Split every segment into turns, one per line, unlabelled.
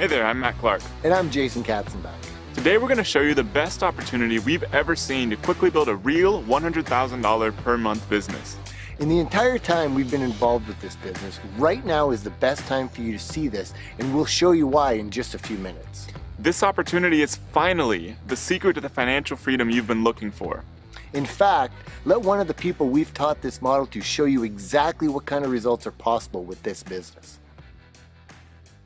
Hey there, I'm Matt Clark.
And I'm Jason Katzenbach.
Today we're going to show you the best opportunity we've ever seen to quickly build a real $100,000 per month business.
In the entire time we've been involved with this business, right now is the best time for you to see this, and we'll show you why in just a few minutes.
This opportunity is finally the secret to the financial freedom you've been looking for.
In fact, let one of the people we've taught this model to show you exactly what kind of results are possible with this business.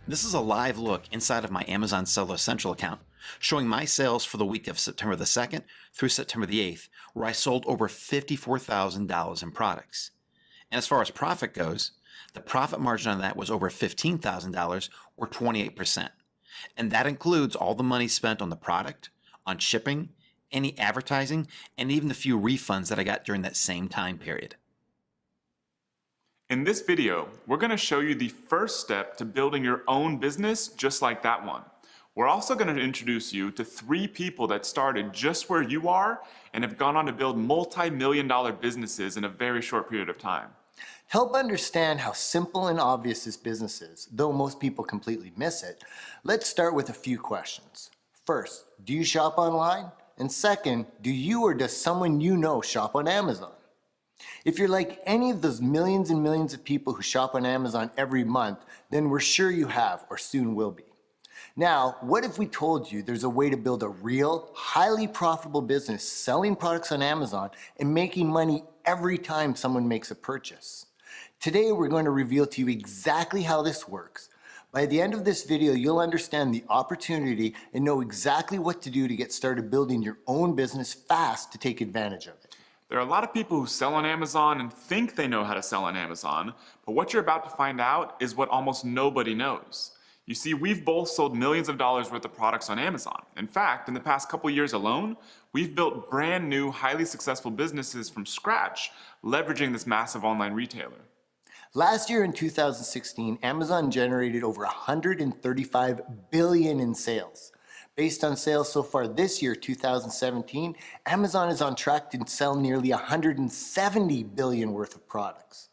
This is a live look inside of my Amazon Seller Central account, showing my sales for the week of September the 2nd through September the 8th, where I sold over $54,000 in products. And as far as profit goes, the profit margin on that was over $15,000 or 28%. And that includes all the money spent on the product, on shipping, any advertising, and even the few refunds that I got during that same time period.
In this video, we're going to show you the first step to building your own business just like that one. We're also going to introduce you to 3 people that started just where you are and have gone on to build multi-million-dollar businesses in a very short period of time.
To help understand how simple and obvious this business is, though most people completely miss it, let's start with a few questions. First, do you shop online? And second, do you or does someone you know shop on Amazon? If you're like any of those millions and millions of people who shop on Amazon every month, then we're sure you have or soon will be. Now, what if we told you there's a way to build a real, highly profitable business selling products on Amazon and making money every time someone makes a purchase? Today, we're going to reveal to you exactly how this works. By the end of this video, you'll understand the opportunity and know exactly what to do to get started building your own business fast to take advantage of it.
There are a lot of people who sell on Amazon and think they know how to sell on Amazon, but what you're about to find out is what almost nobody knows. You see, we've both sold millions of dollars worth of products on Amazon. In fact, in the past couple years alone, we've built brand new, highly successful businesses from scratch, leveraging this massive online retailer.
Last year in 2016, Amazon generated over $135 billion in sales. Based on sales so far this year, 2017, Amazon is on track to sell nearly $170 billion worth of products.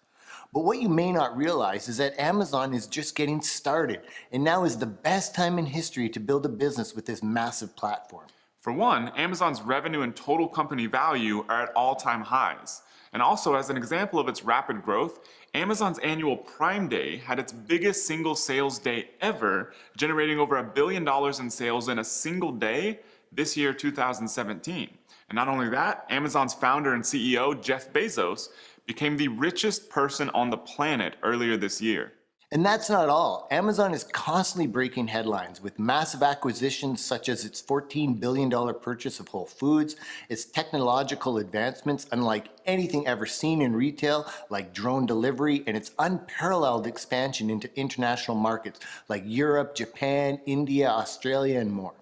But what you may not realize is that Amazon is just getting started, and now is the best time in history to build a business with this massive platform.
For one, Amazon's revenue and total company value are at all-time highs. And also, as an example of its rapid growth, Amazon's annual Prime Day had its biggest single sales day ever, generating over $1 billion in sales in a single day this year, 2017. And not only that, Amazon's founder and CEO, Jeff Bezos, became the richest person on the planet earlier this year.
And that's not all. Amazon is constantly breaking headlines with massive acquisitions such as its $14 billion purchase of Whole Foods, its technological advancements unlike anything ever seen in retail like drone delivery, and its unparalleled expansion into international markets like Europe, Japan, India, Australia, and more.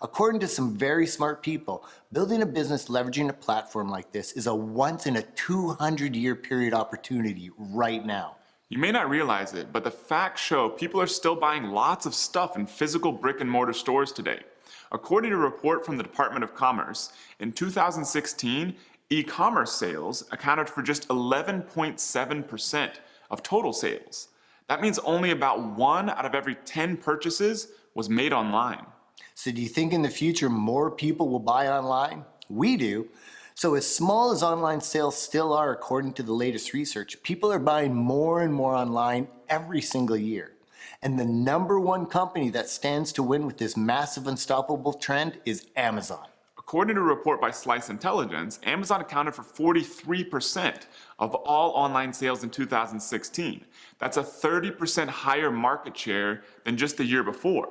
According to some very smart people, building a business leveraging a platform like this is a once in a 200-year period opportunity right now.
You may not realize it, but the facts show people are still buying lots of stuff in physical brick and mortar stores today. According to a report from the Department of Commerce, in 2016, e-commerce sales accounted for just 11.7% of total sales. That means only about 1 out of every 10 purchases was made online.
So do you think in the future more people will buy online? We do. So as small as online sales still are, according to the latest research, people are buying more and more online every single year. And the #1 company that stands to win with this massive unstoppable trend is Amazon.
According to a report by Slice Intelligence, Amazon accounted for 43% of all online sales in 2016. That's a 30% higher market share than just the year before.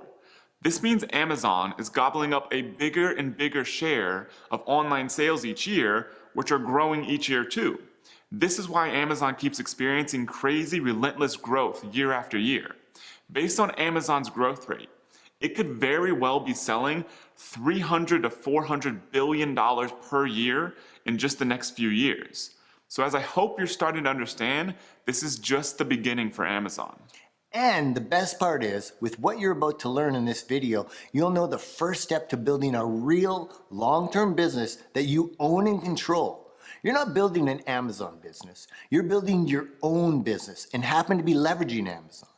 This means Amazon is gobbling up a bigger and bigger share of online sales each year, which are growing each year too. This is why Amazon keeps experiencing crazy, relentless growth year after year. Based on Amazon's growth rate, it could very well be selling $300 to $400 billion per year in just the next few years. So as I hope you're starting to understand, this is just the beginning for Amazon.
And the best part is, with what you're about to learn in this video, you'll know the first step to building a real long-term business that you own and control. You're not building an Amazon business. You're building your own business and happen to be leveraging Amazon.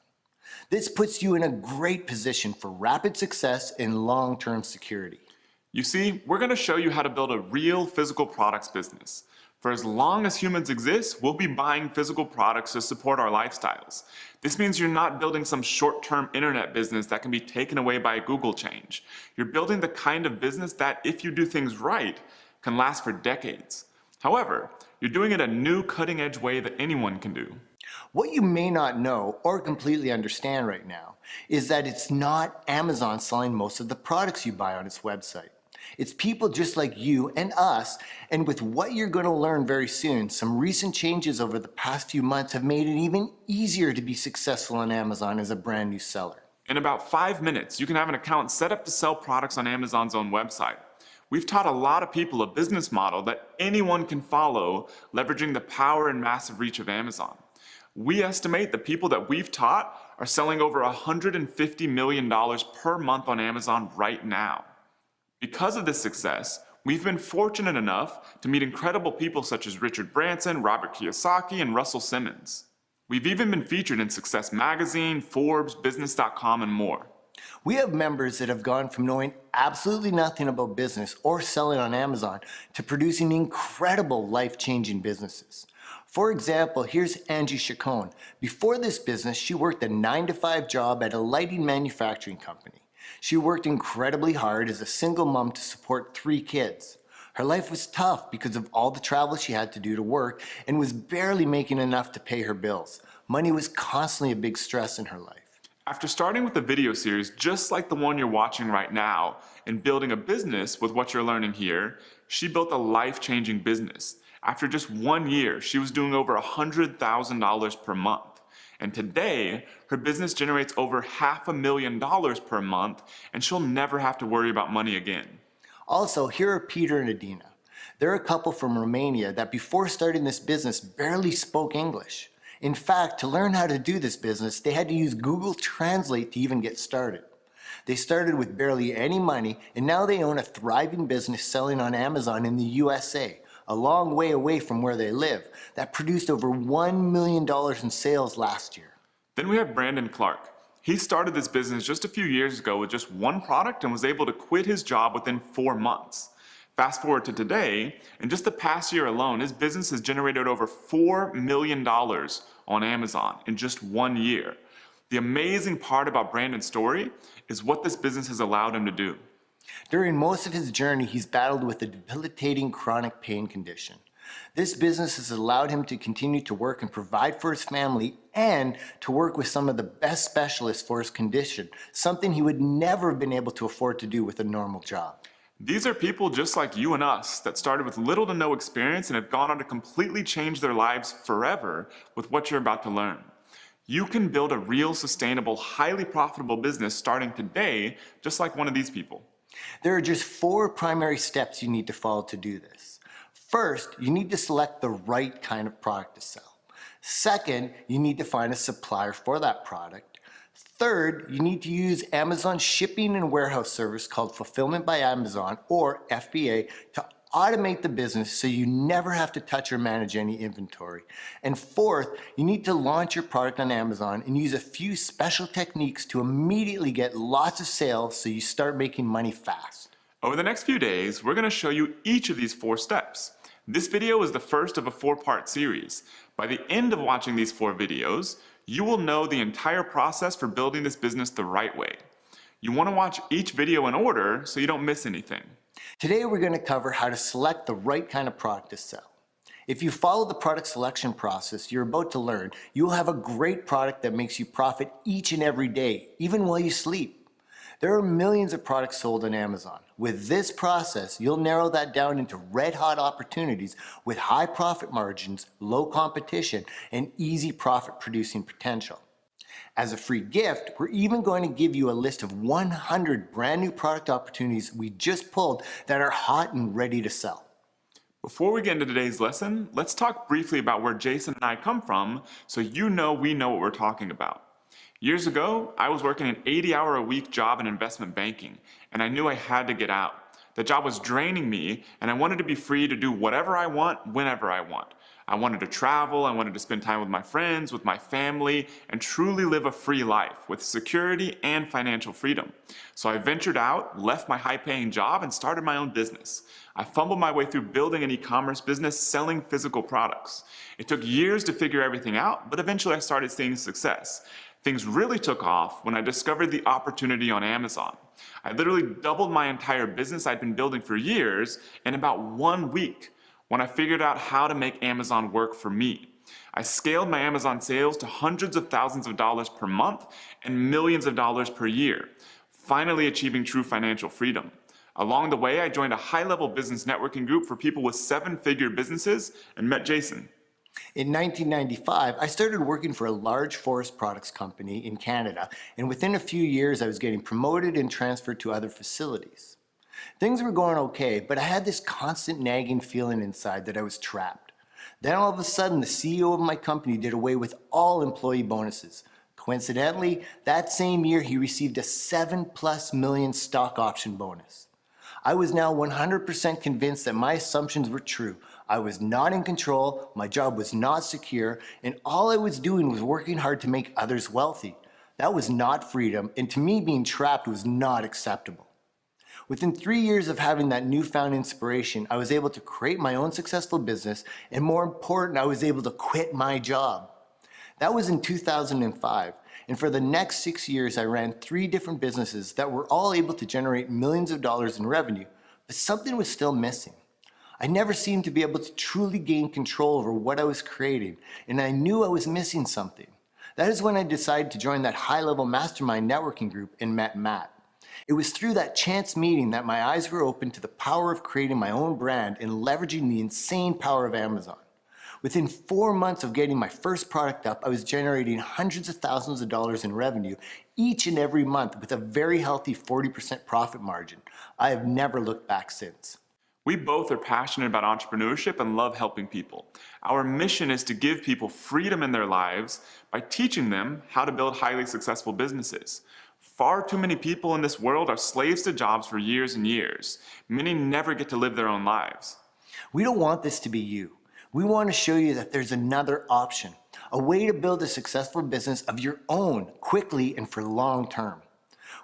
This puts you in a great position for rapid success and long-term security.
You see, we're going to show you how to build a real physical products business. For as long as humans exist, we'll be buying physical products to support our lifestyles. This means you're not building some short-term internet business that can be taken away by a Google change. You're building the kind of business that, if you do things right, can last for decades. However, you're doing it a new cutting-edge way that anyone can do.
What you may not know or completely understand right now is that it's not Amazon selling most of the products you buy on its website. It's people just like you and us, and with what you're going to learn very soon, some recent changes over the past few months have made it even easier to be successful on Amazon as a brand new seller.
In about 5 minutes, you can have an account set up to sell products on Amazon's own website. We've taught a lot of people a business model that anyone can follow, leveraging the power and massive reach of Amazon. We estimate the people that we've taught are selling over $150 million per month on Amazon right now. Because of this success, we've been fortunate enough to meet incredible people such as Richard Branson, Robert Kiyosaki, and Russell Simmons. We've even been featured in Success Magazine, Forbes, Business.com, and more.
We have members that have gone from knowing absolutely nothing about business or selling on Amazon to producing incredible life-changing businesses. For example, here's Angie Chacon. Before this business, she worked a 9-to-5 job at a lighting manufacturing company. She worked incredibly hard as a single mom to support 3 kids. Her life was tough because of all the travel she had to do to work and was barely making enough to pay her bills. Money was constantly a big stress in her life.
After starting with a video series just like the one you're watching right now and building a business with what you're learning here, she built a life-changing business. After just 1 year, she was doing over $100,000 per month. And today, her business generates over $500,000 per month, and she'll never have to worry about money again.
Also, here are Peter and Adina. They're a couple from Romania that before starting this business barely spoke English. In fact, to learn how to do this business, they had to use Google Translate to even get started. They started with barely any money, and now they own a thriving business selling on Amazon in the USA, a long way away from where they live, that produced over $1 million in sales last year.
Then we have Brandon Clark. He started this business just a few years ago with just one product and was able to quit his job within 4 months. Fast forward to today, in just the past year alone, his business has generated over $4 million on Amazon in just 1 year. The amazing part about Brandon's story is what this business has allowed him to do.
During most of his journey, he's battled with a debilitating chronic pain condition. This business has allowed him to continue to work and provide for his family and to work with some of the best specialists for his condition, something he would never have been able to afford to do with a normal job.
These are people just like you and us that started with little to no experience and have gone on to completely change their lives forever with what you're about to learn. You can build a real, sustainable, highly profitable business starting today, just like one of these people.
There are just 4 primary steps you need to follow to do this. First, you need to select the right kind of product to sell. Second, you need to find a supplier for that product. Third, you need to use Amazon's shipping and warehouse service called Fulfillment by Amazon, or FBA, to automate the business so you never have to touch or manage any inventory. And fourth, you need to launch your product on Amazon and use a few special techniques to immediately get lots of sales so you start making money fast.
Over the next few days, we're going to show you each of these 4 steps. This video is the first of a 4-part series. By the end of watching these 4 videos, you will know the entire process for building this business the right way. You want to watch each video in order so you don't miss anything.
Today we're going to cover how to select the right kind of product to sell. If you follow the product selection process you're about to learn, you will have a great product that makes you profit each and every day, even while you sleep. There are millions of products sold on Amazon. With this process, you'll narrow that down into red-hot opportunities with high profit margins, low competition, and easy profit-producing potential. As a free gift, we're even going to give you a list of 100 brand new product opportunities we just pulled that are hot and ready to sell.
Before we get into today's lesson, let's talk briefly about where Jason and I come from so you know we know what we're talking about. Years ago, I was working an 80-hour-a-week job in investment banking, and I knew I had to get out. The job was draining me, and I wanted to be free to do whatever I want, whenever I want. I wanted to travel, I wanted to spend time with my friends, with my family, and truly live a free life with security and financial freedom. So I ventured out, left my high-paying job, and started my own business. I fumbled my way through building an e-commerce business selling physical products. It took years to figure everything out, but eventually I started seeing success. Things really took off when I discovered the opportunity on Amazon. I literally doubled my entire business I'd been building for years in about 1 week when I figured out how to make Amazon work for me. I scaled my Amazon sales to hundreds of thousands of dollars per month and millions of dollars per year, finally achieving true financial freedom. Along the way, I joined a high-level business networking group for people with seven-figure businesses and met Jason.
In 1995, I started working for a large forest products company in Canada, and within a few years, I was getting promoted and transferred to other facilities. Things were going okay, but I had this constant nagging feeling inside that I was trapped. Then all of a sudden, the CEO of my company did away with all employee bonuses. Coincidentally, that same year, he received a $7+ million stock option bonus. I was now 100% convinced that my assumptions were true. I was not in control, my job was not secure, and all I was doing was working hard to make others wealthy. That was not freedom, and to me, being trapped was not acceptable. Within 3 years of having that newfound inspiration, I was able to create my own successful business, and more important, I was able to quit my job. That was in 2005, and for the next 6 years, I ran 3 different businesses that were all able to generate millions of dollars in revenue, but something was still missing. I never seemed to be able to truly gain control over what I was creating, and I knew I was missing something. That is when I decided to join that high-level mastermind networking group and met Matt. It was through that chance meeting that my eyes were opened to the power of creating my own brand and leveraging the insane power of Amazon. Within 4 months of getting my first product up, I was generating hundreds of thousands of dollars in revenue each and every month with a very healthy 40% profit margin. I have never looked back since.
We both are passionate about entrepreneurship and love helping people. Our mission is to give people freedom in their lives by teaching them how to build highly successful businesses. Far too many people in this world are slaves to jobs for years and years. Many never get to live their own lives.
We don't want this to be you. We want to show you that there's another option, a way to build a successful business of your own quickly and for long term.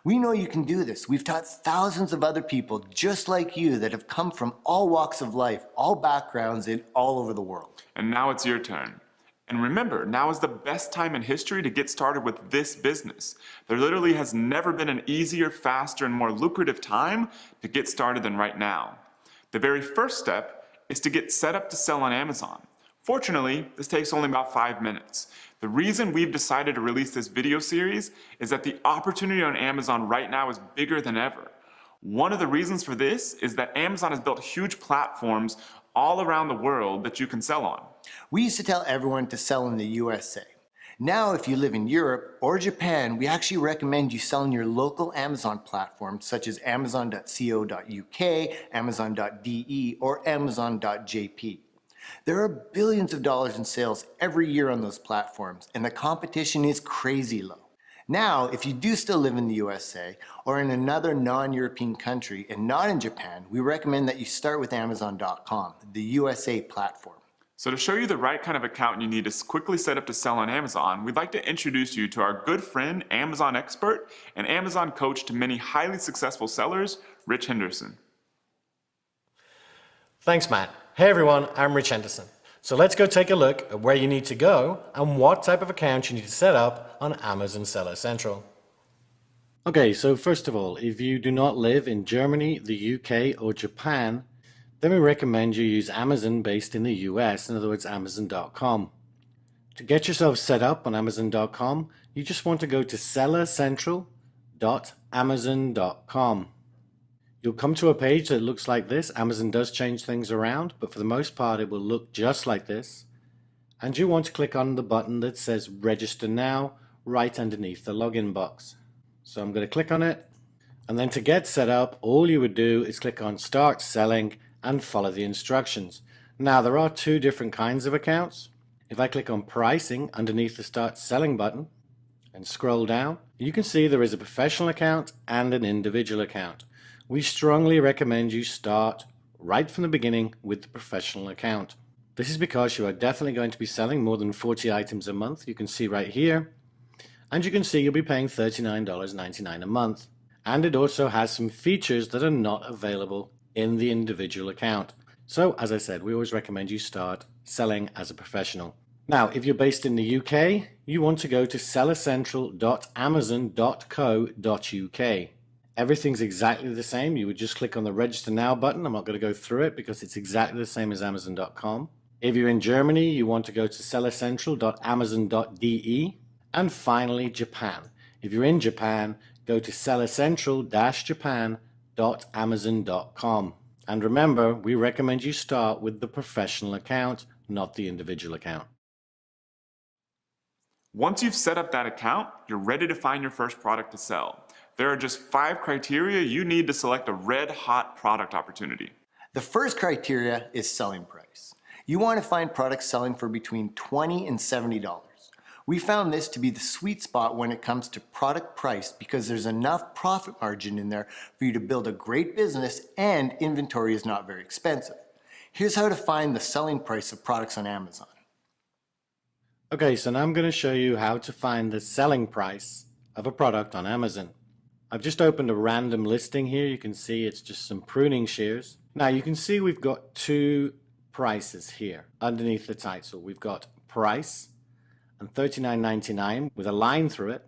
We know you can do this. We've taught thousands of other people just like you that have come from all walks of life, all backgrounds, and all over the world.
And now it's your turn. And remember, now is the best time in history to get started with this business. There literally has never been an easier, faster, and more lucrative time to get started than right now. The very first step is to get set up to sell on Amazon. Fortunately, this takes only about 5 minutes. The reason we've decided to release this video series is that the opportunity on Amazon right now is bigger than ever. One of the reasons for this is that Amazon has built huge platforms all around the world that you can sell on.
We used to tell everyone to sell in the USA. Now, if you live in Europe or Japan, we actually recommend you sell on your local Amazon platforms such as amazon.co.uk, amazon.de, or amazon.jp. There are billions of dollars in sales every year on those platforms, and the competition is crazy low. Now, if you do still live in the USA or in another non-European country and not in Japan, we recommend that you start with Amazon.com, the USA platform.
So to show you the right kind of account you need to quickly set up to sell on Amazon, we'd like to introduce you to our good friend, Amazon expert, and Amazon coach to many highly successful sellers, Rich Henderson.
Thanks, Matt. Hey everyone, I'm Rich Henderson. So let's go take a look at where you need to go and what type of account you need to set up on Amazon Seller Central. Okay, so first of all, if you do not live in Germany, the UK, or Japan, then we recommend you use Amazon based in the US, in other words, Amazon.com. To get yourself set up on Amazon.com, you just want to go to sellercentral.amazon.com. You'll come to a page that looks like this. Amazon does change things around, but for the most part, it will look just like this. And you want to click on the button that says Register Now right underneath the login box. So I'm going to click on it. And then to get set up, all you would do is click on Start Selling and follow the instructions. Now, there are 2 different kinds of accounts. If I click on Pricing underneath the Start Selling button and scroll down, you can see there is a professional account and an individual account. We strongly recommend you start right from the beginning with the professional account. This is because you are definitely going to be selling more than 40 items a month. You can see right here. And you can see you'll be paying $39.99 a month. And it also has some features that are not available in the individual account. So, as I said, we always recommend you start selling as a professional. Now, if you're based in the UK, you want to go to sellercentral.amazon.co.uk. Everything's exactly the same. You would just click on the Register Now button. I'm not going to go through it because it's exactly the same as Amazon.com. If you're in Germany, you want to go to sellercentral.amazon.de. And finally, Japan. If you're in Japan, go to sellercentral-japan.amazon.com. And remember, we recommend you start with the professional account, not the individual account.
Once you've set up that account, you're ready to find your first product to sell. There are just 5 criteria you need to select a red-hot product opportunity.
The first criteria is selling price. You want to find products selling for between $20 and $70. We found this to be the sweet spot when it comes to product price because there's enough profit margin in there for you to build a great business and inventory is not very expensive. Here's how to find the selling price of products on Amazon.
Okay, so now I'm going to show you how to find the selling price of a product on Amazon. I've just opened a random listing here. You can see it's just some pruning shears. Now you can see we've got 2 prices here underneath the title. We've got price and $39.99 with a line through it.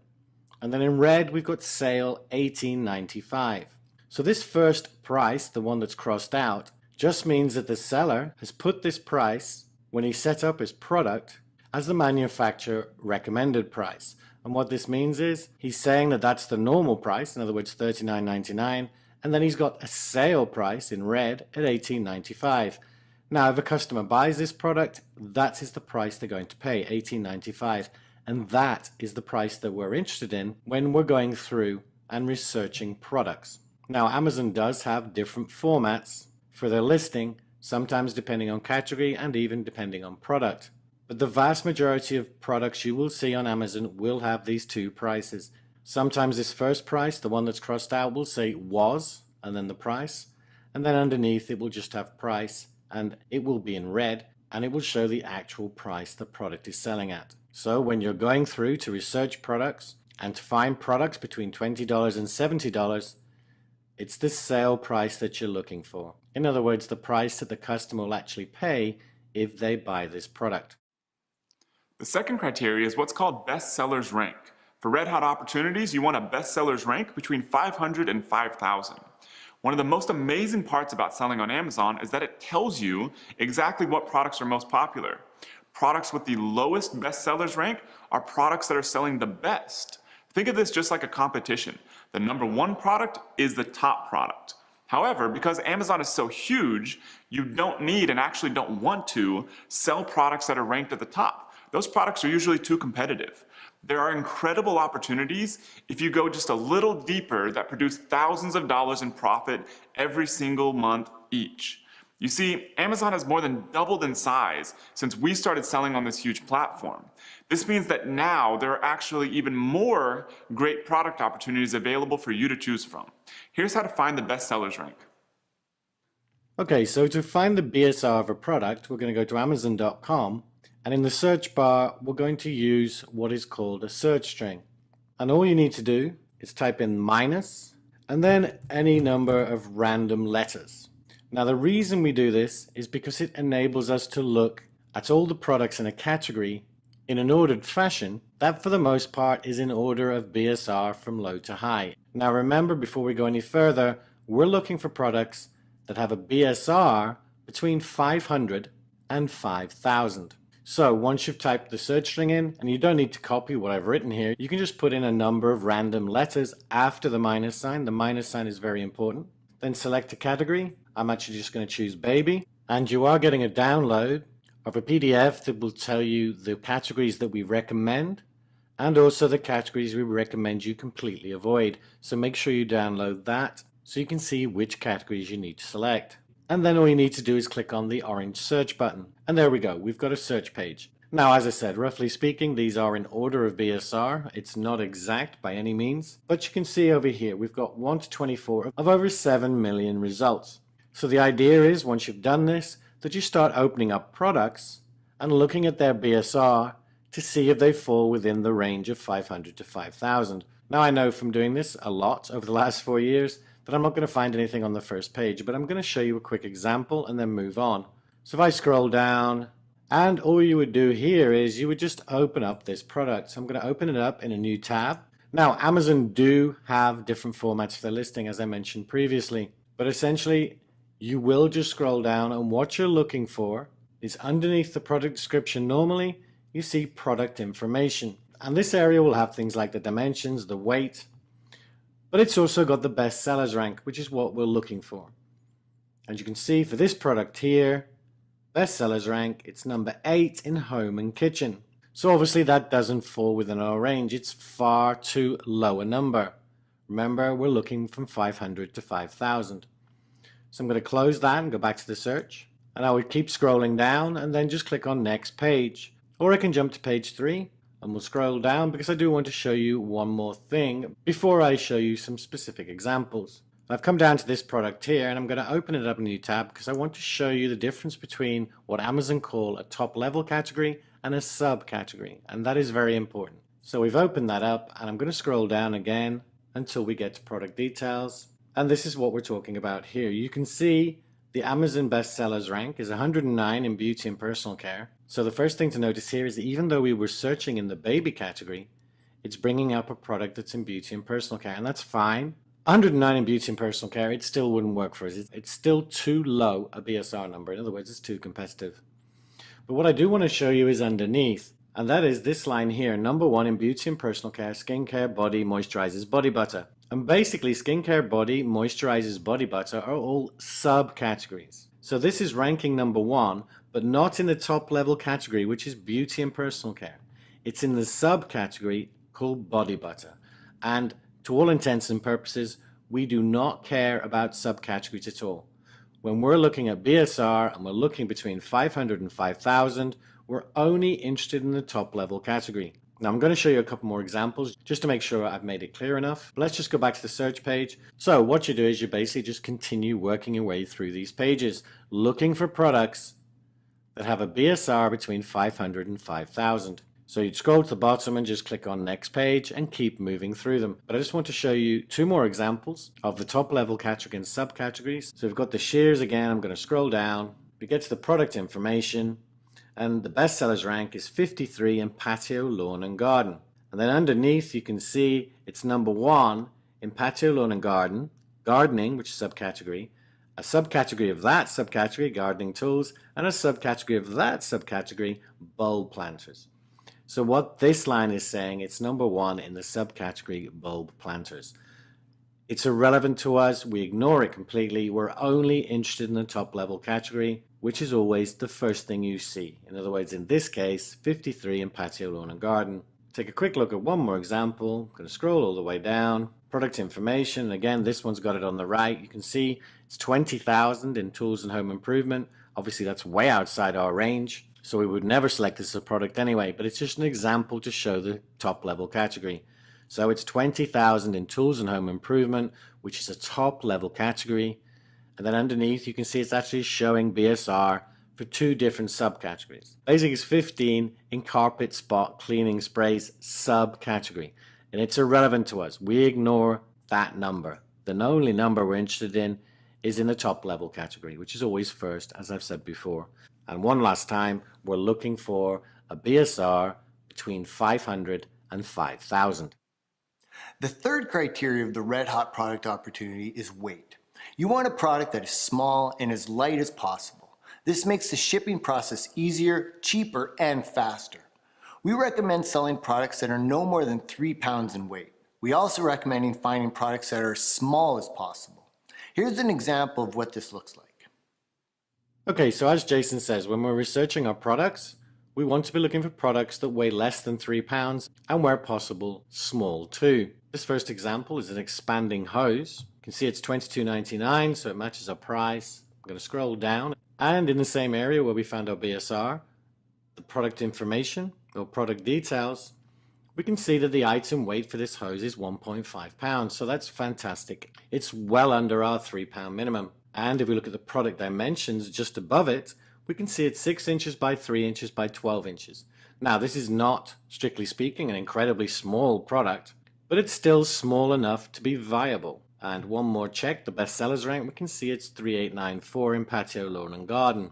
And then in red, we've got sale $18.95. So this first price, the one that's crossed out, just means that the seller has put this price when he set up his product as the manufacturer recommended price. And what this means is he's saying that that's the normal price, in other words, $39.99, and then he's got a sale price in red at $18.95. Now, if a customer buys this product, that is the price they're going to pay, $18.95. And that is the price that we're interested in when we're going through and researching products. Now, Amazon does have different formats for their listing, sometimes depending on category and even depending on product. But the vast majority of products you will see on Amazon will have these 2 prices. Sometimes this first price, the one that's crossed out, will say was, and then the price. And then underneath it will just have price, and it will be in red, and it will show the actual price the product is selling at. So when you're going through to research products and to find products between $20 and $70, it's the sale price that you're looking for. In other words, the price that the customer will actually pay if they buy this product.
The second criteria is what's called bestsellers rank. For red-hot opportunities, you want a bestsellers rank between 500 and 5,000. One of the most amazing parts about selling on Amazon is that it tells you exactly what products are most popular. Products with the lowest bestsellers rank are products that are selling the best. Think of this just like a competition. The number 1 product is the top product. However, because Amazon is so huge, you don't need and actually don't want to sell products that are ranked at the top. Those products are usually too competitive. There are incredible opportunities if you go just a little deeper that produce thousands of dollars in profit every single month each. You see, Amazon has more than doubled in size since we started selling on this huge platform. This means that now there are actually even more great product opportunities available for you to choose from. Here's how to find the bestsellers rank.
Okay, so to find the BSR of a product, we're going to go to Amazon.com, and in the search bar, we're going to use what is called a search string. And all you need to do is type in minus, and then any number of random letters. Now, the reason we do this is because it enables us to look at all the products in a category in an ordered fashion that, for the most part, is in order of BSR from low to high. Now, remember, before we go any further, we're looking for products that have a BSR between 500 and 5,000. So once you've typed the search string in, and you don't need to copy what I've written here, you can just put in a number of random letters after the minus sign. The minus sign is very important. Then select a category. I'm actually just going to choose baby. And you are getting a download of a PDF that will tell you the categories that we recommend and also the categories we recommend you completely avoid. So make sure you download that so you can see which categories you need to select. And then all you need to do is click on the orange search button. And there we go, we've got a search page. Now, as I said, roughly speaking, these are in order of BSR. It's not exact by any means, but you can see over here, we've got 1 to 24 of over 7 million results. So the idea is, once you've done this, that you start opening up products and looking at their BSR to see if they fall within the range of 500 to 5,000. Now I know from doing this a lot over the last 4 years that I'm not going to find anything on the first page, but I'm going to show you a quick example and then move on. So if I scroll down, and all you would do here is you would just open up this product. So I'm going to open it up in a new tab. Now Amazon do have different formats for their listing, as I mentioned previously, but essentially you will just scroll down, and what you're looking for is underneath the product description. Normally you see product information, and this area will have things like the dimensions, the weight, but it's also got the best sellers rank, which is what we're looking for. As you can see for this product here, best sellers rank, it's number 8 in home and kitchen. So obviously that doesn't fall within our range. It's far too low a number. Remember, we're looking from 500 to 5,000. So I'm going to close that and go back to the search. And I would keep scrolling down and then just click on next page. Or I can jump to page 3 and we'll scroll down because I do want to show you one more thing before I show you some specific examples. I've come down to this product here and I'm going to open it up in a new tab because I want to show you the difference between what Amazon call a top level category and a subcategory, and that is very important. So we've opened that up and I'm going to scroll down again until we get to product details, and this is what we're talking about here. You can see the Amazon bestsellers rank is 109 in beauty and personal care. So the first thing to notice here is that even though we were searching in the baby category, it's bringing up a product that's in beauty and personal care, and that's fine. 109 in beauty and personal care, it still wouldn't work for us. It's still too low a BSR number. In other words, it's too competitive. But what I do want to show you is underneath, and that is this line here, number 1 in beauty and personal care, skincare, body, moisturizes, body butter. And basically, skincare, body, moisturizes, body butter are all subcategories. So this is ranking number 1, but not in the top level category, which is beauty and personal care. It's in the subcategory called body butter. And to all intents and purposes, we do not care about subcategories at all. When we're looking at BSR and we're looking between 500 and 5,000, we're only interested in the top level category. Now I'm going to show you a couple more examples just to make sure I've made it clear enough. Let's just go back to the search page. So what you do is you basically just continue working your way through these pages, looking for products that have a BSR between 500 and 5,000. So you'd scroll to the bottom and just click on next page and keep moving through them. But I just want to show you 2 more examples of the top level category and subcategories. So we've got the shears again. I'm going to scroll down. We get to the product information, and the best sellers rank is 53 in patio, lawn and garden. And then underneath you can see it's number 1 in patio, lawn and gardening, which is subcategory, a subcategory of that subcategory, gardening tools, and a subcategory of that subcategory, bulb planters. So what this line is saying, it's number 1 in the subcategory bulb planters. It's irrelevant to us. We ignore it completely. We're only interested in the top level category, which is always the first thing you see. In other words, in this case, 53 in patio, lawn and garden. Take a quick look at one more example. I'm going to scroll all the way down. Product information. Again, this one's got it on the right. You can see it's 20,000 in tools and home improvement. Obviously, that's way outside our range. So we would never select this as a product anyway, but it's just an example to show the top level category. So it's 20,000 in tools and home improvement, which is a top level category. And then underneath you can see it's actually showing BSR for 2 different subcategories. Basically it's 15 in carpet spot cleaning sprays subcategory. And it's irrelevant to us. We ignore that number. The only number we're interested in is in the top level category, which is always first, as I've said before. And one last time, we're looking for a BSR between 500 and 5,000.
The third criteria of the red hot product opportunity is weight. You want a product that is small and as light as possible. This makes the shipping process easier, cheaper, and faster. We recommend selling products that are no more than 3 pounds in weight. We also recommend finding products that are as small as possible. Here's an example of what this looks like.
Okay, so as Jason says, when we're researching our products, we want to be looking for products that weigh less than 3 pounds and where possible, small too. This first example is an expanding hose. You can see it's $22.99, so it matches our price. I'm going to scroll down, and in the same area where we found our BSR, the product information or product details, we can see that the item weight for this hose is 1.5 pounds, so that's fantastic. It's well under our 3 pound minimum. And if we look at the product dimensions just above it, we can see it's 6 inches by 3 inches by 12 inches. Now, this is not, strictly speaking, an incredibly small product, but it's still small enough to be viable. And one more check, the bestsellers rank, we can see it's 3894 in patio, lawn and garden.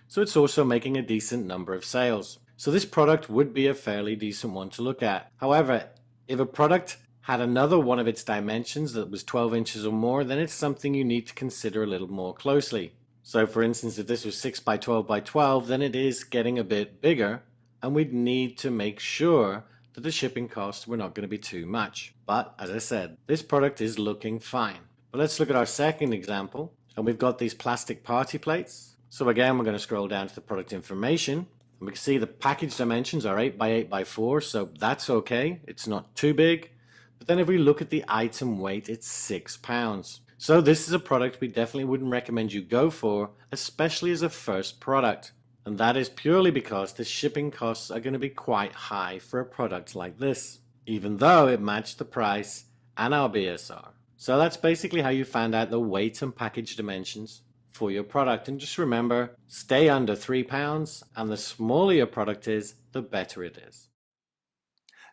So it's also making a decent number of sales. So this product would be a fairly decent one to look at. However, if a product had another one of its dimensions that was 12 inches or more, then it's something you need to consider a little more closely. So for instance, if this was 6 by 12 by 12, then it is getting a bit bigger, and we'd need to make sure that the shipping costs were not going to be too much. But as I said, this product is looking fine. But let's look at our second example, and we've got these plastic party plates. So again, we're going to scroll down to the product information, and we can see the package dimensions are 8 by 8 by 4, so that's okay. It's not too big. But then if we look at the item weight, it's 6 pounds. So this is a product we definitely wouldn't recommend you go for, especially as a first product. And that is purely because the shipping costs are going to be quite high for a product like this, even though it matched the price and our BSR. So that's basically how you found out the weight and package dimensions for your product. And just remember, stay under 3 pounds, and the smaller your product is, the better it is.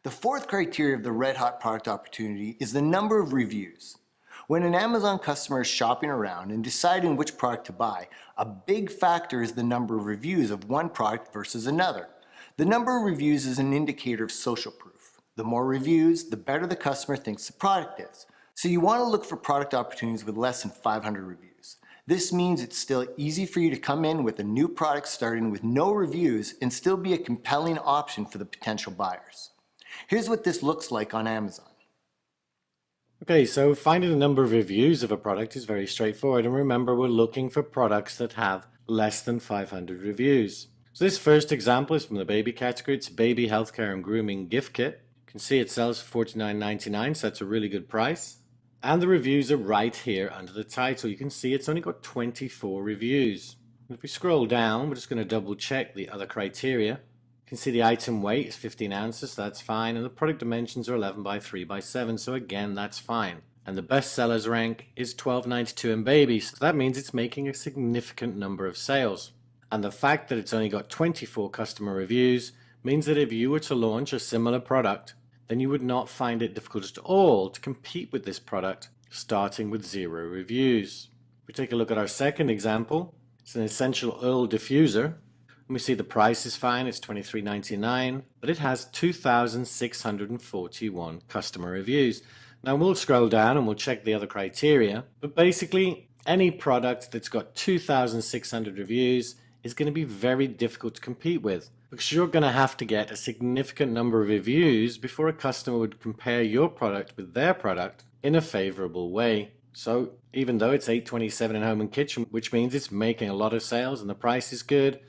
The fourth criteria of the red hot product opportunity is the number of reviews. When an Amazon customer is shopping around and deciding which product to buy, a big factor is the number of reviews of one product versus another. The number of reviews is an indicator of social proof. The more reviews, the better the customer thinks the product is. So you want to look for product opportunities with less than 500 reviews. This means it's still easy for you to come in with a new product starting with no reviews and still be a compelling option for the potential buyers. Here's what this looks like on Amazon.
Okay, so finding the number of reviews of a product is very straightforward, and remember, we're looking for products that have less than 500 reviews. So this first example is from the baby category. It's a baby healthcare and grooming gift kit. You can see it sells for $49.99, so that's a really good price. And the reviews are right here under the title. You can see it's only got 24 reviews. If we scroll down, we're just going to double check the other criteria. You can see the item weight is 15 ounces, so that's fine, and the product dimensions are 11 by 3 by 7, so again, that's fine. And the bestsellers rank is $12.92 in baby, so that means it's making a significant number of sales. And the fact that it's only got 24 customer reviews means that if you were to launch a similar product, then you would not find it difficult at all to compete with this product, starting with 0 reviews. If we take a look at our second example, it's an essential oil diffuser. And we see the price is fine, it's $23.99, but it has 2,641 customer reviews. Now we'll scroll down and we'll check the other criteria, but basically any product that's got 2,600 reviews is going to be very difficult to compete with, because you're going to have to get a significant number of reviews before a customer would compare your product with their product in a favorable way. So even though it's $8.27 in home and kitchen, which means it's making a lot of sales and the price is good,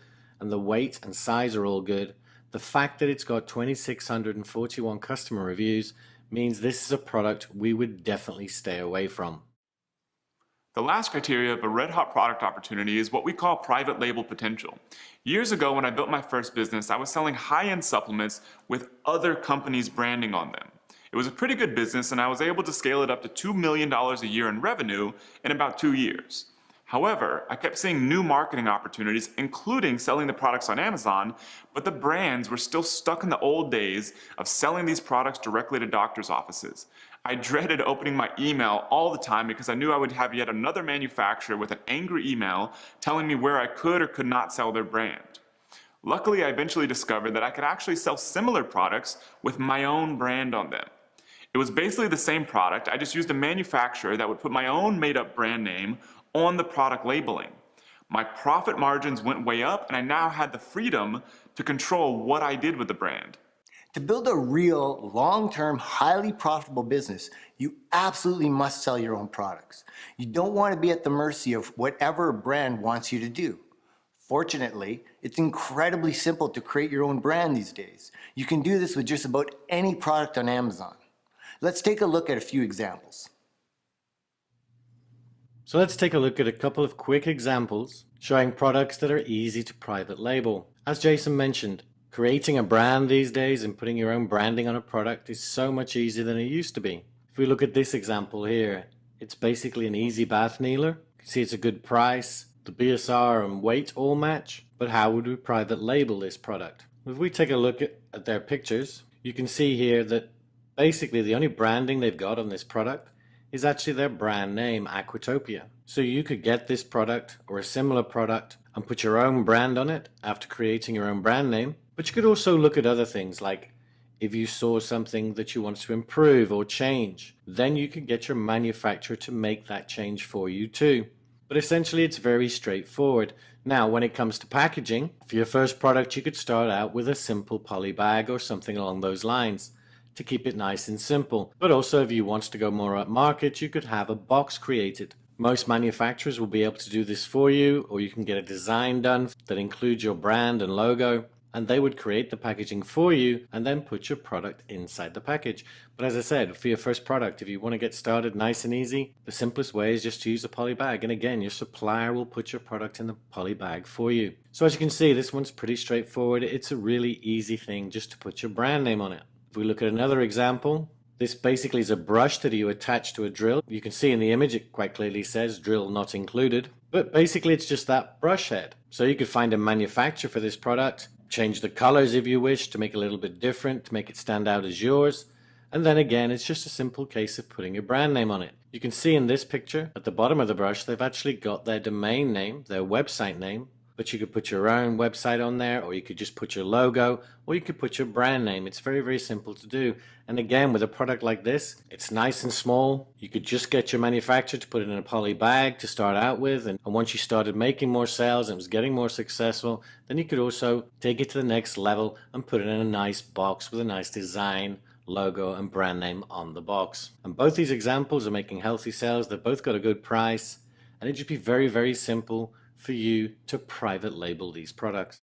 and the weight and size are all good, the fact that it's got 2,641 customer reviews means this is a product we would definitely stay away from.
The last criteria of a red hot product opportunity is what we call private label potential. Years ago, when I built my first business, I was selling high-end supplements with other companies' branding on them. It was a pretty good business, and I was able to scale it up to $2 million a year in revenue in about 2 years. However, I kept seeing new marketing opportunities, including selling the products on Amazon, but the brands were still stuck in the old days of selling these products directly to doctors' offices. I dreaded opening my email all the time because I knew I would have yet another manufacturer with an angry email telling me where I could or could not sell their brand. Luckily, I eventually discovered that I could actually sell similar products with my own brand on them. It was basically the same product, I just used a manufacturer that would put my own made-up brand name on the product labeling. My profit margins went way up, and I now had the freedom to control what I did with the brand.
To build a real, long-term, highly profitable business, you absolutely must sell your own products. You don't want to be at the mercy of whatever a brand wants you to do. Fortunately, it's incredibly simple to create your own brand these days. You can do this with just about any product on Amazon. Let's take a look at a few examples.
So let's take a look at a couple of quick examples showing products that are easy to private label. As Jason mentioned, creating a brand these days and putting your own branding on a product is so much easier than it used to be. If we look at this example here, it's basically an easy bath kneeler. You can see it's a good price. The BSR and weight all match. But how would we private label this product? If we take a look at their pictures, you can see here that basically the only branding they've got on this product is actually their brand name, Aquatopia. So you could get this product or a similar product and put your own brand on it after creating your own brand name. But you could also look at other things, like if you saw something that you wanted to improve or change, then you could get your manufacturer to make that change for you too. But essentially it's very straightforward. Now when it comes to packaging, for your first product you could start out with a simple poly bag or something along those lines to keep it nice and simple. But also if you want to go more up market, you could have a box created. Most manufacturers will be able to do this for you, or you can get a design done that includes your brand and logo, and they would create the packaging for you and then put your product inside the package. But as I said, for your first product, if you want to get started nice and easy, the simplest way is just to use a poly bag. And again, your supplier will put your product in the poly bag for you. So as you can see, this one's pretty straightforward. It's a really easy thing just to put your brand name on it. If we look at another example, this basically is a brush that you attach to a drill. You can see in the image it quite clearly says drill not included. But basically it's just that brush head. So you could find a manufacturer for this product, change the colors if you wish to make it a little bit different, to make it stand out as yours. And then again, it's just a simple case of putting your brand name on it. You can see in this picture at the bottom of the brush, they've actually got their domain name, their website name. But you could put your own website on there, or you could just put your logo, or you could put your brand name. It's very, very simple to do. And again, with a product like this, it's nice and small. You could just get your manufacturer to put it in a poly bag to start out with. And once you started making more sales and it was getting more successful, then you could also take it to the next level and put it in a nice box with a nice design, logo, and brand name on the box. And both these examples are making healthy sales. They've both got a good price. And it'd just be very, very simple for you to private label these products.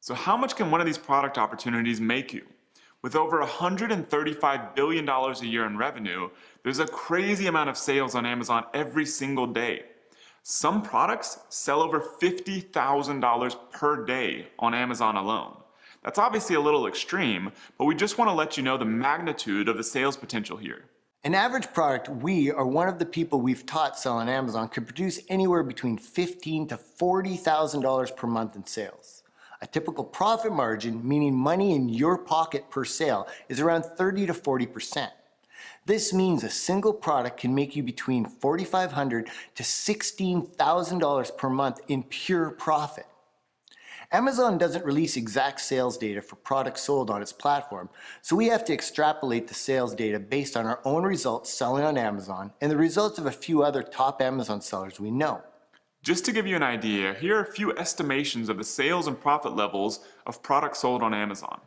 So how much can one of these product opportunities make you? With over $135 billion a year in revenue, there's a crazy amount of sales on Amazon every single day. Some products sell over $50,000 per day on Amazon alone. That's obviously a little extreme, but we just want to let you know the magnitude of the sales potential here.
An average product we or one of the people we've taught sell on Amazon could produce anywhere between $15,000 to $40,000 per month in sales. A typical profit margin, meaning money in your pocket per sale, is around 30 to 40%. This means a single product can make you between $4,500 to $16,000 per month in pure profit. Amazon doesn't release exact sales data for products sold on its platform, so we have to extrapolate the sales data based on our own results selling on Amazon and the results of a few other top Amazon sellers we know.
Just to give you an idea, here are a few estimations of the sales and profit levels of products sold on Amazon.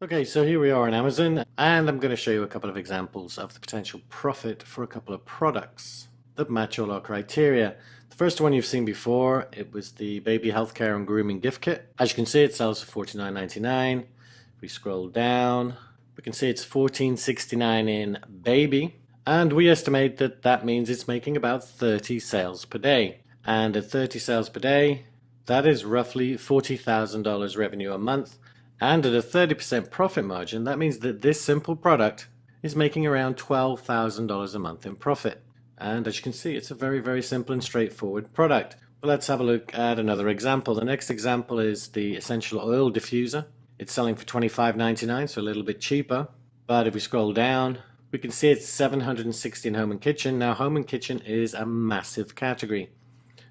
Okay, so here we are on Amazon, and I'm going to show you a couple of examples of the potential profit for a couple of products that match all our criteria. The first one you've seen before, it was the baby healthcare and grooming gift kit. As you can see, it sells for $49.99. If we scroll down, we can see it's $14.69 in baby, and we estimate that that means it's making about 30 sales per day. And at 30 sales per day, that is roughly $40,000 revenue a month. And at a 30% profit margin, that means that this simple product is making around $12,000 a month in profit. And as you can see, it's a very, very simple and straightforward product. But let's have a look at another example. The next example is the essential oil diffuser. It's selling for $25.99, so a little bit cheaper. But if we scroll down, we can see it's $760 in home and kitchen. Now, home and kitchen is a massive category.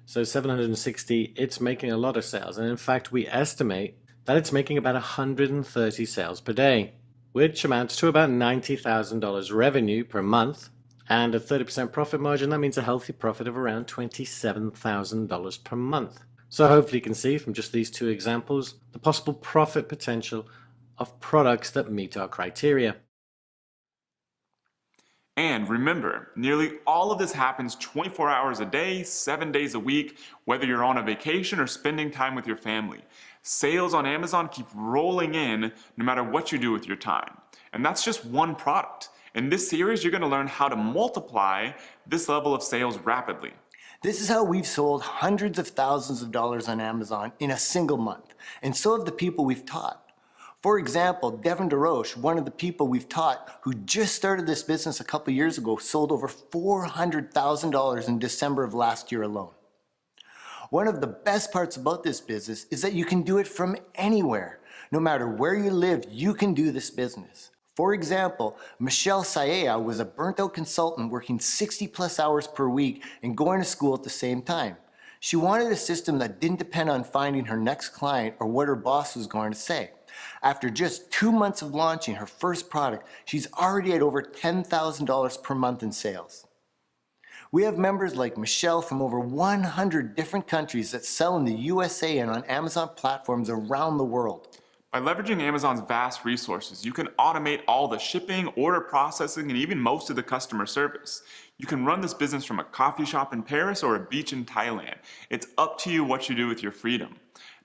So $760, it's making a lot of sales. And in fact, we estimate that it's making about 130 sales per day, which amounts to about $90,000 revenue per month. And a 30% profit margin, that means a healthy profit of around $27,000 per month. So hopefully you can see from just these two examples the possible profit potential of products that meet our criteria.
And remember, nearly all of this happens 24 hours a day, 7 days a week, whether you're on a vacation or spending time with your family. Sales on Amazon keep rolling in no matter what you do with your time. And that's just one product. In this series, you're going to learn how to multiply this level of sales rapidly.
This is how we've sold hundreds of thousands of dollars on Amazon in a single month, and so have the people we've taught. For example, Devin DeRoche, one of the people we've taught who just started this business a couple years ago, sold over $400,000 in December of last year alone. One of the best parts about this business is that you can do it from anywhere. No matter where you live, you can do this business. For example, Michelle Saea was a burnt-out consultant working 60+ hours per week and going to school at the same time. She wanted a system that didn't depend on finding her next client or what her boss was going to say. After just 2 months of launching her first product, she's already at over $10,000 per month in sales. We have members like Michelle from over 100 different countries that sell in the USA and on Amazon platforms around the world.
By leveraging Amazon's vast resources, you can automate all the shipping, order processing, and even most of the customer service. You can run this business from a coffee shop in Paris or a beach in Thailand. It's up to you what you do with your freedom.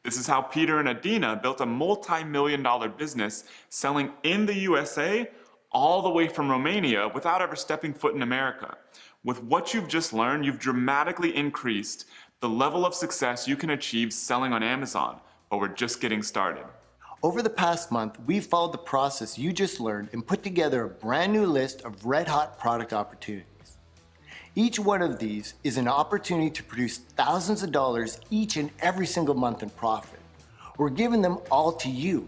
This is how Peter and Adina built a multi-million-dollar business selling in the USA all the way from Romania without ever stepping foot in America. With what you've just learned, you've dramatically increased the level of success you can achieve selling on Amazon, but we're just getting started.
Over the past month, we've followed the process you just learned and put together a brand new list of red-hot product opportunities. Each one of these is an opportunity to produce thousands of dollars each and every single month in profit. We're giving them all to you.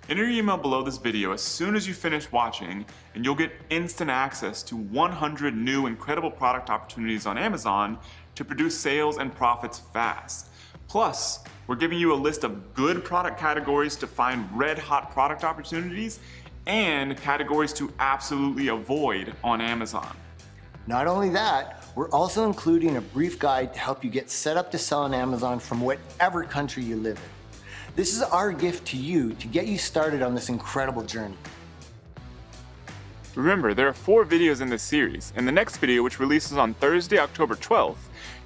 Enter your email below this video as soon as you finish watching, and you'll get instant access to 100 new incredible product opportunities on Amazon to produce sales and profits fast. Plus, we're giving you a list of good product categories to find red-hot product opportunities and categories to absolutely avoid on Amazon.
Not only that, we're also including a brief guide to help you get set up to sell on Amazon from whatever country you live in. This is our gift to you to get you started on this incredible journey.
Remember, there are 4 videos in this series. In the next video, which releases on Thursday, October 12th,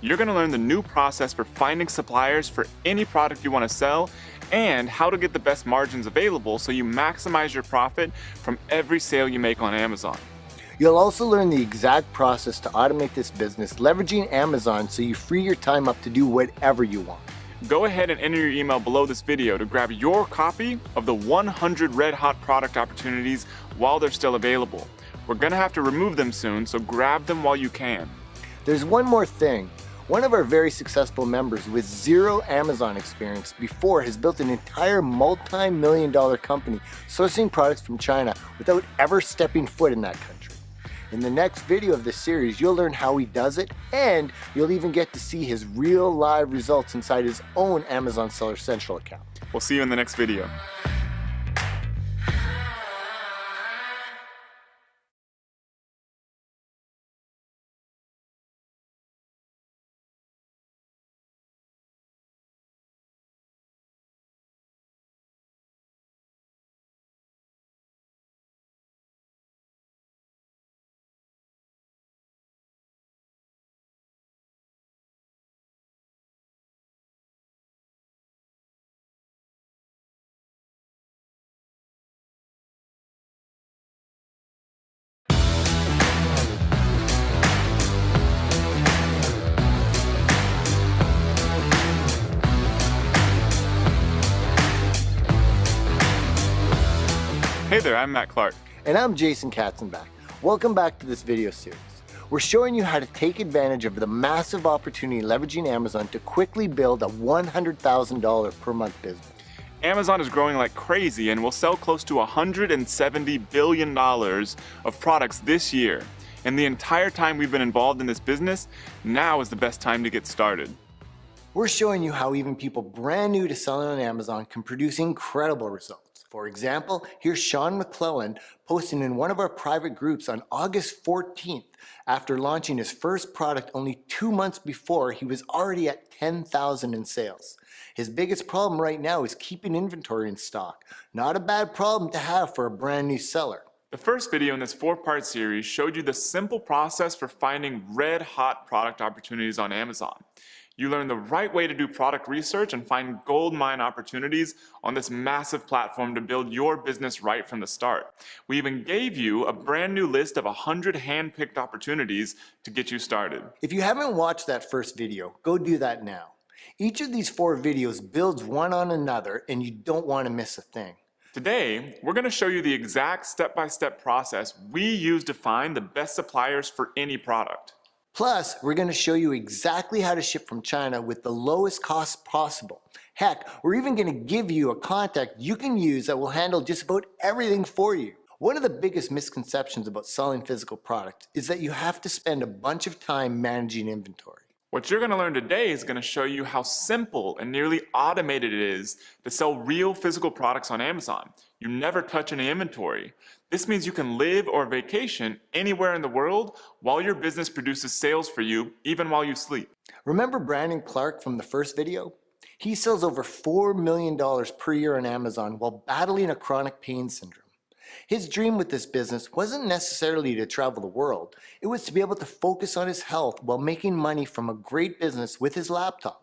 you're going to learn the new process for finding suppliers for any product you want to sell and how to get the best margins available so you maximize your profit from every sale you make on Amazon.
You'll also learn the exact process to automate this business, leveraging Amazon so you free your time up to do whatever you want.
Go ahead and enter your email below this video to grab your copy of the 100 red-hot product opportunities while they're still available. We're going to have to remove them soon, so grab them while you can.
There's one more thing. One of our very successful members with zero Amazon experience before has built an entire multi-million-dollar company sourcing products from China without ever stepping foot in that country. In the next video of this series, you'll learn how he does it, and you'll even get to see his real live results inside his own Amazon Seller Central account.
We'll see you in the next video. Hey there, I'm Matt Clark.
And I'm Jason Katzenbach. Welcome back to this video series. We're showing you how to take advantage of the massive opportunity leveraging Amazon to quickly build a $100,000 per month business.
Amazon is growing like crazy and will sell close to $170 billion of products this year. And the entire time we've been involved in this business, now is the best time to get started.
We're showing you how even people brand new to selling on Amazon can produce incredible results. For example, here's Sean McClellan posting in one of our private groups on August 14th. After launching his first product only 2 months before, he was already at $10,000 in sales. His biggest problem right now is keeping inventory in stock. Not a bad problem to have for a brand new seller.
The first video in this 4-part series showed you the simple process for finding red-hot product opportunities on Amazon. You learn the right way to do product research and find gold mine opportunities on this massive platform to build your business right from the start. We even gave you a brand new list of 100 hand-picked opportunities to get you started.
If you haven't watched that first video, go do that now. Each of these 4 videos builds one on another, and you don't want to miss a thing.
Today, we're going to show you the exact step-by-step process we use to find the best suppliers for any product.
Plus, we're going to show you exactly how to ship from China with the lowest cost possible. Heck, we're even going to give you a contact you can use that will handle just about everything for you. One of the biggest misconceptions about selling physical products is that you have to spend a bunch of time managing inventory.
What you're going to learn today is going to show you how simple and nearly automated it is to sell real physical products on Amazon. You never touch any inventory. This means you can live or vacation anywhere in the world while your business produces sales for you, even while you sleep.
Remember Brandon Clark from the first video? He sells over $4 million per year on Amazon while battling a chronic pain syndrome. His dream with this business wasn't necessarily to travel the world. It was to be able to focus on his health while making money from a great business with his laptop.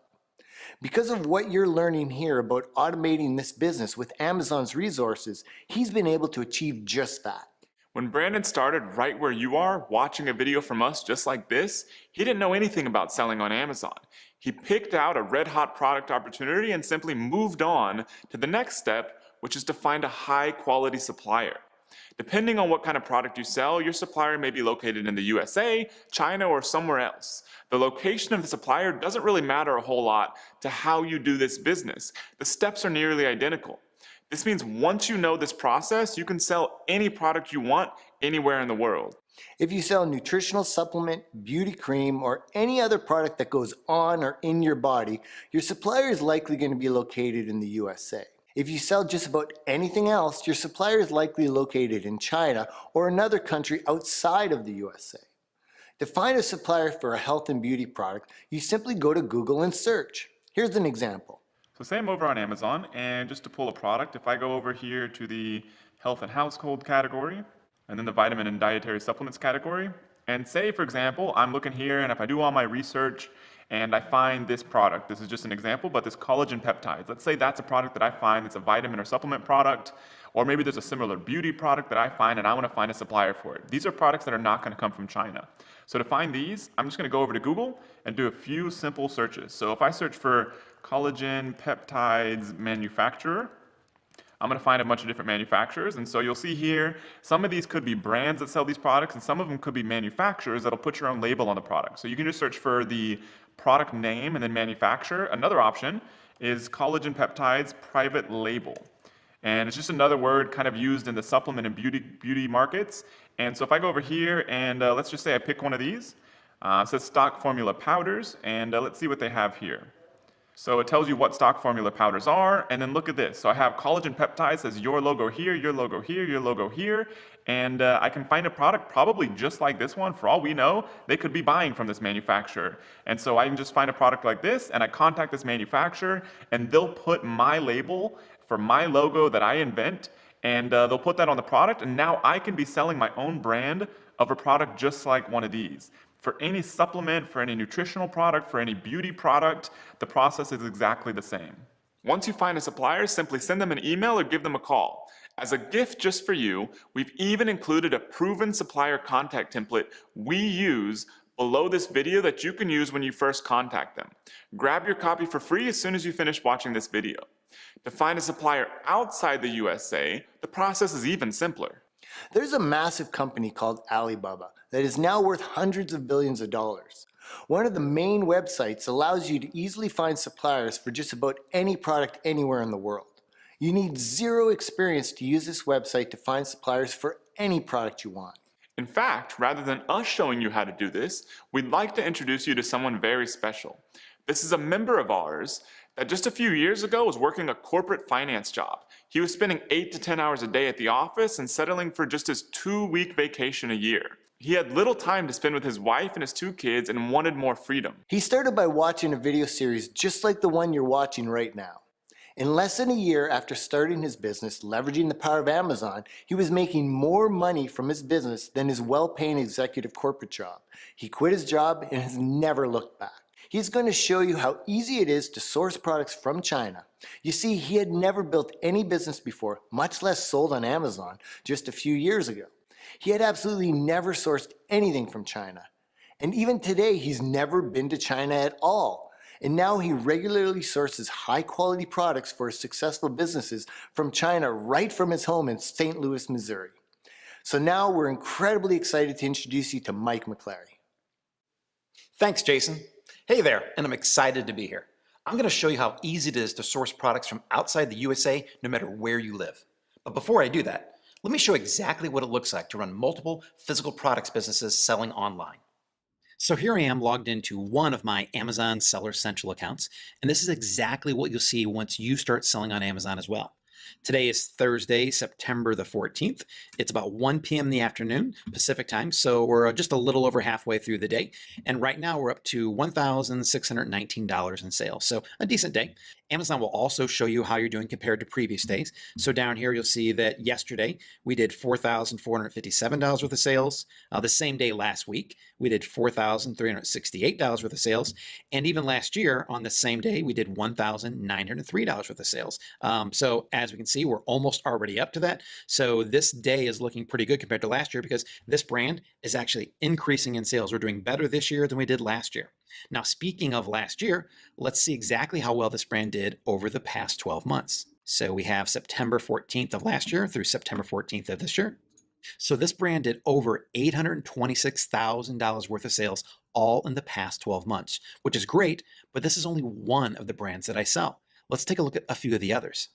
Because of what you're learning here about automating this business with Amazon's resources, he's been able to achieve just that.
When Brandon started right where you are, watching a video from us just like this, he didn't know anything about selling on Amazon. He picked out a red-hot product opportunity and simply moved on to the next step, which is to find a high-quality supplier. Depending on what kind of product you sell, your supplier may be located in the USA, China, or somewhere else. The location of the supplier doesn't really matter a whole lot to how you do this business. The steps are nearly identical. This means once you know this process, you can sell any product you want anywhere in the world.
If you sell a nutritional supplement, beauty cream, or any other product that goes on or in your body, your supplier is likely going to be located in the USA. If you sell just about anything else, your supplier is likely located in China or another country outside of the USA. To find a supplier for a health and beauty product, you simply go to Google and search. Here's an example.
So say I'm over on Amazon, and just to pull a product, if I go over here to the health and household category, and then the vitamin and dietary supplements category, and say, for example, I'm looking here, and if I do all my research, and I find this product, this is just an example, but this collagen peptides, let's say that's a product that I find, it's a vitamin or supplement product, or maybe there's a similar beauty product that I find and I want to find a supplier for it. These are products that are not going to come from China. So to find these, I'm just going to go over to Google and do a few simple searches. So if I search for collagen peptides manufacturer, I'm going to find a bunch of different manufacturers, and so you'll see here, some of these could be brands that sell these products, and some of them could be manufacturers that'll put your own label on the product. So you can just search for the product name and then manufacturer. Another option is collagen peptides private label. And it's just another word kind of used in the supplement and beauty markets. And so if I go over here and let's just say I pick one of these, it says stock formula powders, and let's see what they have here. So it tells you what stock formula powders are, and then look at this. So I have collagen peptides, says your logo here, your logo here, your logo here, and I can find a product probably just like this one. For all we know, they could be buying from this manufacturer. And so I can just find a product like this, and I contact this manufacturer, and they'll put my label for my logo that I invent, and they'll put that on the product, and now I can be selling my own brand of a product just like one of these. For any supplement, for any nutritional product, for any beauty product, the process is exactly the same. Once you find a supplier, simply send them an email or give them a call. As a gift just for you, we've even included a proven supplier contact template we use below this video that you can use when you first contact them. Grab your copy for free as soon as you finish watching this video. To find a supplier outside the USA, the process is even simpler.
There's a massive company called Alibaba that is now worth hundreds of billions of dollars. One of the main websites allows you to easily find suppliers for just about any product anywhere in the world. You need zero experience to use this website to find suppliers for any product you want.
In fact, rather than us showing you how to do this, we'd like to introduce you to someone very special. This is a member of ours that just a few years ago was working a corporate finance job. He was spending 8 to 10 hours a day at the office and settling for just his 2-week vacation a year. He had little time to spend with his wife and his 2 kids and wanted more freedom.
He started by watching a video series just like the one you're watching right now. In less than a year after starting his business, leveraging the power of Amazon, he was making more money from his business than his well-paying executive corporate job. He quit his job and has never looked back. He's going to show you how easy it is to source products from China. You see, he had never built any business before, much less sold on Amazon, just a few years ago. He had absolutely never sourced anything from China. And even today, he's never been to China at all. And now he regularly sources high-quality products for his successful businesses from China right from his home in St. Louis, Missouri. So now we're incredibly excited to introduce you to Mike McClary.
Thanks, Jason. Hey there, and I'm excited to be here. I'm going to show you how easy it is to source products from outside the USA no matter where you live. But before I do that, let me show exactly what it looks like to run multiple physical products businesses selling online. So here I am logged into one of my Amazon Seller Central accounts, and this is exactly what you'll see once you start selling on Amazon as well. Today is Thursday, September the 14th. It's about 1 p.m. in the afternoon, Pacific time, so we're just a little over halfway through the day. And right now we're up to $1,619 in sales, so a decent day. Amazon will also show you how you're doing compared to previous days. So down here, you'll see that yesterday we did $4,457 worth of sales. The same day last week, we did $4,368 worth of sales. And even last year, on the same day, we did $1,903 worth of sales. So as we can see, we're almost already up to that. So this day is looking pretty good compared to last year because this brand is actually increasing in sales. We're doing better this year than we did last year. Now, speaking of last year, let's see exactly how well this brand did over the past 12 months. So we have September 14th of last year through September 14th of this year. So this brand did over $826,000 worth of sales all in the past 12 months, which is great, but this is only one of the brands that I sell. Let's take a look at a few of the others.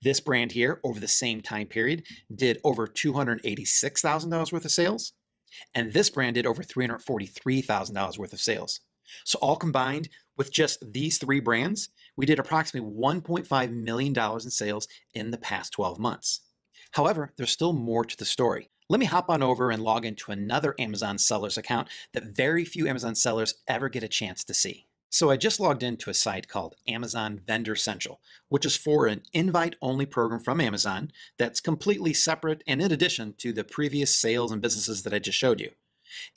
This brand here, over the same time period, did over $286,000 worth of sales. And this brand did over $343,000 worth of sales. So all combined with just these three brands, we did approximately $1.5 million in sales in the past 12 months. However, there's still more to the story. Let me hop on over and log into another Amazon sellers account that very few Amazon sellers ever get a chance to see. So I just logged into a site called Amazon Vendor Central, which is for an invite-only program from Amazon that's completely separate and in addition to the previous sales and businesses that I just showed you.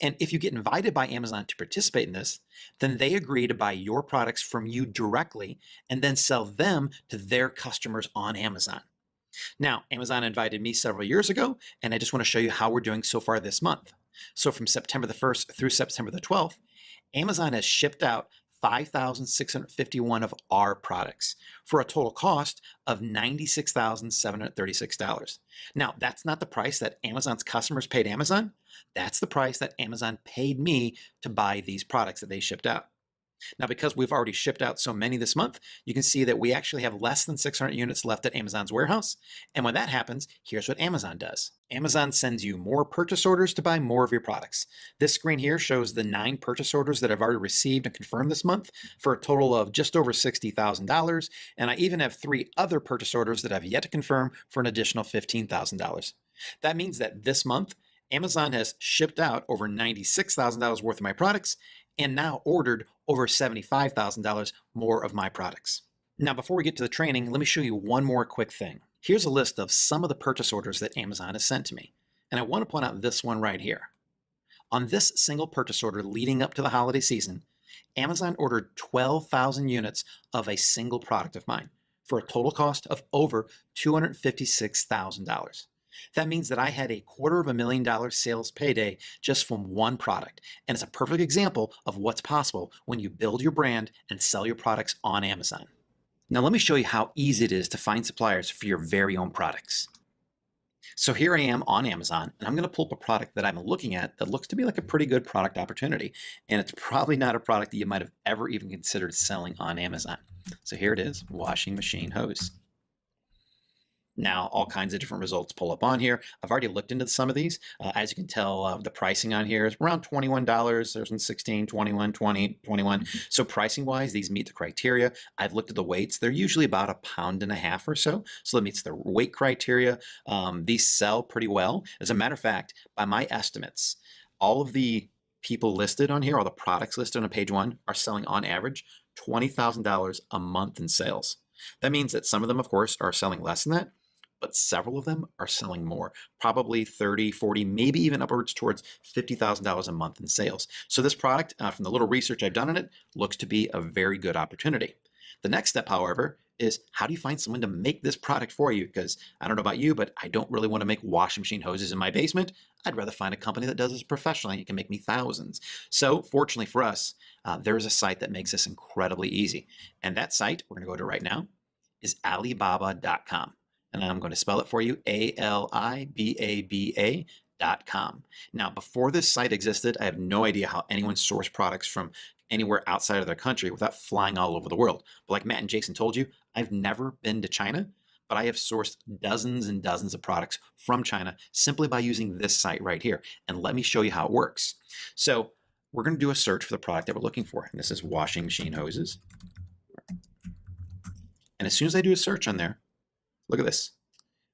And if you get invited by Amazon to participate in this, then they agree to buy your products from you directly and then sell them to their customers on Amazon. Now, Amazon invited me several years ago, and I just want to show you how we're doing so far this month. So from September the 1st through September the 12th, Amazon has shipped out 5,651 of our products for a total cost of $96,736. Now, that's not the price that Amazon's customers paid Amazon. That's the price that Amazon paid me to buy these products that they shipped out. Now, because we've already shipped out so many this month, you can see that we actually have less than 600 units left at Amazon's warehouse. And when that happens, here's what Amazon does. Amazon sends you more purchase orders to buy more of your products. This screen here shows the 9 purchase orders that I've already received and confirmed this month for a total of just over $60,000. And I even have 3 other purchase orders that I've yet to confirm for an additional $15,000. That means that this month, Amazon has shipped out over $96,000 worth of my products and now ordered over $75,000 more of my products. Now, before we get to the training, let me show you one more quick thing. Here's a list of some of the purchase orders that Amazon has sent to me. And I want to point out this one right here. On this single purchase order leading up to the holiday season, Amazon ordered 12,000 units of a single product of mine for a total cost of over $256,000. That means that I had a $250,000 sales payday just from one product. And it's a perfect example of what's possible when you build your brand and sell your products on Amazon. Now let me show you how easy it is to find suppliers for your very own products. So here I am on Amazon, and I'm going to pull up a product that I'm looking at that looks to be like a pretty good product opportunity. And it's probably not a product that you might have ever even considered selling on Amazon. So here it is, washing machine hose. Now, all kinds of different results pull up on here. I've already looked into some of these. As you can tell, the pricing on here is around $21. There's some 16, 21, 20, 21. So pricing wise, these meet the criteria. I've looked at the weights. They're usually about 1.5 pounds or so. So that meets the weight criteria. These sell pretty well. As a matter of fact, by my estimates, all of the people listed on here, all the products listed on page 1 are selling on average $20,000 a month in sales. That means that some of them, of course, are selling less than that, but several of them are selling more, probably 30, 40, maybe even upwards towards $50,000 a month in sales. So this product, from the little research I've done on it, looks to be a very good opportunity. The next step, however, is how do you find someone to make this product for you? Because I don't know about you, but I don't really want to make washing machine hoses in my basement. I'd rather find a company that does this professionally and can make me thousands. So fortunately for us, there is a site that makes this incredibly easy. And that site, we're going to go to right now, is Alibaba.com. And I'm going to spell it for you, Alibaba.com. Alibaba.com. Now, before this site existed, I have no idea how anyone sourced products from anywhere outside of their country without flying all over the world. But like Matt and Jason told you, I've never been to China, but I have sourced dozens and dozens of products from China simply by using this site right here. And let me show you how it works. So we're going to do a search for the product that we're looking for. And this is washing machine hoses. And as soon as I do a search on there, look at this.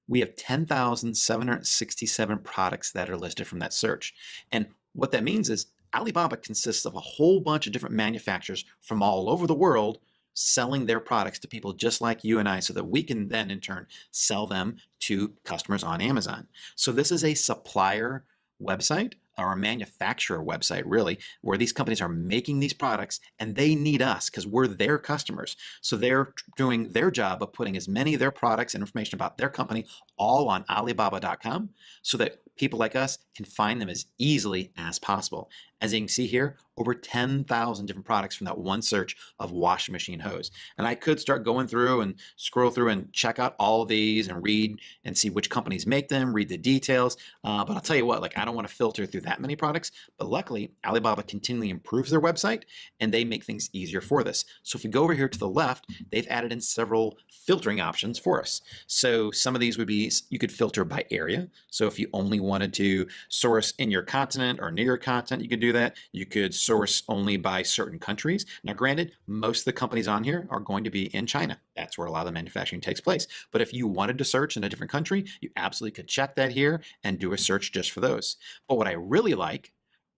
We have 10,767 products that are listed from that search. And what that means is Alibaba consists of a whole bunch of different manufacturers from all over the world selling their products to people just like you and I so that we can then in turn sell them to customers on Amazon. So this is a supplier website or a manufacturer website really, where these companies are making these products and they need us because we're their customers. So they're doing their job of putting as many of their products and information about their company all on Alibaba.com so that people like us can find them as easily as possible. As you can see here, over 10,000 different products from that one search of washing machine hose. And I could start going through and scroll through and check out all of these and read and see which companies make them, read the details. But I'll tell you what, like I don't want to filter through that many products, but luckily Alibaba continually improves their website and they make things easier for this. So if we go over here to the left, they've added in several filtering options for us. So some of these would be, you could filter by area. So if you only wanted to source in your continent or near your continent, you could do that. You could source only by certain countries. Now, granted, most of the companies on here are going to be in China. That's where a lot of the manufacturing takes place. But if you wanted to search in a different country, you absolutely could check that here and do a search just for those. But what I really like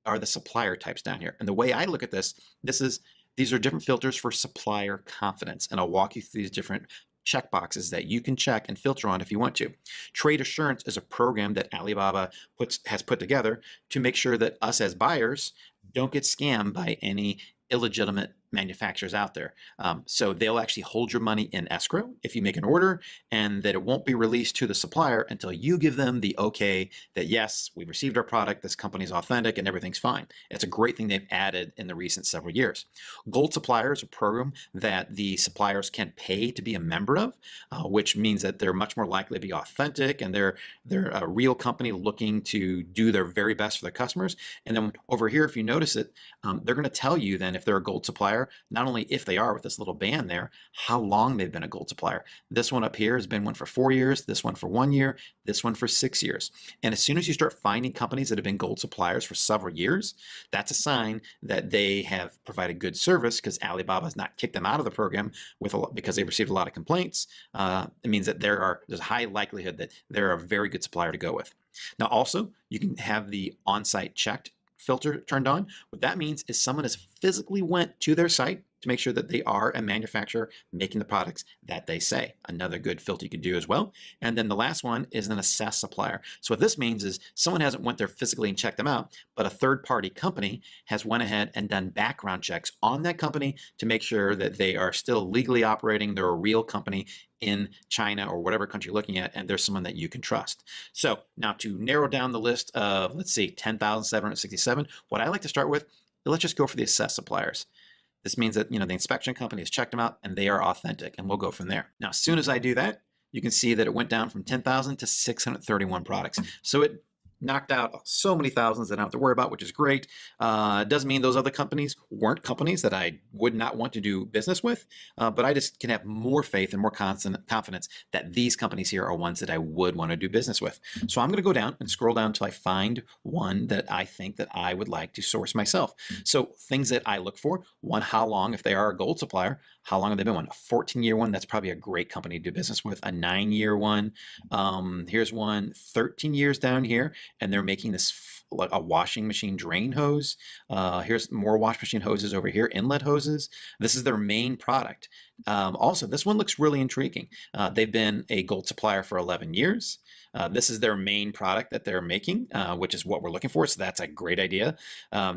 are the supplier types down here. And the way I look at this, these are different filters for supplier confidence. And I'll walk you through these different check boxes that you can check and filter on if you want to. Trade assurance is a program that Alibaba has put together to make sure that us as buyers don't get scammed by any illegitimate manufacturers out there. So they'll actually hold your money in escrow if you make an order, and that it won't be released to the supplier until you give them the okay that yes, we received our product, this company's authentic and everything's fine. It's a great thing they've added in the recent several years. Gold Supplier is a program that the suppliers can pay to be a member of, which means that they're much more likely to be authentic and they're a real company looking to do their very best for their customers. And then over here, if you notice it, they're going to tell you then if they're a gold supplier, not only if they are with this little band there, how long they've been a gold supplier. This one up here has been one for 4 years, this one for 1 year, this one for 6 years. And as soon as you start finding companies that have been gold suppliers for several years, that's a sign that they have provided good service because Alibaba has not kicked them out of the program because they received a lot of complaints. It means that there's a high likelihood that they're a very good supplier to go with. Now also, you can have the on-site checked filter turned on. What that means is someone has physically went to their site to make sure that they are a manufacturer making the products that they say. Another good filter you could do as well. And then the last one is an assessed supplier. So what this means is someone hasn't went there physically and checked them out, but a third-party company has went ahead and done background checks on that company to make sure that they are still legally operating, they're a real company in China or whatever country you're looking at, and there's someone that you can trust. So now to narrow down the list of, let's see, 10,767, what I like to start with, let's just go for the assessed suppliers. This means that, the inspection company has checked them out and they are authentic, and we'll go from there. Now, as soon as I do that, you can see that it went down from 10,000 to 631 products. So it knocked out so many thousands that I don't have to worry about, which is great. It doesn't mean those other companies weren't companies that I would not want to do business with, but I just can have more faith and more confidence that these companies here are ones that I would want to do business with. So I'm going to go down and scroll down until I find one that I think that I would like to source myself. So things that I look for, one, how long, if they are a gold supplier, how long have they been one? A 14-year one, that's probably a great company to do business with. A 9-year one, here's one, 13 years down here, and they're making this like a washing machine drain hose. Here's more wash machine hoses over here, inlet hoses. This is their main product. Also, this one looks really intriguing. They've been a gold supplier for 11 years. This is their main product that they're making, which is what we're looking for. So that's a great idea.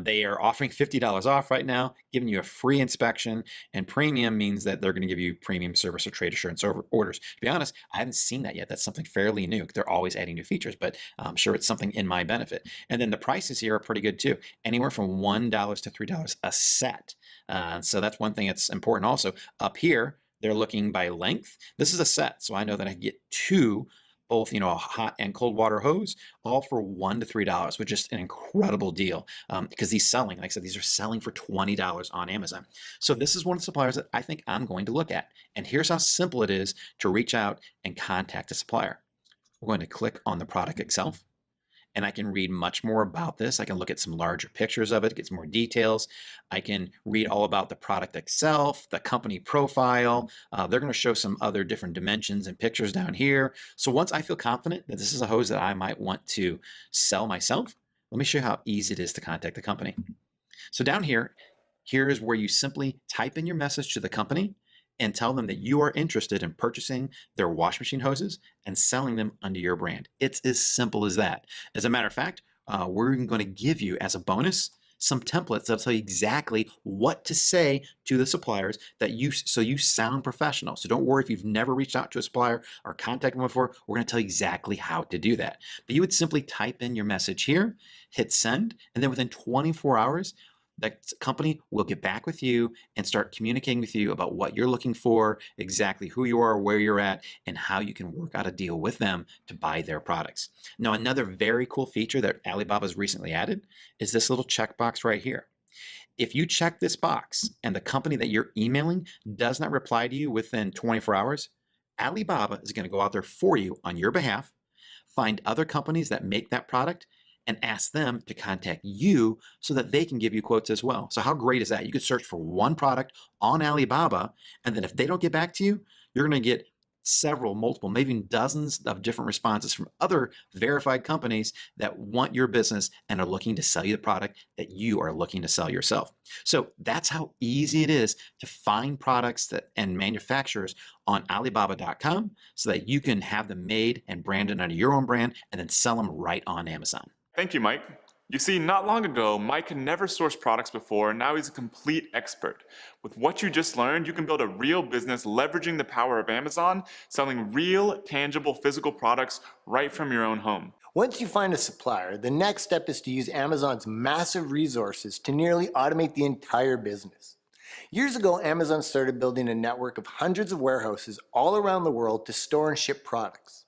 They are offering $50 off right now, giving you a free inspection, and premium means that they're going to give you premium service or trade assurance orders. To be honest, I haven't seen that yet. That's something fairly new. They're always adding new features, but I'm sure it's something in my benefit. And then the prices here are pretty good too. Anywhere from $1 to $3 a set. So that's one thing that's important also. Up here, they're looking by length. This is a set, so I know that I can get 2 both, a hot and cold water hose, all for $1 to $3, which is an incredible deal because like I said, these are selling for $20 on Amazon. So this is one of the suppliers that I think I'm going to look at. And here's how simple it is to reach out and contact a supplier. We're going to click on the product itself, and I can read much more about this. I can look at some larger pictures of it, get some more details. I can read all about the product itself, the company profile. They're going to show some other different dimensions and pictures down here. So once I feel confident that this is a hose that I might want to sell myself, let me show you how easy it is to contact the company. So down here is where you simply type in your message to the company and tell them that you are interested in purchasing their wash machine hoses and selling them under your brand. It's as simple as that. As a matter of fact, we're going to give you as a bonus some templates that'll tell you exactly what to say to the suppliers so you sound professional. So don't worry if you've never reached out to a supplier or contacted them before. We're going to tell you exactly how to do that. But you would simply type in your message here, hit send, and then within 24 hours, that company will get back with you and start communicating with you about what you're looking for, exactly who you are, where you're at, and how you can work out a deal with them to buy their products. Now, another very cool feature that Alibaba's recently added is this little checkbox right here. If you check this box and the company that you're emailing does not reply to you within 24 hours, Alibaba is going to go out there for you on your behalf, find other companies that make that product, and ask them to contact you so that they can give you quotes as well. So how great is that? You could search for one product on Alibaba, and then if they don't get back to you, you're going to get multiple, maybe dozens of different responses from other verified companies that want your business and are looking to sell you the product that you are looking to sell yourself. So that's how easy it is to find products and manufacturers on Alibaba.com so that you can have them made and branded under your own brand and then sell them right on Amazon.
Thank you, Mike. You see, not long ago, Mike had never sourced products before, and now he's a complete expert. With what you just learned, you can build a real business leveraging the power of Amazon, selling real, tangible, physical products right from your own home.
Once you find a supplier, the next step is to use Amazon's massive resources to nearly automate the entire business. Years ago, Amazon started building a network of hundreds of warehouses all around the world to store and ship products.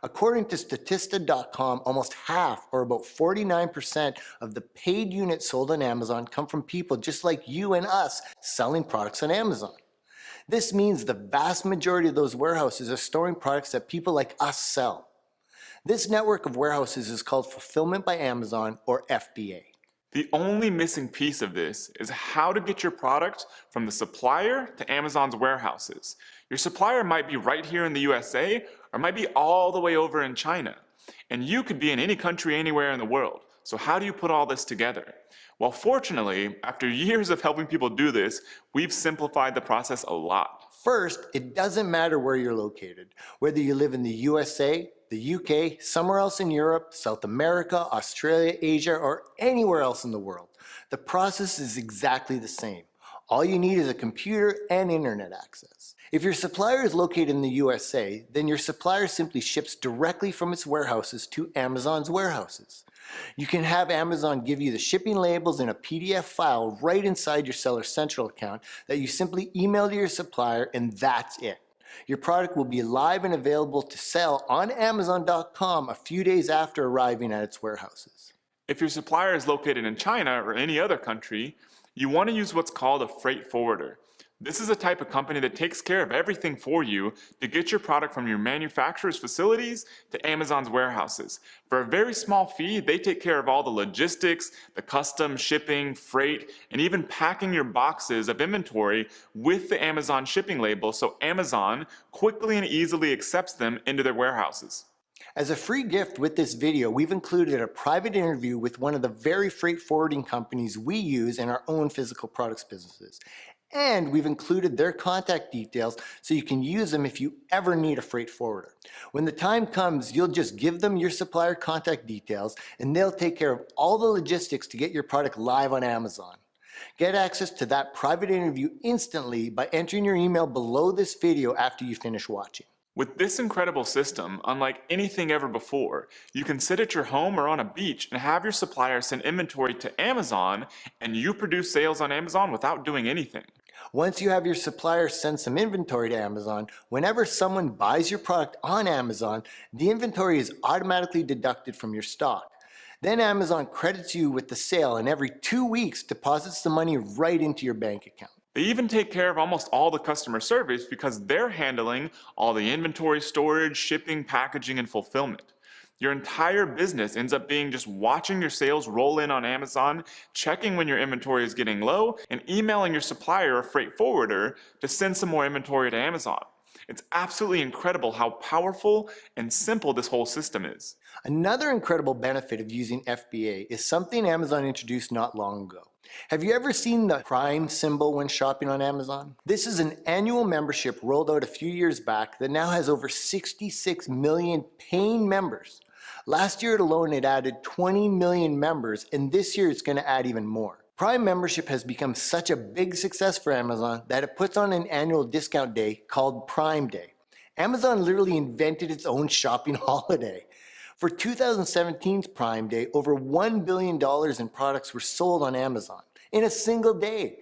According to Statista.com, almost half, or about 49% of the paid units sold on Amazon come from people just like you and us selling products on Amazon. This means the vast majority of those warehouses are storing products that people like us sell. This network of warehouses is called Fulfillment by Amazon, or FBA.
The only missing piece of this is how to get your product from the supplier to Amazon's warehouses. Your supplier might be right here in the USA or might be all the way over in China. And you could be in any country anywhere in the world. So how do you put all this together? Well, fortunately, after years of helping people do this, we've simplified the process a lot.
First, it doesn't matter where you're located, whether you live in the USA, the UK, somewhere else in Europe, South America, Australia, Asia, or anywhere else in the world. The process is exactly the same. All you need is a computer and internet access. If your supplier is located in the USA, then your supplier simply ships directly from its warehouses to Amazon's warehouses. You can have Amazon give you the shipping labels in a PDF file right inside your Seller Central account that you simply email to your supplier, and that's it. Your product will be live and available to sell on Amazon.com a few days after arriving at its warehouses.
If your supplier is located in China or any other country, you want to use what's called a freight forwarder. This is a type of company that takes care of everything for you to get your product from your manufacturer's facilities to Amazon's warehouses. For a very small fee, they take care of all the logistics, the custom shipping, freight, and even packing your boxes of inventory with the Amazon shipping label so Amazon quickly and easily accepts them into their warehouses.
As a free gift with this video, we've included a private interview with one of the very freight forwarding companies we use in our own physical products businesses. And we've included their contact details so you can use them if you ever need a freight forwarder. When the time comes, you'll just give them your supplier contact details and they'll take care of all the logistics to get your product live on Amazon. Get access to that private interview instantly by entering your email below this video after you finish watching.
With this incredible system, unlike anything ever before, you can sit at your home or on a beach and have your supplier send inventory to Amazon, and you produce sales on Amazon without doing anything.
Once you have your supplier send some inventory to Amazon, whenever someone buys your product on Amazon, the inventory is automatically deducted from your stock. Then Amazon credits you with the sale and every 2 weeks deposits the money right into your bank account.
They even take care of almost all the customer service because they're handling all the inventory storage, shipping, packaging, and fulfillment. Your entire business ends up being just watching your sales roll in on Amazon, checking when your inventory is getting low, and emailing your supplier or freight forwarder to send some more inventory to Amazon. It's absolutely incredible how powerful and simple this whole system is.
Another incredible benefit of using FBA is something Amazon introduced not long ago. Have you ever seen the Prime symbol when shopping on Amazon? This is an annual membership rolled out a few years back that now has over 66 million paying members. Last year alone, it added 20 million members, and this year it's going to add even more. Prime membership has become such a big success for Amazon that it puts on an annual discount day called Prime Day. Amazon literally invented its own shopping holiday. For 2017's Prime Day, over $1 billion in products were sold on Amazon in a single day.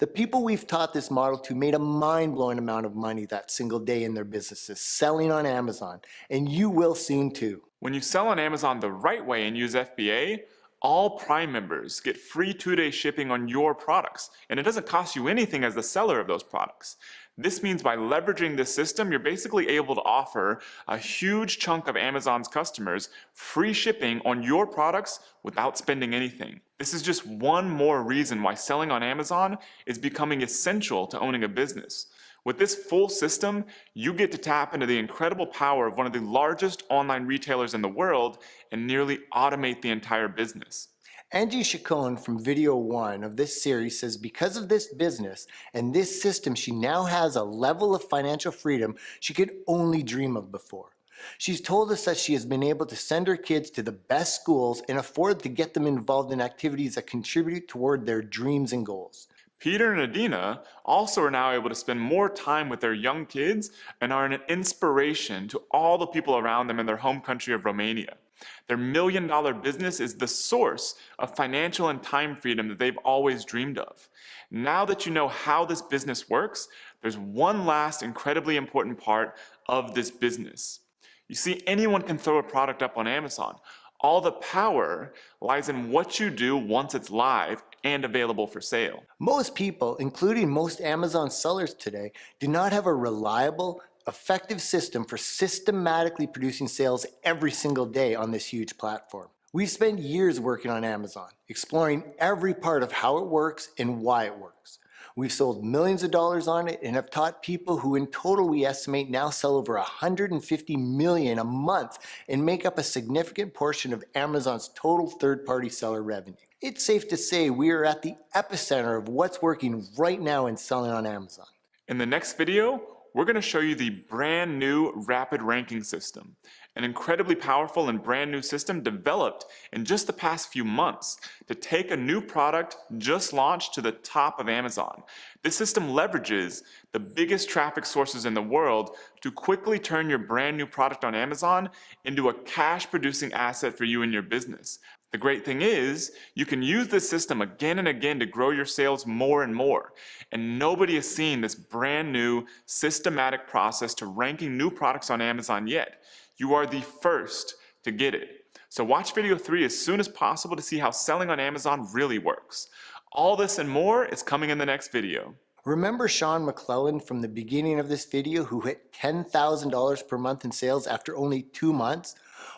The people we've taught this model to made a mind-blowing amount of money that single day in their businesses selling on Amazon, and you will soon too.
When you sell on Amazon the right way and use FBA, all Prime members get free 2-day shipping on your products, and it doesn't cost you anything as the seller of those products. This means by leveraging this system, you're basically able to offer a huge chunk of Amazon's customers free shipping on your products without spending anything. This is just one more reason why selling on Amazon is becoming essential to owning a business. With this full system, you get to tap into the incredible power of one of the largest online retailers in the world and nearly automate the entire business.
Angie Chacon from video 1 of this series says because of this business and this system, she now has a level of financial freedom she could only dream of before. She's told us that she has been able to send her kids to the best schools and afford to get them involved in activities that contribute toward their dreams and goals.
Peter and Adina also are now able to spend more time with their young kids and are an inspiration to all the people around them in their home country of Romania. Their $1 million business is the source of financial and time freedom that they've always dreamed of. Now that you know how this business works, there's one last incredibly important part of this business. You see, anyone can throw a product up on Amazon. All the power lies in what you do once it's live and available for sale.
Most people, including most Amazon sellers today, do not have a reliable, effective system for systematically producing sales every single day on this huge platform. We've spent years working on Amazon, exploring every part of how it works and why it works. We've sold millions of dollars on it and have taught people who in total we estimate now sell over 150 million a month and make up a significant portion of Amazon's total third-party seller revenue. It's safe to say we are at the epicenter of what's working right now in selling on Amazon.
In the next video, we're going to show you the brand new rapid ranking system, an incredibly powerful and brand new system developed in just the past few months to take a new product just launched to the top of Amazon. This system leverages the biggest traffic sources in the world to quickly turn your brand new product on Amazon into a cash producing asset for you and your business. The great thing is, you can use this system again and again to grow your sales more and more. And nobody has seen this brand new systematic process to ranking new products on Amazon yet. You are the first to get it. So watch video 3 as soon as possible to see how selling on Amazon really works. All this and more is coming in the next video.
Remember Sean McClellan from the beginning of this video who hit $10,000 per month in sales after only 2 months?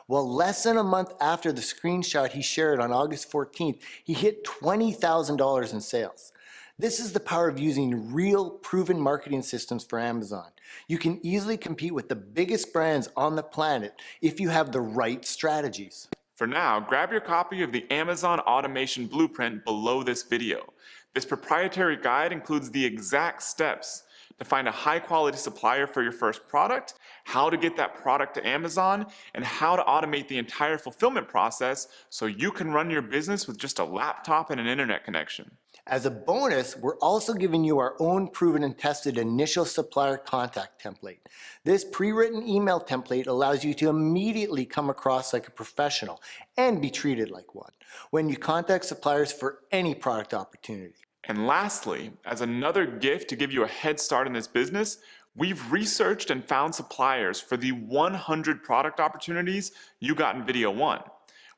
Well, less than a month after the screenshot he shared on August 14th, he hit $20,000 in sales. This is the power of using real, proven marketing systems for Amazon. You can easily compete with the biggest brands on the planet if you have the right strategies.
For now, grab your copy of the Amazon Automation Blueprint below this video. This proprietary guide includes the exact steps to find a high-quality supplier for your first product, how to get that product to Amazon, and how to automate the entire fulfillment process so you can run your business with just a laptop and an internet connection.
As a bonus, we're also giving you our own proven and tested initial supplier contact template. This pre-written email template allows you to immediately come across like a professional and be treated like one when you contact suppliers for any product opportunity.
And lastly, as another gift to give you a head start in this business, we've researched and found suppliers for the 100 product opportunities you got in video 1.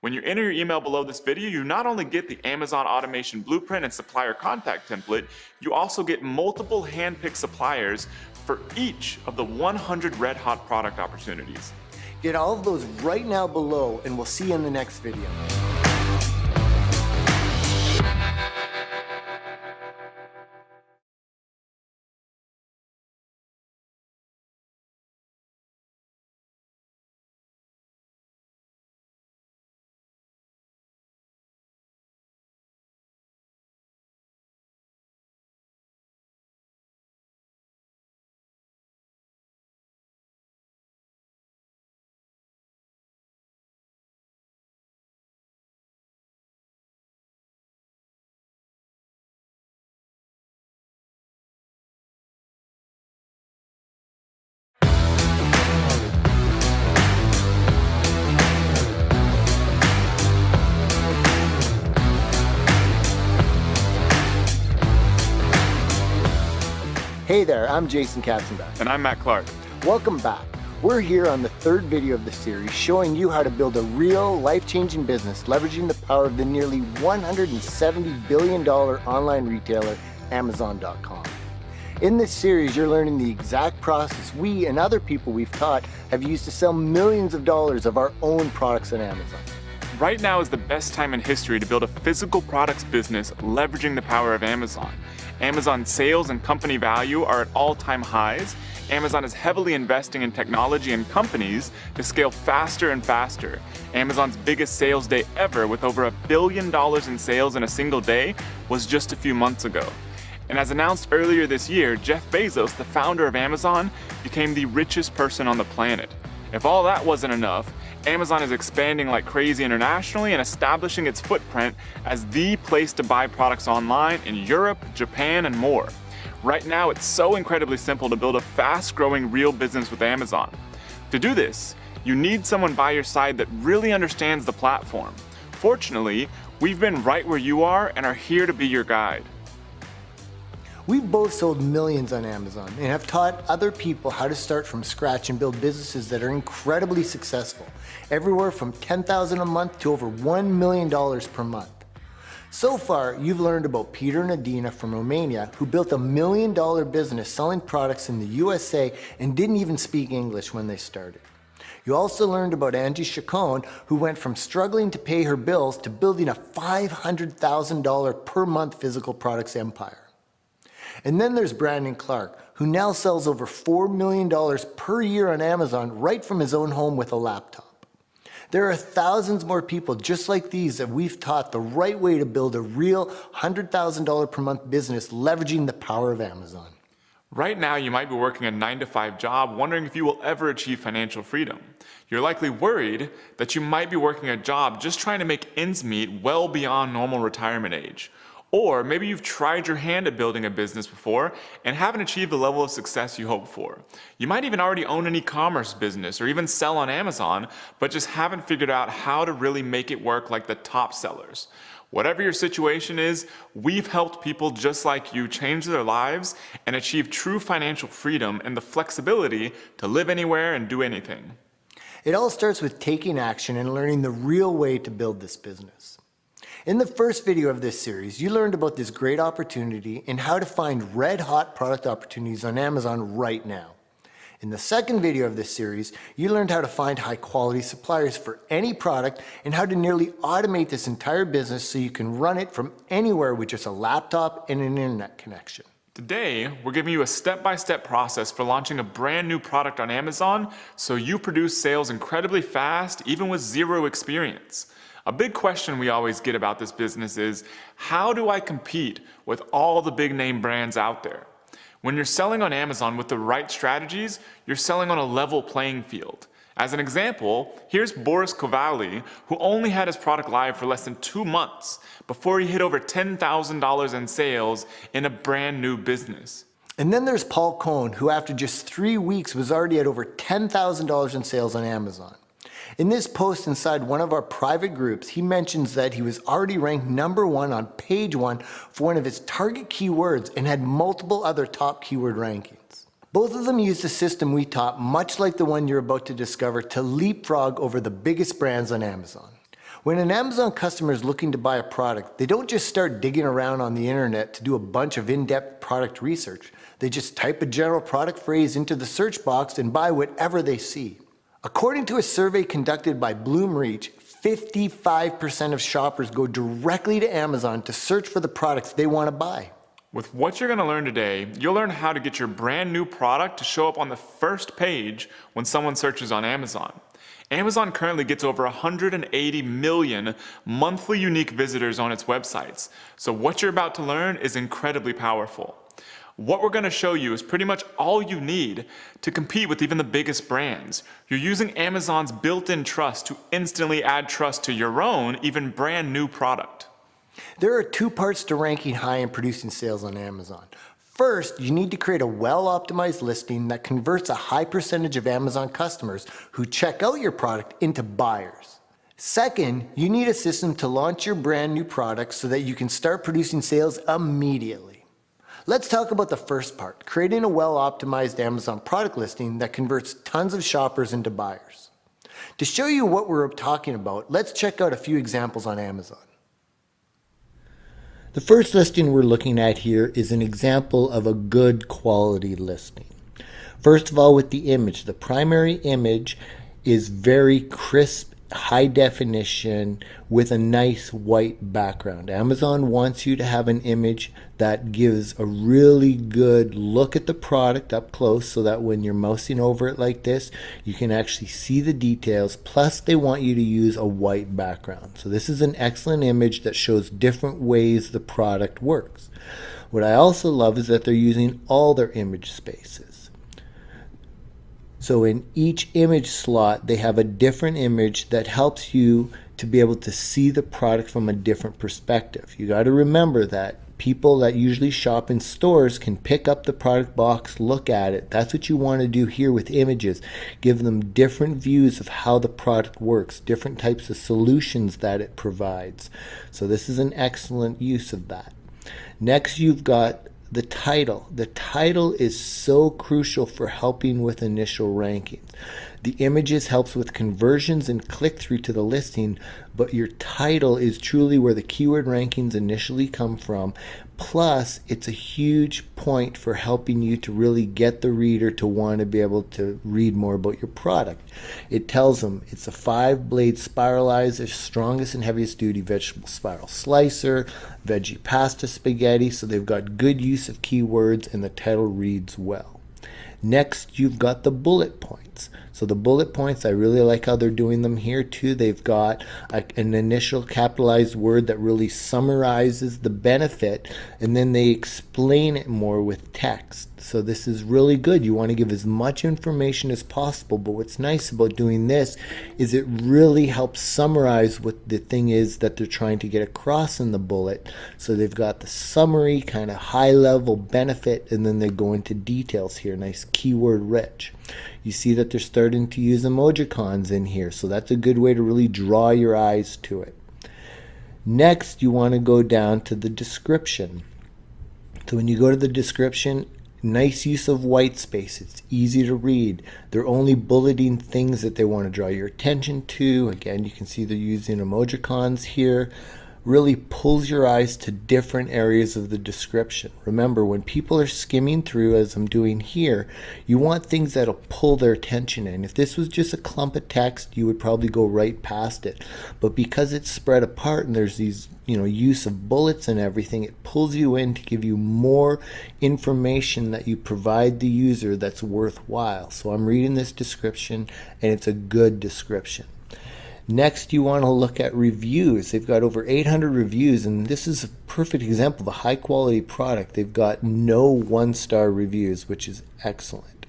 When you enter your email below this video, you not only get the Amazon automation blueprint and supplier contact template, you also get multiple hand-picked suppliers for each of the 100 red-hot product opportunities.
Get all of those right now below, and we'll see you in the next video. Hey there, I'm Jason Katzenbach.
And I'm Matt Clark.
Welcome back. We're here on the third video of the series showing you how to build a real life-changing business leveraging the power of the nearly $170 billion online retailer, Amazon.com. In this series, you're learning the exact process we and other people we've taught have used to sell millions of dollars of our own products on Amazon.
Right now is the best time in history to build a physical products business leveraging the power of Amazon. Amazon's sales and company value are at all-time highs. Amazon is heavily investing in technology and companies to scale faster and faster. Amazon's biggest sales day ever, with over $1 billion in sales in a single day, was just a few months ago. And as announced earlier this year, Jeff Bezos, the founder of Amazon, became the richest person on the planet. If all that wasn't enough, Amazon is expanding like crazy internationally and establishing its footprint as the place to buy products online in Europe, Japan, and more. Right now, it's so incredibly simple to build a fast-growing real business with Amazon. To do this, you need someone by your side that really understands the platform. Fortunately, we've been right where you are and are here to be your guide.
We've both sold millions on Amazon and have taught other people how to start from scratch and build businesses that are incredibly successful, everywhere from $10,000 a month to over $1 million per month. So far, you've learned about Peter and Adina from Romania, who built $1 million business selling products in the USA and didn't even speak English when they started. You also learned about Angie Chacon, who went from struggling to pay her bills to building a $500,000 per month physical products empire. And then there's Brandon Clark, who now sells over $4 million per year on Amazon right from his own home with a laptop. There are thousands more people just like these that we've taught the right way to build a real $100,000 per month business leveraging the power of Amazon.
Right now, you might be working a 9-to-5 job, wondering if you will ever achieve financial freedom. You're likely worried that you might be working a job just trying to make ends meet well beyond normal retirement age. Or maybe you've tried your hand at building a business before and haven't achieved the level of success you hoped for. You might even already own an e-commerce business or even sell on Amazon, but just haven't figured out how to really make it work like the top sellers. Whatever your situation is, we've helped people just like you change their lives and achieve true financial freedom and the flexibility to live anywhere and do anything.
It all starts with taking action and learning the real way to build this business. In the first video of this series, you learned about this great opportunity and how to find red-hot product opportunities on Amazon right now. In the second video of this series, you learned how to find high-quality suppliers for any product and how to nearly automate this entire business so you can run it from anywhere with just a laptop and an internet connection.
Today, we're giving you a step-by-step process for launching a brand new product on Amazon so you produce sales incredibly fast, even with zero experience. A big question we always get about this business is, how do I compete with all the big name brands out there? When you're selling on Amazon with the right strategies, you're selling on a level playing field. As an example, here's Boris Kovali, who only had his product live for less than 2 months before he hit over $10,000 in sales in a brand new business.
And then there's Paul Cohn, who after just 3 weeks was already at over $10,000 in sales on Amazon. In this post inside one of our private groups, he mentions that he was already ranked #1 on page 1 for one of his target keywords and had multiple other top keyword rankings. Both of them used a system we taught, much like the one you're about to discover, to leapfrog over the biggest brands on Amazon. When an Amazon customer is looking to buy a product, they don't just start digging around on the internet to do a bunch of in-depth product research. They just type a general product phrase into the search box and buy whatever they see. According to a survey conducted by Bloomreach, 55% of shoppers go directly to Amazon to search for the products they want to buy.
With what you're going to learn today, you'll learn how to get your brand new product to show up on the first page when someone searches on Amazon. Amazon currently gets over 180 million monthly unique visitors on its websites, so what you're about to learn is incredibly powerful. What we're going to show you is pretty much all you need to compete with even the biggest brands. You're using Amazon's built-in trust to instantly add trust to your own, even brand new product.
There are two parts to ranking high and producing sales on Amazon. First, you need to create a well-optimized listing that converts a high percentage of Amazon customers who check out your product into buyers. Second, you need a system to launch your brand new product so that you can start producing sales immediately. Let's talk about the first part, creating a well-optimized Amazon product listing that converts tons of shoppers into buyers. To show you what we're talking about, let's check out a few examples on Amazon. The first listing we're looking at here is an example of a good quality listing. First of all, with the image, the primary image is very crisp, high definition with a nice white background. Amazon wants you to have an image that gives a really good look at the product up close so that when you're mousing over it like this, you can actually see the details. Plus, they want you to use a white background. So this is an excellent image that shows different ways the product works. What I also love is that they're using all their image spaces. So in each image slot, they have a different image that helps you to be able to see the product from a different perspective. You got to remember that people that usually shop in stores can pick up the product box, look at it. That's what you want to do here with images. Give them different views of how the product works, different types of solutions that it provides. So this is an excellent use of that. Next, you've got the title. The title is so crucial for helping with initial rankings. The images helps with conversions and click-through to the listing, but your title is truly where the keyword rankings initially come from. Plus, it's a huge point for helping you to really get the reader to want to be able to read more about your product. It tells them it's a 5-blade spiralizer, strongest and heaviest duty vegetable spiral slicer, veggie pasta spaghetti, so they've got good use of keywords and the title reads well. Next, you've got the bullet points. So the bullet points, I really like how they're doing them here too. They've got an initial capitalized word that really summarizes the benefit, and then they explain it more with text. So this is really good. You want to give as much information as possible, but what's nice about doing this is it really helps summarize what the thing is that they're trying to get across in the bullet. So they've got the summary, kind of high level benefit, and then they go into details here, nice keyword rich. You see that they're starting to use emojicons in here, so that's a good way to really draw your eyes to it. Next, you want to go down to the description. So when you go to the description, nice use of white space. It's easy to read. They're only bulleting things that they want to draw your attention to. Again, you can see they're using emojicons here. Really pulls your eyes to different areas of the description. Remember, when people are skimming through, as I'm doing here, you want things that'll pull their attention in. If this was just a clump of text, you would probably go right past it. But because it's spread apart and there's these, use of bullets and everything, it pulls you in to give you more information that you provide the user that's worthwhile. So I'm reading this description, and it's a good description. Next, you want to look at reviews. They've got over 800 reviews, and this is a perfect example of a high quality product. They've got no 1-star reviews, which is excellent.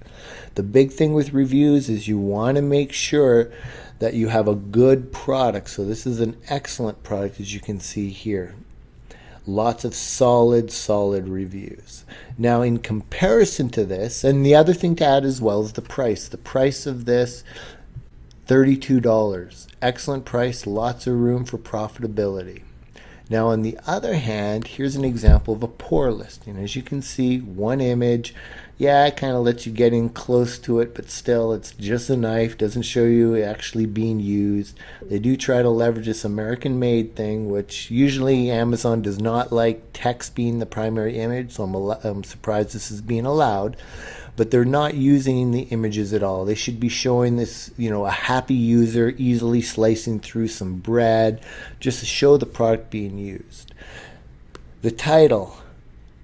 The big thing with reviews is you want to make sure that you have a good product. So this is an excellent product, as you can see here. Lots of solid reviews. Now, in comparison to this, and the other thing to add as well is the price. The price of this, $32. Excellent price, lots of room for profitability. Now, on the other hand, here's an example of a poor listing. As you can see, one image. Yeah, it kind of lets you get in close to it, but still, it's just a knife. Doesn't show you it actually being used. They do try to leverage this American-made thing, which usually Amazon does not like text being the primary image, so I'm surprised this is being allowed. But they're not using the images at all. They should be showing this, a happy user easily slicing through some bread, just to show the product being used. The title.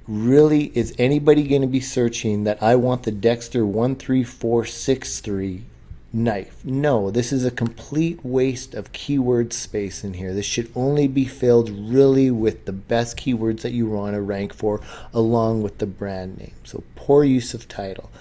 Really, is anybody going to be searching that I want the Dexter 13463 knife? No, this is a complete waste of keyword space in here. This should only be filled really with the best keywords that you want to rank for along with the brand name. So poor use of title.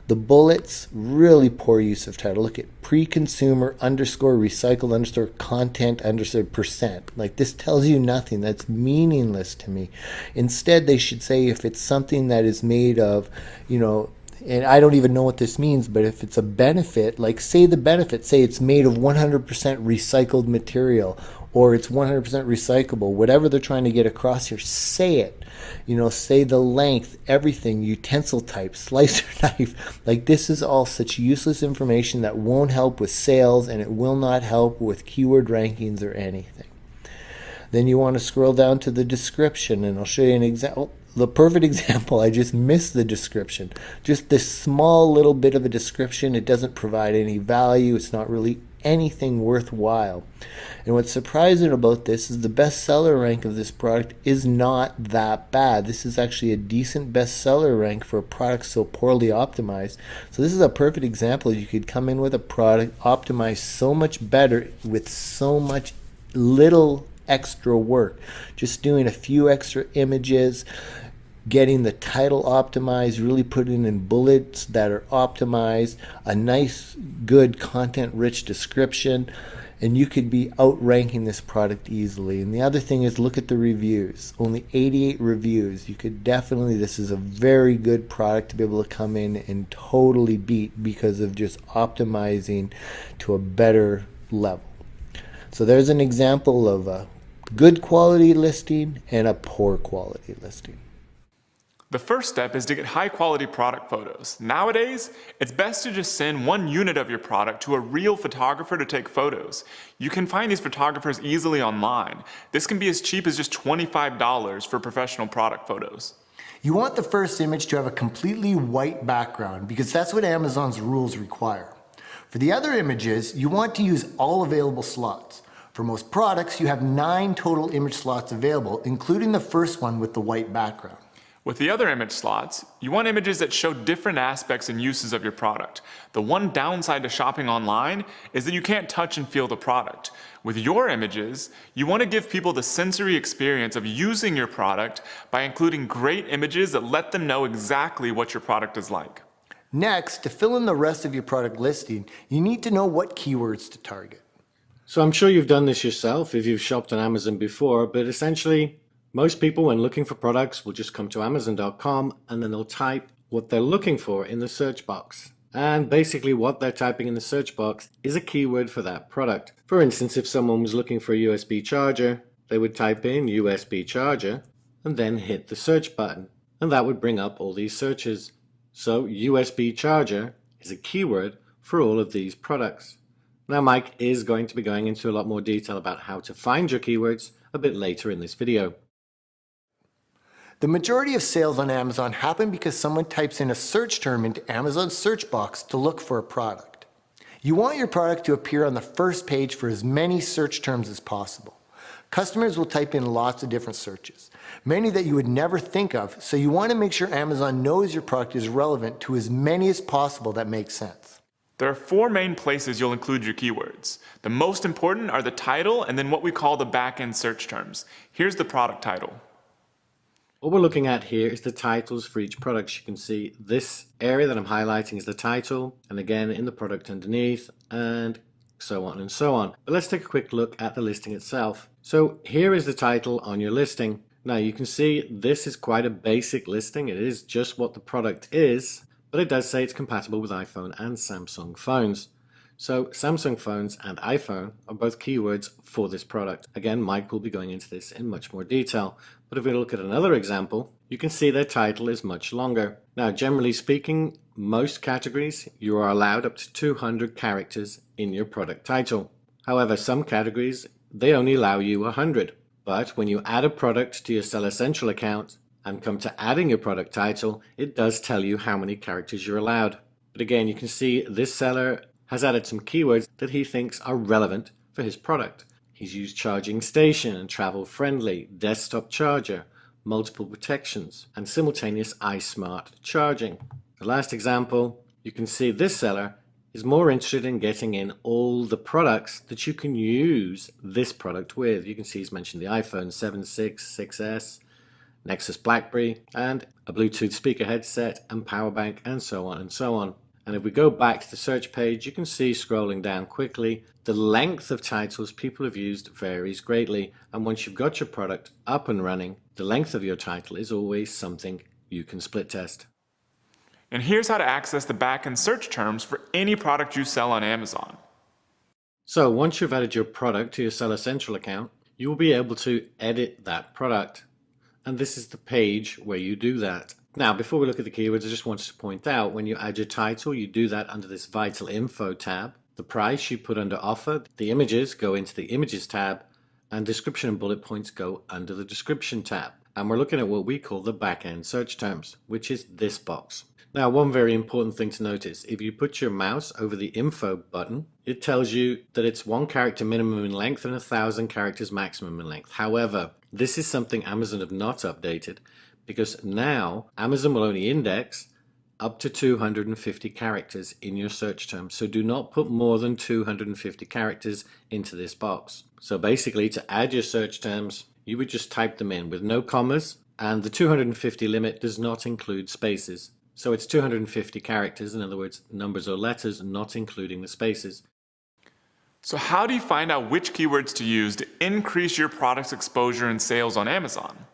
The bullets, really poor use of title. Look at pre-consumer underscore recycled underscore content underscore percent. Like, this tells you nothing. That's meaningless to me. Instead, they should say if it's something that is made of, and I don't even know what this means, but if it's a benefit, like say the benefit, say it's made of 100% recycled material, or it's 100% recyclable, whatever they're trying to get across here, say it. Say the length, everything, utensil type, slicer knife. Like, this is all such useless information that won't help with sales, and it will not help with keyword rankings or anything. Then you want to scroll down to the description, and I'll show you an example. The perfect example, I just missed the description. Just this small little bit of a description. It doesn't provide any value. It's not really anything worthwhile. And what's surprising about this is the bestseller rank of this product is not that bad. This is actually a decent bestseller rank for a product so poorly optimized. So this is a perfect example. You could come in with a product optimized so much better with so much little extra work. Just doing a few extra images, getting the title optimized, really putting in bullets that are optimized, a nice, good, content-rich description, and you could be outranking this product easily. And the other thing is, look at the reviews. Only 88 reviews. You could definitely, this is a very good product to be able to come in and totally beat because of just optimizing to a better level. So there's an example of a good quality listing and a poor quality listing.
The first step is to get high quality product photos. Nowadays, it's best to just send one unit of your product to a real photographer to take photos. You can find these photographers easily online. This can be as cheap as just $25 for professional product photos.
You want the first image to have a completely white background because that's what Amazon's rules require. For the other images, you want to use all available slots. For most products, you have 9 total image slots available, including the first one with the white background.
With the other image slots, you want images that show different aspects and uses of your product. The one downside to shopping online is that you can't touch and feel the product. With your images, you want to give people the sensory experience of using your product by including great images that let them know exactly what your product is like.
Next, to fill in the rest of your product listing, you need to know what keywords to target.
So I'm sure you've done this yourself if you've shopped on Amazon before, but essentially, most people when looking for products will just come to Amazon.com and then they'll type what they're looking for in the search box. And basically what they're typing in the search box is a keyword for that product. For instance, if someone was looking for a USB charger, they would type in USB charger and then hit the search button. And that would bring up all these searches. So USB charger is a keyword for all of these products. Now Mike is going to be going into a lot more detail about how to find your keywords a bit later in this video.
The majority of sales on Amazon happen because someone types in a search term into Amazon's search box to look for a product. You want your product to appear on the first page for as many search terms as possible. Customers will type in lots of different searches, many that you would never think of, so you want to make sure Amazon knows your product is relevant to as many as possible that make sense.
There are 4 main places you'll include your keywords. The most important are the title and then what we call the back-end search terms. Here's the product title.
What we're looking at here is the titles for each product. You can see this area that I'm highlighting is the title, and again in the product underneath, and so on and so on. But let's take a quick look at the listing itself. So here is the title on your listing. Now you can see this is quite a basic listing. It is just what the product is, but it does say it's compatible with iPhone and Samsung phones. So Samsung phones and iPhone are both keywords for this product. Again, Mike will be going into this in much more detail. But if we look at another example, you can see their title is much longer. Now, generally speaking, most categories, you are allowed up to 200 characters in your product title. However, some categories, they only allow you 100. But when you add a product to your Seller Central account and come to adding your product title, it does tell you how many characters you're allowed. But again, you can see this seller has added some keywords that he thinks are relevant for his product. He's used charging station and travel friendly, desktop charger, multiple protections, and simultaneous iSmart charging. The last example, you can see this seller is more interested in getting in all the products that you can use this product with. You can see he's mentioned the iPhone 7, 6, 6S, Nexus BlackBerry, and a Bluetooth speaker headset and power bank, and so on and so on. And if we go back to the search page, you can see scrolling down quickly, the length of titles people have used varies greatly. And once you've got your product up and running, the length of your title is always something you can split test.
And here's how to access the backend search terms for any product you sell on Amazon.
So once you've added your product to your Seller Central account, you will be able to edit that product. And this is the page where you do that. Now, before we look at the keywords, I just wanted to point out when you add your title, you do that under this Vital Info tab. The price you put under offer, the images go into the Images tab, and description and bullet points go under the Description tab. And we're looking at what we call the back-end search terms, which is this box. Now, one very important thing to notice, if you put your mouse over the Info button, it tells you that it's 1 character minimum in length and 1,000 characters maximum in length. However, this is something Amazon have not updated, because now Amazon will only index up to 250 characters in your search term. So do not put more than 250 characters into this box. So basically, to add your search terms, you would just type them in with no commas, and the 250 limit does not include spaces. So it's 250 characters, in other words, numbers or letters, not including the spaces.
So how do you find out which keywords to use to increase your product's exposure and sales on Amazon?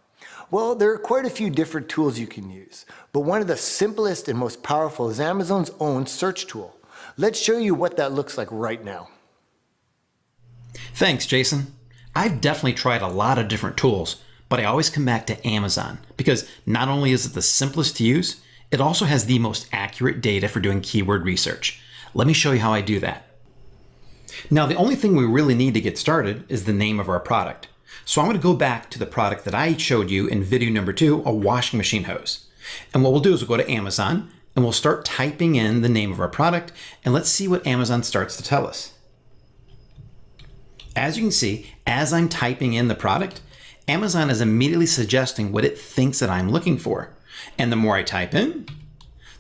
Well, there are quite a few different tools you can use, but one of the simplest and most powerful is Amazon's own search tool. Let's show you what that looks like right now.
Thanks, Jason. I've definitely tried a lot of different tools, but I always come back to Amazon because not only is it the simplest to use, it also has the most accurate data for doing keyword research. Let me show you how I do that. Now, the only thing we really need to get started is the name of our product. So I'm going to go back to the product that I showed you in video number 2, a washing machine hose. And what we'll do is we'll go to Amazon and we'll start typing in the name of our product, and let's see what Amazon starts to tell us. As you can see, as I'm typing in the product, Amazon is immediately suggesting what it thinks that I'm looking for. And the more I type in,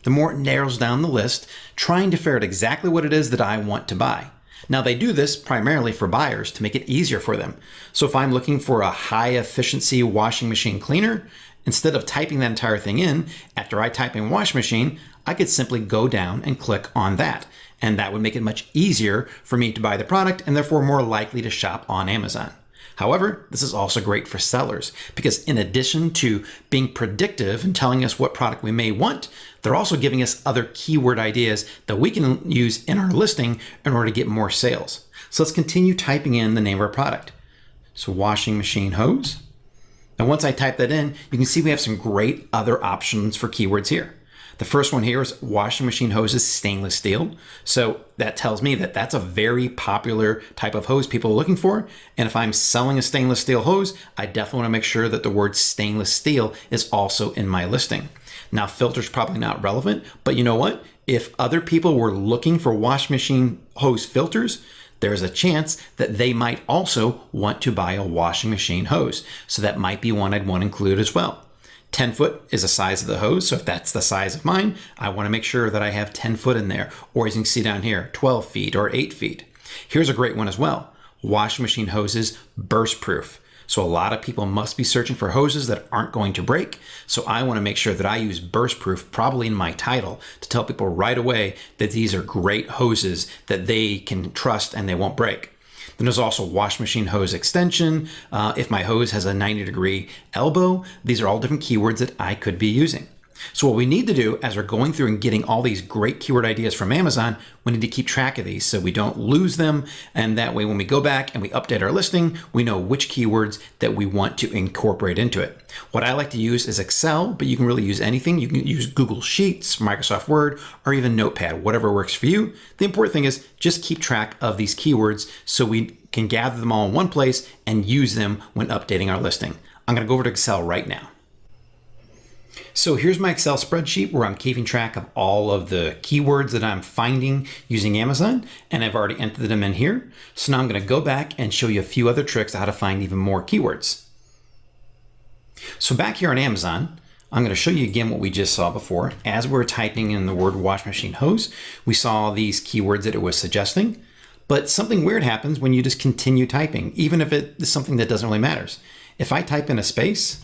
the more it narrows down the list, trying to figure out exactly what it is that I want to buy. Now, they do this primarily for buyers to make it easier for them. So if I'm looking for a high efficiency washing machine cleaner, instead of typing that entire thing in, after I type in washing machine, I could simply go down and click on that. And that would make it much easier for me to buy the product and therefore more likely to shop on Amazon. However, this is also great for sellers because in addition to being predictive and telling us what product we may want, they're also giving us other keyword ideas that we can use in our listing in order to get more sales. So let's continue typing in the name of our product. So washing machine hose. And once I type that in, you can see we have some great other options for keywords here. The first one here is washing machine hoses stainless steel. So that tells me that that's a very popular type of hose people are looking for. And if I'm selling a stainless steel hose, I definitely want to make sure that the word stainless steel is also in my listing. Now, filter's probably not relevant, but you know what? If other people were looking for washing machine hose filters, there's a chance that they might also want to buy a washing machine hose. So that might be one I'd want to include as well. 10 foot is the size of the hose. So if that's the size of mine, I want to make sure that I have 10 foot in there. Or as you can see down here, 12 feet or 8 feet. Here's a great one as well. Washing machine hoses, burst proof. So a lot of people must be searching for hoses that aren't going to break. So I want to make sure that I use burst proof probably in my title to tell people right away that these are great hoses that they can trust and they won't break. Then there's also wash machine hose extension. If my hose has a 90-degree elbow, these are all different keywords that I could be using. So what we need to do as we're going through and getting all these great keyword ideas from Amazon, we need to keep track of these so we don't lose them. And that way, when we go back and we update our listing, we know which keywords that we want to incorporate into it. What I like to use is Excel, but you can really use anything. You can use Google Sheets, Microsoft Word, or even Notepad, whatever works for you. The important thing is just keep track of these keywords so we can gather them all in one place and use them when updating our listing. I'm going to go over to Excel right now. So here's my Excel spreadsheet where I'm keeping track of all of the keywords that I'm finding using Amazon, and I've already entered them in here. So now I'm going to go back and show you a few other tricks on how to find even more keywords. So back here on Amazon, I'm going to show you again what we just saw before. As we were typing in the word wash machine hose, we saw these keywords that it was suggesting. But something weird happens when you just continue typing, even if it is something that doesn't really matter. If I type in a space,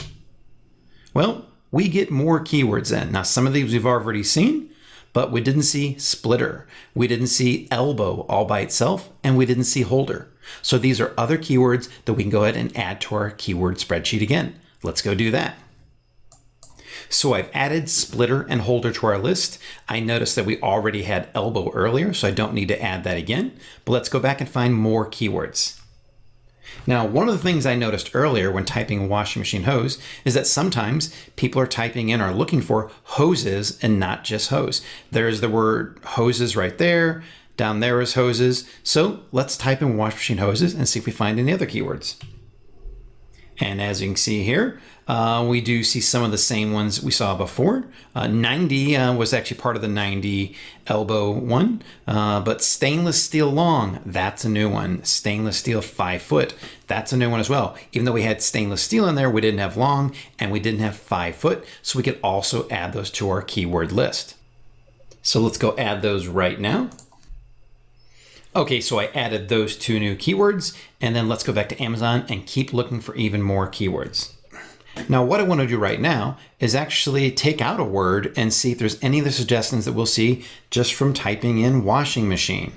well, we get more keywords in. Now, some of these we've already seen, but we didn't see splitter. We didn't see elbow all by itself, and we didn't see holder. So these are other keywords that we can go ahead and add to our keyword spreadsheet again. Let's go do that. So I've added splitter and holder to our list. I noticed that we already had elbow earlier, so I don't need to add that again. But let's go back and find more keywords. Now, one of the things I noticed earlier when typing washing machine hose is that sometimes people are typing in or looking for hoses and not just hose. There's the word hoses right there. Down there is hoses. So let's type in wash machine hoses and see if we find any other keywords. And as you can see here, we do see some of the same ones we saw before. 90 was actually part of the 90 elbow one, but stainless steel long, that's a new one. Stainless steel 5 foot, that's a new one as well. Even though we had stainless steel in there, we didn't have long and we didn't have 5 foot, so we could also add those to our keyword list. So let's go add those right now. Okay, so I added those 2 new keywords, and then let's go back to Amazon and keep looking for even more keywords. Now, what I want to do right now is actually take out a word and see if there's any of the suggestions that we'll see just from typing in washing machine.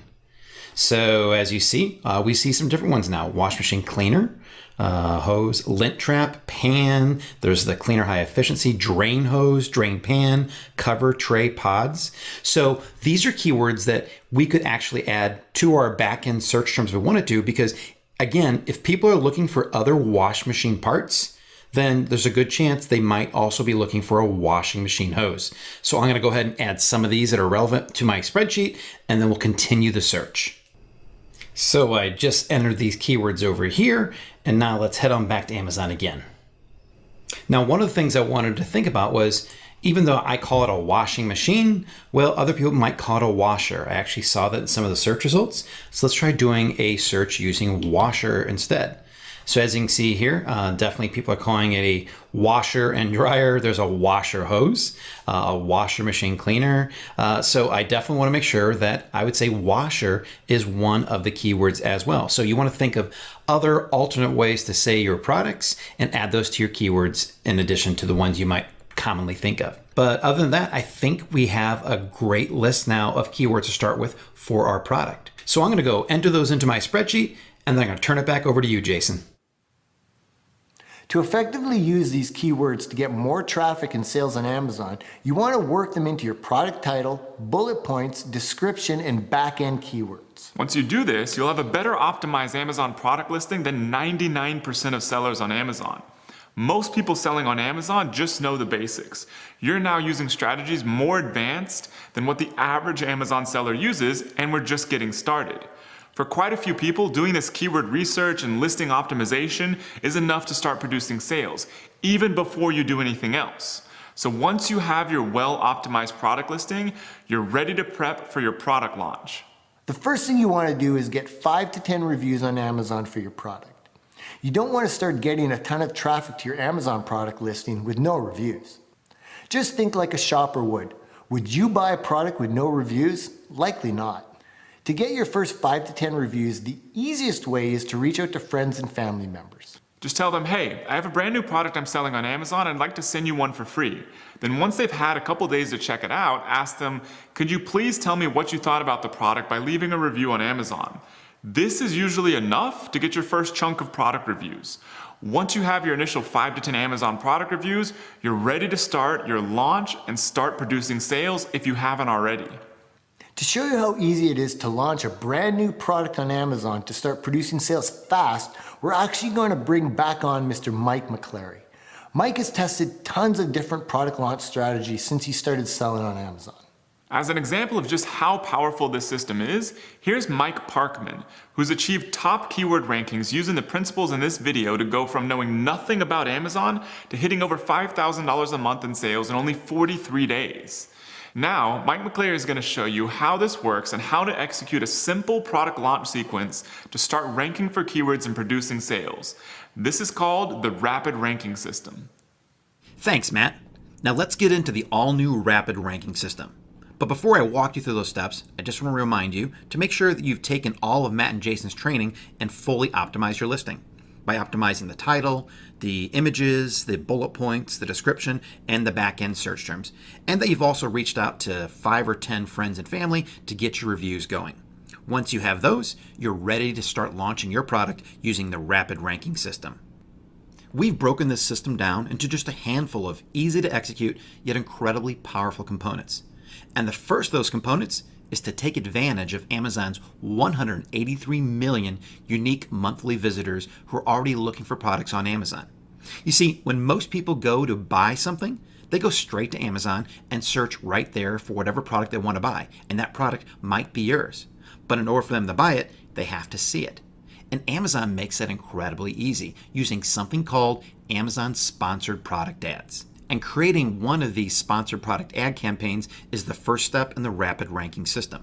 So as you see, we see some different ones now. Wash machine cleaner, hose, lint trap, pan. There's the cleaner high efficiency, drain hose, drain pan, cover, tray, pods. So these are keywords that we could actually add to our back-end search terms if we wanted to, because again, if people are looking for other wash machine parts, then there's a good chance they might also be looking for a washing machine hose. So I'm going to go ahead and add some of these that are relevant to my spreadsheet, and then we'll continue the search. So I just entered these keywords over here, and now let's head on back to Amazon again. Now, one of the things I wanted to think about was, even though I call it a washing machine, well, other people might call it a washer. I actually saw that in some of the search results. So let's try doing a search using washer instead. So as you can see here, definitely people are calling it a washer and dryer. There's a washer hose, a washer machine cleaner. So I definitely want to make sure that I would say washer is one of the keywords as well. So you want to think of other alternate ways to say your products and add those to your keywords in addition to the ones you might commonly think of. But other than that, I think we have a great list now of keywords to start with for our product. So I'm going to go enter those into my spreadsheet, and then I'm going to turn it back over to you, Jason.
To effectively use these keywords to get more traffic and sales on Amazon, you want to work them into your product title, bullet points, description, and back-end keywords.
Once you do this, you'll have a better optimized Amazon product listing than 99% of sellers on Amazon. Most people selling on Amazon just know the basics. You're now using strategies more advanced than what the average Amazon seller uses, and we're just getting started. For quite a few people, doing this keyword research and listing optimization is enough to start producing sales, even before you do anything else. So once you have your well-optimized product listing, you're ready to prep for your product launch.
The first thing you want to do is get 5 to 10 reviews on Amazon for your product. You don't want to start getting a ton of traffic to your Amazon product listing with no reviews. Just think like a shopper would. Would you buy a product with no reviews? Likely not. To get your first 5 to 10 reviews, the easiest way is to reach out to friends and family members.
Just tell them, hey, I have a brand new product I'm selling on Amazon. I'd like to send you one for free. Then once they've had a couple days to check it out, ask them, could you please tell me what you thought about the product by leaving a review on Amazon? This is usually enough to get your first chunk of product reviews. Once you have your initial 5 to 10 Amazon product reviews, you're ready to start your launch and start producing sales if you haven't already.
To show you how easy it is to launch a brand new product on Amazon to start producing sales fast, we're actually going to bring back on Mr. Mike McClary. Mike has tested tons of different product launch strategies since he started selling on Amazon.
As an example of just how powerful this system is, here's Mike Parkman, who's achieved top keyword rankings using the principles in this video to go from knowing nothing about Amazon to hitting over $5,000 a month in sales in only 43 days. Now, Mike McClary is going to show you how this works and how to execute a simple product launch sequence to start ranking for keywords and producing sales. This is called the Rapid Ranking System.
Thanks, Matt. Now let's get into the all-new Rapid Ranking System. But before I walk you through those steps, I just want to remind you to make sure that you've taken all of Matt and Jason's training and fully optimized your listing by optimizing the title, the images, the bullet points, the description, and the back-end search terms, and that you've also reached out to 5 or 10 friends and family to get your reviews going. Once you have those, you're ready to start launching your product using the Rapid Ranking System. We've broken this system down into just a handful of easy to execute yet incredibly powerful components. And the first of those components is to take advantage of Amazon's 183 million unique monthly visitors who are already looking for products on Amazon. You see, when most people go to buy something, they go straight to Amazon and search right there for whatever product they want to buy, and that product might be yours. But in order for them to buy it, they have to see it. And Amazon makes that incredibly easy using something called Amazon Sponsored Product Ads. And creating one of these sponsored product ad campaigns is the first step in the Rapid Ranking System.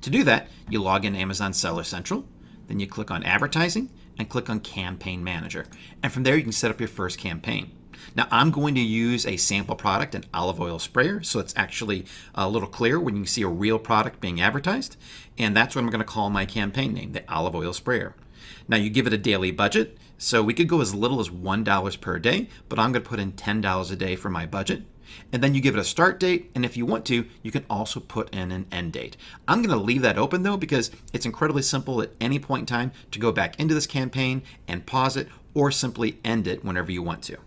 To do that, you log in Amazon Seller Central, then you click on Advertising and click on Campaign Manager. And from there you can set up your first campaign. Now I'm going to use a sample product, an olive oil sprayer, so it's actually a little clearer when you see a real product being advertised. And that's what I'm going to call my campaign name, the olive oil sprayer. Now you give it a daily budget, so we could go as little as $1 per day, but I'm going to put in $10 a day for my budget. And then you give it a start date, and if you want to, you can also put in an end date. I'm going to leave that open though, because it's incredibly simple at any point in time to go back into this campaign and pause it, or simply end it whenever you want to.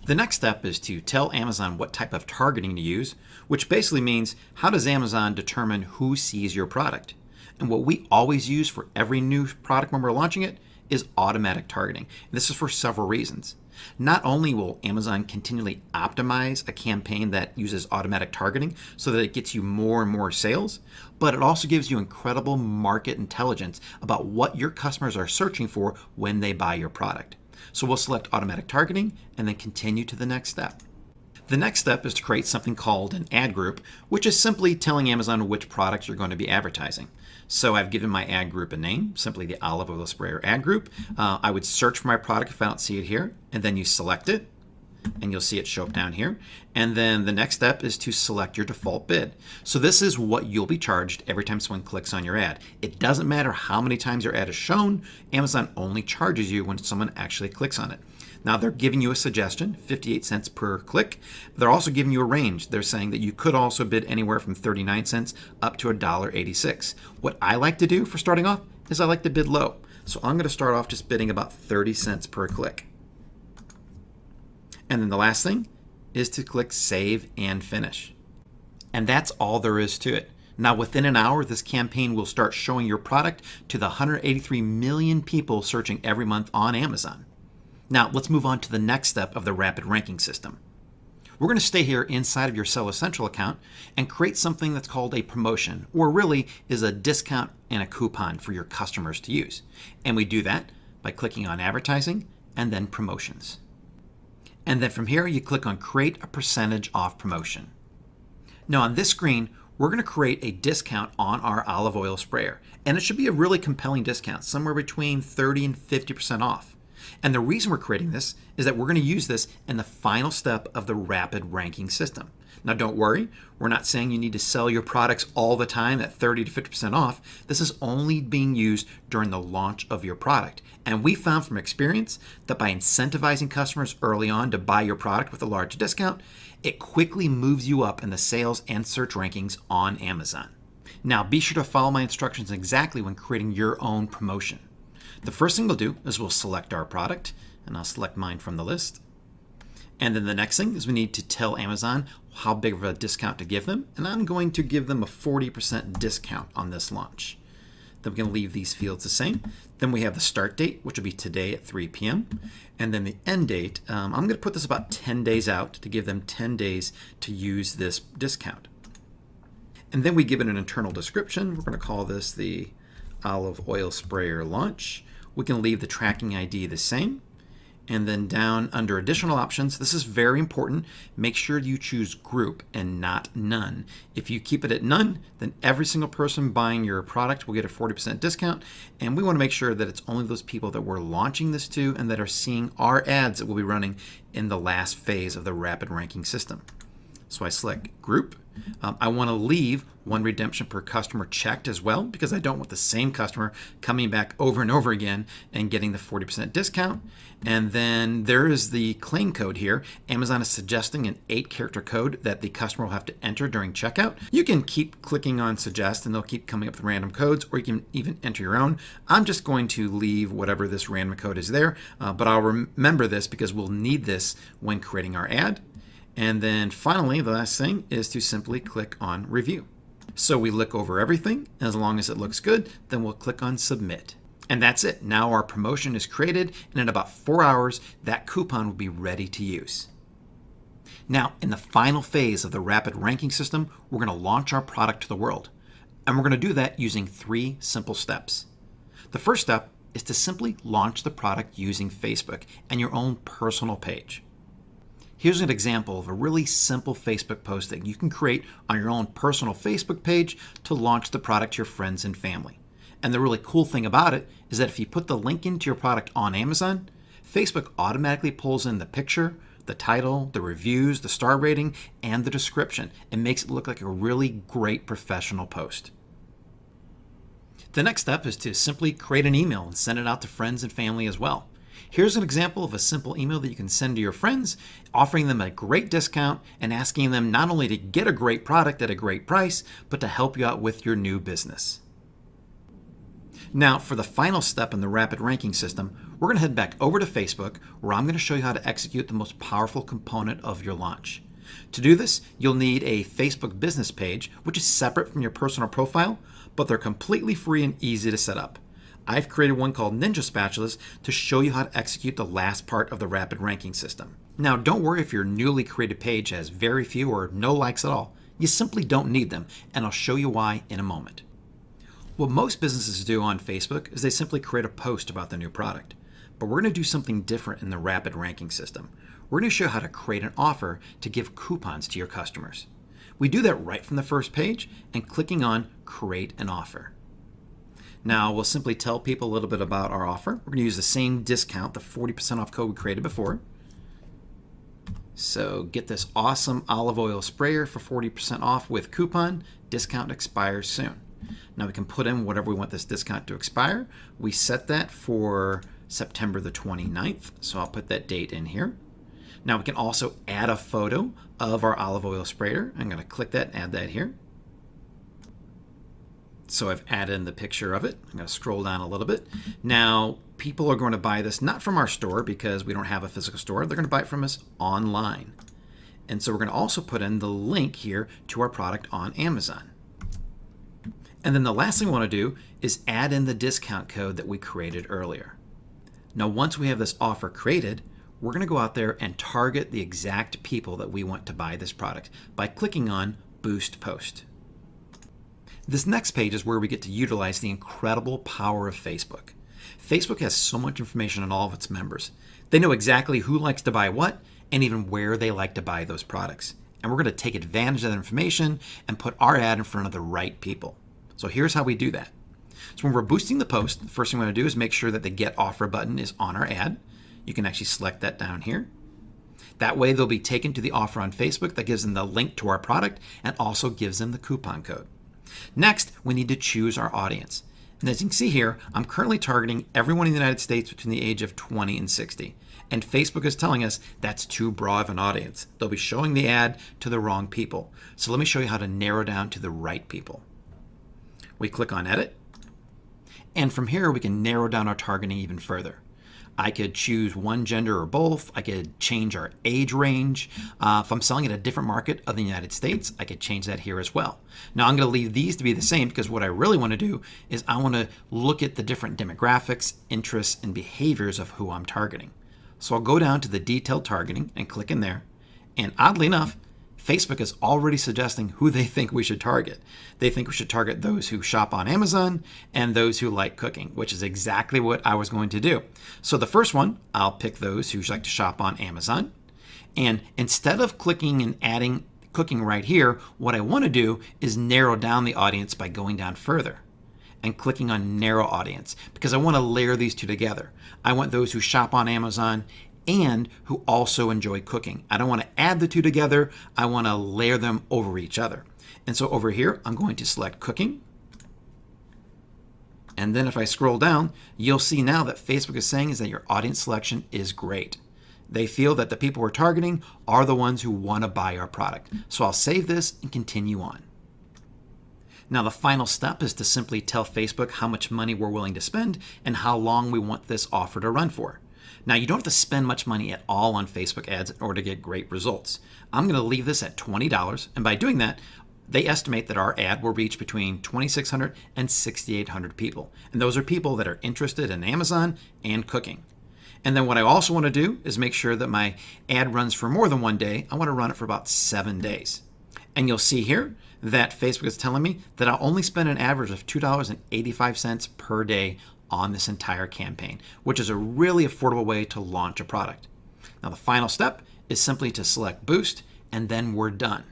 The next step is to tell Amazon what type of targeting to use, which basically means how does Amazon determine who sees your product? And what we always use for every new product when we're launching it is automatic targeting. And this is for several reasons. Not only will Amazon continually optimize a campaign that uses automatic targeting so that it gets you more and more sales, but it also gives you incredible market intelligence about what your customers are searching for when they buy your product. So we'll select automatic targeting and then continue to the next step. The next step is to create something called an ad group, which is simply telling Amazon which products you're going to be advertising. So I've given my ad group a name, simply the olive oil sprayer ad group. I would search for my product if I don't see it here, and then you select it, and you'll see it show up down here. And then the next step is to select your default bid. So this is what you'll be charged every time someone clicks on your ad. It doesn't matter how many times your ad is shown, Amazon only charges you when someone actually clicks on it. Now they're giving you a suggestion, 58 cents per click. They're also giving you a range. They're saying that you could also bid anywhere from 39 cents up to $1.86. What I like to do for starting off is I like to bid low. So I'm going to start off just bidding about 30 cents per click. And then the last thing is to click Save and Finish. And that's all there is to it. Now within an hour, this campaign will start showing your product to the 183 million people searching every month on Amazon. Now let's move on to the next step of the Rapid Ranking System. We're going to stay here inside of your Seller Central account and create something that's called a promotion, or really is a discount and a coupon for your customers to use. And we do that by clicking on Advertising and then Promotions. And then from here, you click on Create a Percentage Off Promotion. Now on this screen, we're going to create a discount on our olive oil sprayer. And it should be a really compelling discount, somewhere between 30 and 50% off. And the reason we're creating this is that we're going to use this in the final step of the Rapid Ranking System. Now don't worry, we're not saying you need to sell your products all the time at 30 to 50% off. This is only being used during the launch of your product. And we found from experience that by incentivizing customers early on to buy your product with a large discount, it quickly moves you up in the sales and search rankings on Amazon. Now be sure to follow my instructions exactly when creating your own promotion. The first thing we'll do is we'll select our product, and I'll select mine from the list. And then the next thing is we need to tell Amazon how big of a discount to give them, and I'm going to give them a 40% discount on this launch. Then we're going to leave these fields the same. Then we have the start date, which will be today at 3 p.m. And then the end date, I'm going to put this about 10 days out to give them 10 days to use this discount. And then we give it an internal description. We're going to call this the olive oil sprayer launch. We can leave the tracking ID the same. And then down under additional options, this is very important. Make sure you choose group and not none. If you keep it at none, then every single person buying your product will get a 40% discount. And we want to make sure that it's only those people that we're launching this to and that are seeing our ads that will be running in the last phase of the rapid ranking system. So I select group. I want to leave one redemption per customer checked as well, because I don't want the same customer coming back over and over again and getting the 40% discount. And then there is the claim code here. Amazon is suggesting an 8-character code that the customer will have to enter during checkout. You can keep clicking on suggest and they'll keep coming up with random codes, or you can even enter your own. I'm just going to leave whatever this random code is there, but I'll remember this because we'll need this when creating our ad. And then finally, the last thing is to simply click on review. So we look over everything, and as long as it looks good, then we'll click on submit. And that's it. Now our promotion is created, and in about 4 hours, that coupon will be ready to use. Now, in the final phase of the rapid ranking system, we're going to launch our product to the world. And we're going to do that using 3 simple steps. The first step is to simply launch the product using Facebook and your own personal page. Here's an example of a really simple Facebook post that you can create on your own personal Facebook page to launch the product to your friends and family. And the really cool thing about it is that if you put the link into your product on Amazon, Facebook automatically pulls in the picture, the title, the reviews, the star rating, and the description. It makes it look like a really great professional post. The next step is to simply create an email and send it out to friends and family as well. Here's an example of a simple email that you can send to your friends, offering them a great discount and asking them not only to get a great product at a great price, but to help you out with your new business. Now, for the final step in the rapid ranking system, we're going to head back over to Facebook, where I'm going to show you how to execute the most powerful component of your launch. To do this, you'll need a Facebook business page, which is separate from your personal profile, but they're completely free and easy to set up. I've created one called Ninja Spatulas to show you how to execute the last part of the rapid ranking system. Now, don't worry if your newly created page has very few or no likes at all. You simply don't need them, and I'll show you why in a moment. What most businesses do on Facebook is they simply create a post about the new product. But we're going to do something different in the rapid ranking system. We're going to show you how to create an offer to give coupons to your customers. We do that right from the first page and clicking on Create an Offer. Now, we'll simply tell people a little bit about our offer. We're going to use the same discount, the 40% off code we created before. So get this awesome olive oil sprayer for 40% off with coupon. Discount expires soon. Now we can put in whatever we want this discount to expire. We set that for September the 29th. So I'll put that date in here. Now we can also add a photo of our olive oil sprayer. I'm going to click that and add that here. So I've added in the picture of it. I'm going to scroll down a little bit. Now, people are going to buy this not from our store because we don't have a physical store. They're going to buy it from us online. And so we're going to also put in the link here to our product on Amazon. And then the last thing we want to do is add in the discount code that we created earlier. Now, once we have this offer created, we're going to go out there and target the exact people that we want to buy this product by clicking on Boost Post. This next page is where we get to utilize the incredible power of Facebook. Facebook has so much information on all of its members. They know exactly who likes to buy what and even where they like to buy those products. And we're going to take advantage of that information and put our ad in front of the right people. So here's how we do that. So when we're boosting the post, the first thing we want to do is make sure that the Get Offer button is on our ad. You can actually select that down here. That way they'll be taken to the offer on Facebook that gives them the link to our product and also gives them the coupon code. Next, we need to choose our audience. And as you can see here, I'm currently targeting everyone in the United States between the age of 20 and 60. And Facebook is telling us that's too broad of an audience. They'll be showing the ad to the wrong people. So let me show you how to narrow down to the right people. We click on Edit. And from here, we can narrow down our targeting even further. I could choose one gender or both. I could change our age range. If I'm selling at a different market of the United States, I could change that here as well. Now I'm going to leave these to be the same because what I really want to do is I want to look at the different demographics, interests, and behaviors of who I'm targeting. So I'll go down to the detailed targeting and click in there. And oddly enough, Facebook is already suggesting who they think we should target. They think we should target those who shop on Amazon and those who like cooking, which is exactly what I was going to do. So the first one, I'll pick those who like to shop on Amazon. And instead of clicking and adding cooking right here, what I want to do is narrow down the audience by going down further and clicking on narrow audience because I want to layer these two together. I want those who shop on Amazon and who also enjoy cooking. I don't want to add the two together. I want to layer them over each other. And so over here, I'm going to select cooking. And then if I scroll down, you'll see now that Facebook is saying is that your audience selection is great. They feel that the people we're targeting are the ones who want to buy our product. So I'll save this and continue on. Now the final step is to simply tell Facebook how much money we're willing to spend and how long we want this offer to run for. Now, you don't have to spend much money at all on Facebook ads in order to get great results. I'm going to leave this at $20, and by doing that, they estimate that our ad will reach between 2,600 and 6,800 people. And those are people that are interested in Amazon and cooking. And then what I also want to do is make sure that my ad runs for more than one day. I want to run it for about 7 days. And you'll see here that Facebook is telling me that I'll only spend an average of $2.85 per day on this entire campaign, which is a really affordable way to launch a product. Now the final step is simply to select Boost, and then we're done.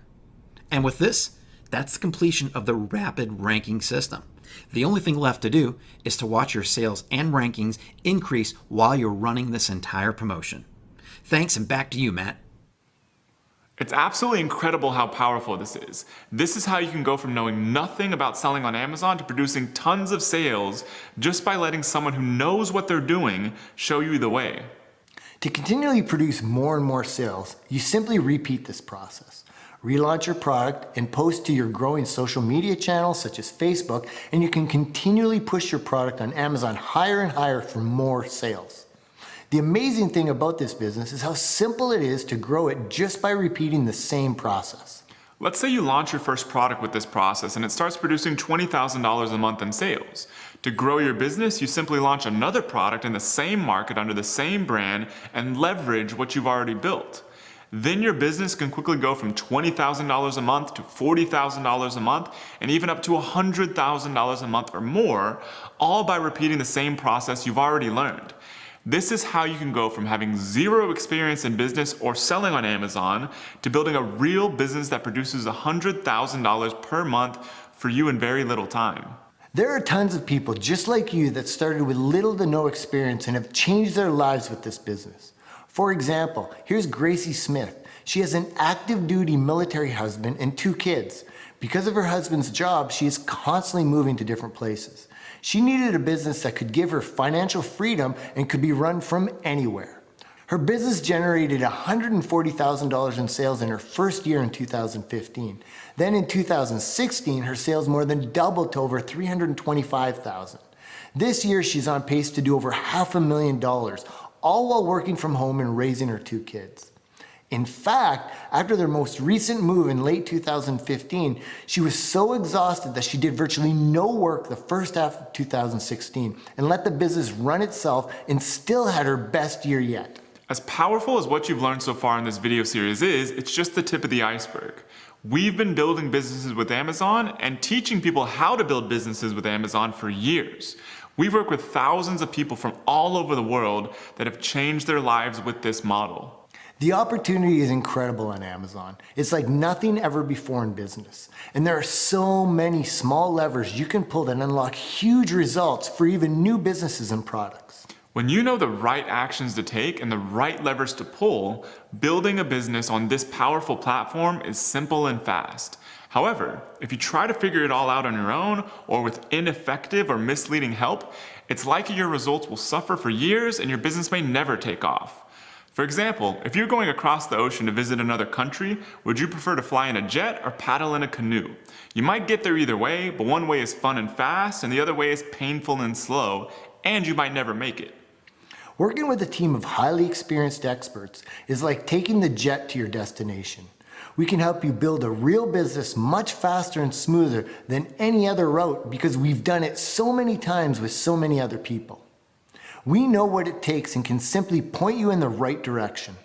And with this, that's the completion of the rapid ranking system. The only thing left to do is to watch your sales and rankings increase while you're running this entire promotion. Thanks, and back to you, Matt.
It's absolutely incredible how powerful this is. This is how you can go from knowing nothing about selling on Amazon to producing tons of sales just by letting someone who knows what they're doing show you the way.
To continually produce more and more sales, you simply repeat this process. Relaunch your product and post to your growing social media channels such as Facebook, and you can continually push your product on Amazon higher and higher for more sales. The amazing thing about this business is how simple it is to grow it just by repeating the same process.
Let's say you launch your first product with this process and it starts producing $20,000 a month in sales. To grow your business, you simply launch another product in the same market under the same brand and leverage what you've already built. Then your business can quickly go from $20,000 a month to $40,000 a month and even up to $100,000 a month or more, all by repeating the same process you've already learned. This is how you can go from having zero experience in business or selling on Amazon to building a real business that produces $100,000 per month for you in very little time.
There are tons of people just like you that started with little to no experience and have changed their lives with this business. For example, here's Gracie Smith. She has an active duty military husband and 2 kids. Because of her husband's job, she is constantly moving to different places. She needed a business that could give her financial freedom and could be run from anywhere. Her business generated $140,000 in sales in her first year in 2015. Then in 2016, her sales more than doubled to over $325,000. This year, she's on pace to do over $500,000, all while working from home and raising her 2 kids. In fact, after their most recent move in late 2015, she was so exhausted that she did virtually no work the first half of 2016 and let the business run itself and still had her best year yet.
As powerful as what you've learned so far in this video series is, it's just the tip of the iceberg. We've been building businesses with Amazon and teaching people how to build businesses with Amazon for years. We've worked with thousands of people from all over the world that have changed their lives with this model.
The opportunity is incredible on Amazon. It's like nothing ever before in business. And there are so many small levers you can pull that unlock huge results for even new businesses and products.
When you know the right actions to take and the right levers to pull, building a business on this powerful platform is simple and fast. However, if you try to figure it all out on your own or with ineffective or misleading help, it's likely your results will suffer for years and your business may never take off. For example, if you're going across the ocean to visit another country, would you prefer to fly in a jet or paddle in a canoe? You might get there either way, but one way is fun and fast, and the other way is painful and slow, and you might never make it.
Working with a team of highly experienced experts is like taking the jet to your destination. We can help you build a real business much faster and smoother than any other route because we've done it so many times with so many other people. We know what it takes and can simply point you in the right direction.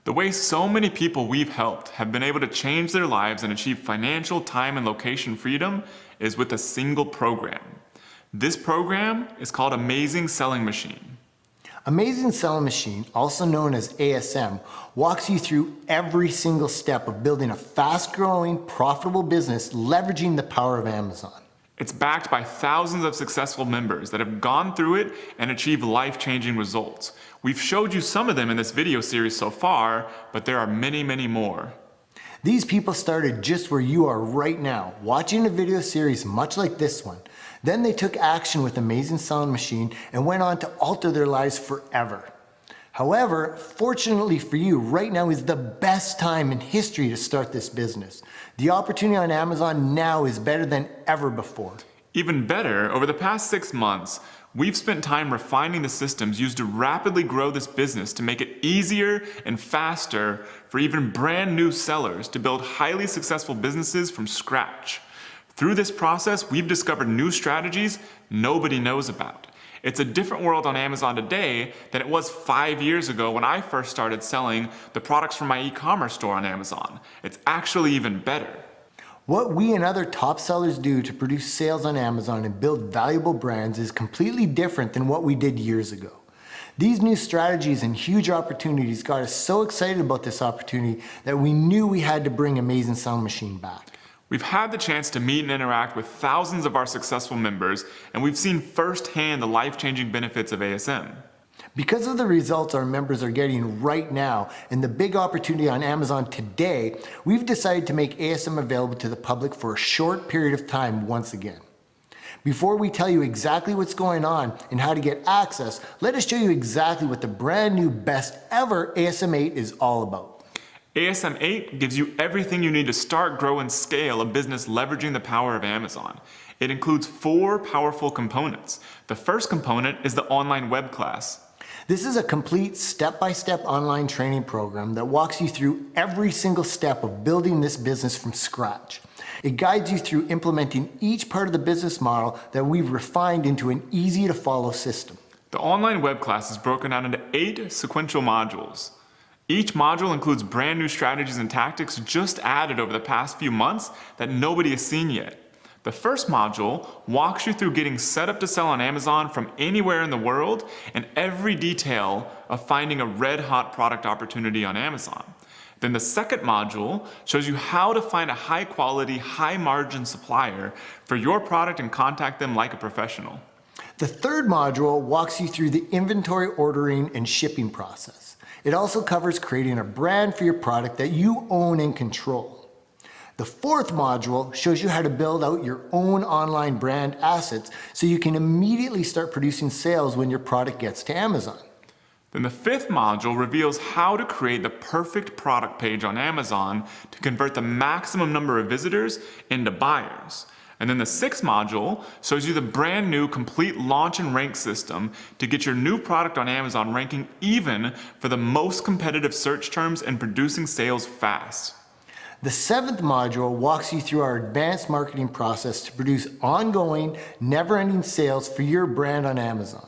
The way so many people we've helped have been able to change their lives and achieve financial time and location freedom is with a single program. This program is called Amazing Selling Machine.
Amazing Selling Machine, also known as ASM, walks you through every single step of building a fast-growing, profitable business leveraging the power of Amazon.
It's backed by thousands of successful members that have gone through it and achieved life-changing results. We've showed you some of them in this video series so far, but there are many, many more.
These people started just where you are right now, watching a video series much like this one. Then they took action with Amazing Selling Machine and went on to alter their lives forever. However, fortunately for you, right now is the best time in history to start this business. The opportunity on Amazon now is better than ever before.
Even better, over the past 6 months, we've spent time refining the systems used to rapidly grow this business to make it easier and faster for even brand new sellers to build highly successful businesses from scratch. Through this process, we've discovered new strategies nobody knows about. It's a different world on Amazon today than it was 5 years ago when I first started selling the products from my e-commerce store on Amazon. It's actually even better.
What we and other top sellers do to produce sales on Amazon and build valuable brands is completely different than what we did years ago. These new strategies and huge opportunities got us so excited about this opportunity that we knew we had to bring Amazing Selling Machine back.
We've had the chance to meet and interact with thousands of our successful members, and we've seen firsthand the life-changing benefits of ASM.
Because of the results our members are getting right now and the big opportunity on Amazon today, we've decided to make ASM available to the public for a short period of time once again. Before we tell you exactly what's going on and how to get access, let us show you exactly what the brand new best ever ASM 8 is all about.
ASM 8 gives you everything you need to start, grow, and scale a business leveraging the power of Amazon. It includes 4 powerful components. The first component is the online web class.
This is a complete step-by-step online training program that walks you through every single step of building this business from scratch. It guides you through implementing each part of the business model that we've refined into an easy-to-follow system.
The online web class is broken down into 8 sequential modules. Each module includes brand new strategies and tactics just added over the past few months that nobody has seen yet. The first module walks you through getting set up to sell on Amazon from anywhere in the world and every detail of finding a red-hot product opportunity on Amazon. Then the second module shows you how to find a high-quality, high-margin supplier for your product and contact them like a professional.
The third module walks you through the inventory ordering and shipping process. It also covers creating a brand for your product that you own and control. The fourth module shows you how to build out your own online brand assets so you can immediately start producing sales when your product gets to Amazon.
Then the fifth module reveals how to create the perfect product page on Amazon to convert the maximum number of visitors into buyers. And then the sixth module shows you the brand new complete launch and rank system to get your new product on Amazon ranking even for the most competitive search terms and producing sales fast.
The seventh module walks you through our advanced marketing process to produce ongoing, never-ending sales for your brand on Amazon.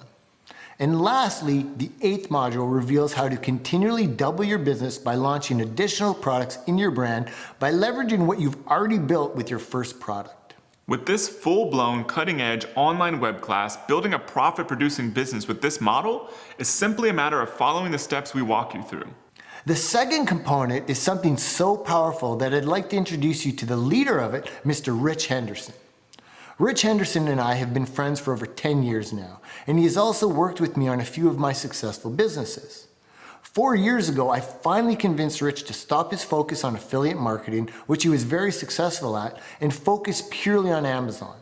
And lastly, the eighth module reveals how to continually double your business by launching additional products in your brand by leveraging what you've already built with your first product.
With this full-blown, cutting-edge online web class, building a profit-producing business with this model is simply a matter of following the steps we walk you through.
The second component is something so powerful that I'd like to introduce you to the leader of it, Mr. Rich Henderson. Rich Henderson and I have been friends for over 10 years now, and he has also worked with me on a few of my successful businesses. 4 years ago, I finally convinced Rich to stop his focus on affiliate marketing, which he was very successful at, and focus purely on Amazon.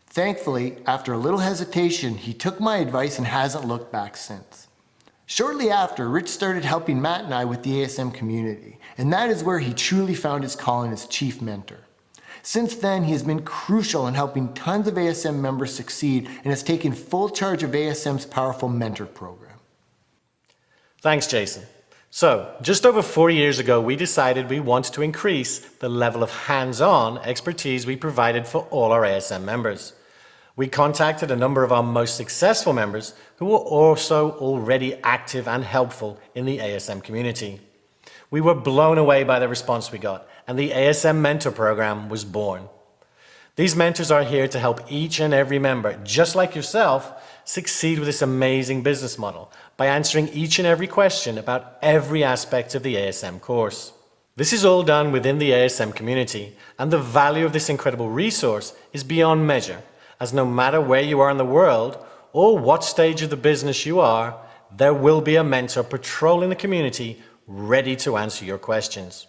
Thankfully, after a little hesitation, he took my advice and hasn't looked back since. Shortly after, Rich started helping Matt and I with the ASM community, and that is where he truly found his calling as chief mentor. Since then, he has been crucial in helping tons of ASM members succeed and has taken full charge of ASM's powerful mentor program.
Thanks, Jason. So, just over 4 years ago, we decided we wanted to increase the level of hands-on expertise we provided for all our ASM members. We contacted a number of our most successful members who were also already active and helpful in the ASM community. We were blown away by the response we got, and the ASM Mentor Program was born. These mentors are here to help each and every member, just like yourself, succeed with this amazing business model by answering each and every question about every aspect of the ASM course. This is all done within the ASM community, and the value of this incredible resource is beyond measure, as no matter where you are in the world or what stage of the business you are, there will be a mentor patrolling the community ready to answer your questions.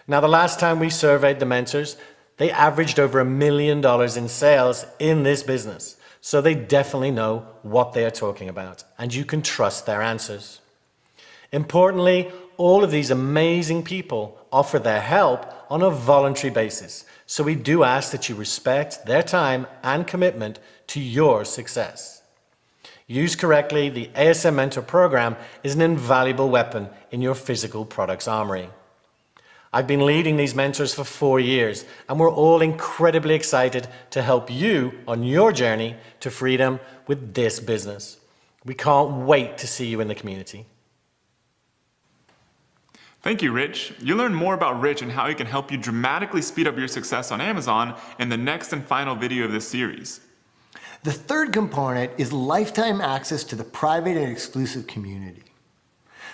Now, the last time we surveyed the mentors, they averaged over $1 million in sales in this business. So they definitely know what they are talking about, and you can trust their answers. Importantly, all of these amazing people offer their help on a voluntary basis. So we do ask that you respect their time and commitment to your success. Used correctly, the ASM Mentor Program is an invaluable weapon in your physical products armory. I've been leading these mentors for 4 years, and we're all incredibly excited to help you on your journey to freedom with this business. We can't wait to see you in the community.
Thank you, Rich. You'll learn more about Rich and how he can help you dramatically speed up your success on Amazon in the next and final video of this series.
The third component is lifetime access to the private and exclusive community.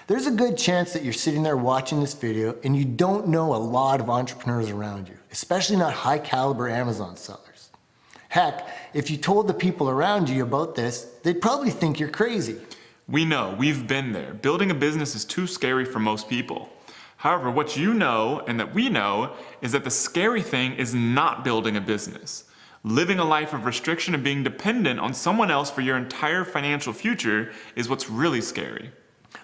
There's a good chance that you're sitting there watching this video and you don't know a lot of entrepreneurs around you, especially not high caliber Amazon sellers. Heck, if you told the people around you about this, they'd probably think you're crazy.
We know, we've been there. Building a business is too scary for most people. However, what you know and that we know is that the scary thing is not building a business. Living a life of restriction and being dependent on someone else for your entire financial future is what's really scary.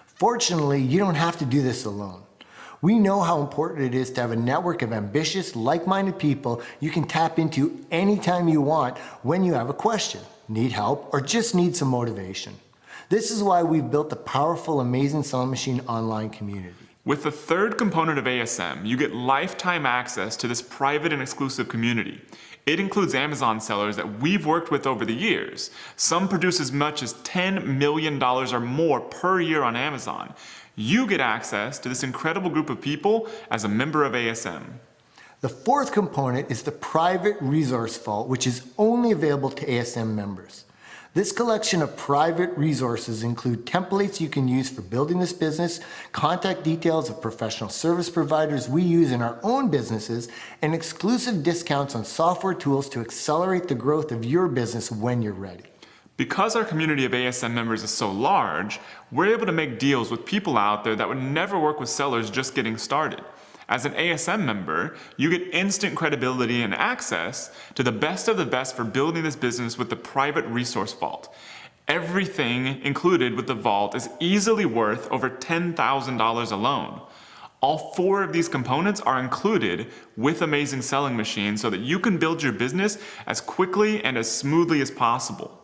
Fortunately, you don't have to do this alone. We know how important it is to have a network of ambitious, like-minded people you can tap into anytime you want when you have a question, need help, or just need some motivation. This is why we've built the powerful Amazing Selling Machine online community.
With the third component of ASM, you get lifetime access to this private and exclusive community. It includes Amazon sellers that we've worked with over the years. Some produce as much as $10 million or more per year on Amazon. You get access to this incredible group of people as a member of ASM.
The fourth component is the private resource vault, which is only available to ASM members. This collection of private resources include templates you can use for building this business, contact details of professional service providers we use in our own businesses, and exclusive discounts on software tools to accelerate the growth of your business when you're ready.
Because our community of ASM members is so large, we're able to make deals with people out there that would never work with sellers just getting started. As an ASM member, you get instant credibility and access to the best of the best for building this business with the private resource vault. Everything included with the vault is easily worth over $10,000 alone. All 4 of these components are included with Amazing Selling Machine so that you can build your business as quickly and as smoothly as possible.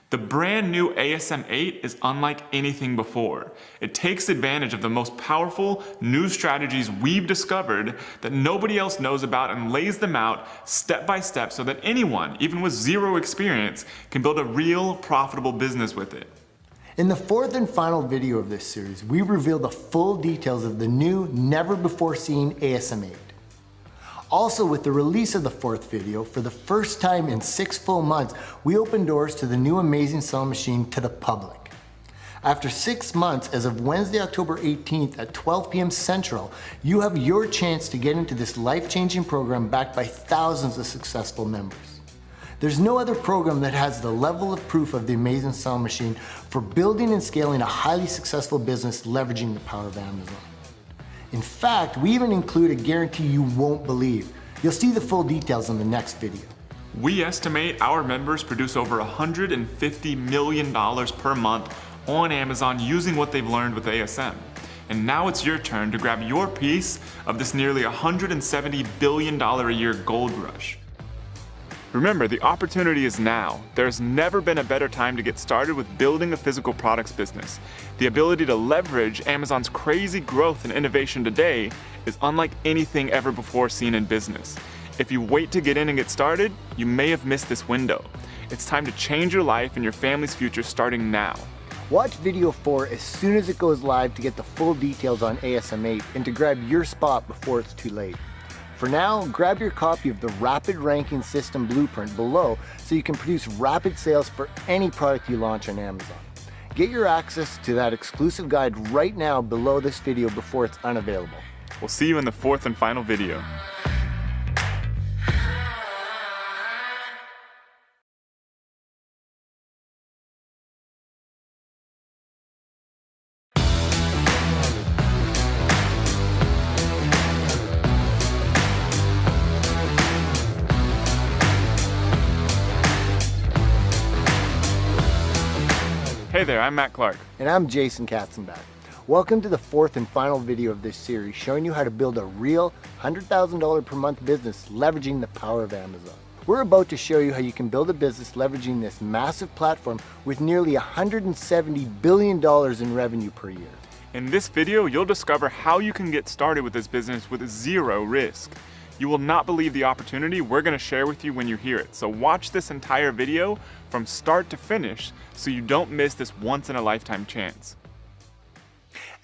The brand new ASM 8 is unlike anything before. It takes advantage of the most powerful new strategies we've discovered that nobody else knows about and lays them out step by step so that anyone, even with zero experience, can build a real profitable business with it.
In the fourth and final video of this series, we reveal the full details of the new, never-before-seen ASM 8. Also, with the release of the fourth video, for the first time in 6 full months, we opened doors to the new Amazing Selling Machine to the public. After 6 months, as of Wednesday, October 18th at 12 p.m. Central, you have your chance to get into this life-changing program backed by thousands of successful members. There's no other program that has the level of proof of the Amazing Selling Machine for building and scaling a highly successful business leveraging the power of Amazon. In fact, we even include a guarantee you won't believe. You'll see the full details in the next video.
We estimate our members produce over $150 million per month on Amazon using what they've learned with ASM. And now it's your turn to grab your piece of this nearly $170 billion a year gold rush. Remember, the opportunity is now. There's never been a better time to get started with building a physical products business. The ability to leverage Amazon's crazy growth and innovation today is unlike anything ever before seen in business. If you wait to get in and get started, you may have missed this window. It's time to change your life and your family's future starting now.
Watch video 4 as soon as it goes live to get the full details on ASM 8 and to grab your spot before it's too late. For now, grab your copy of the Rapid Ranking System Blueprint below so you can produce rapid sales for any product you launch on Amazon. Get your access to that exclusive guide right now below this video before it's unavailable.
We'll see you in the fourth and final video. Hey there, I'm Matt Clark.
And I'm Jason Katzenbach. Welcome to the fourth and final video of this series showing you how to build a real $100,000 per month business leveraging the power of Amazon. We're about to show you how you can build a business leveraging this massive platform with nearly $170 billion in revenue per year.
In this video, you'll discover how you can get started with this business with zero risk. You will not believe the opportunity we're going to share with you when you hear it. So watch this entire video from start to finish so you don't miss this once-in-a-lifetime chance.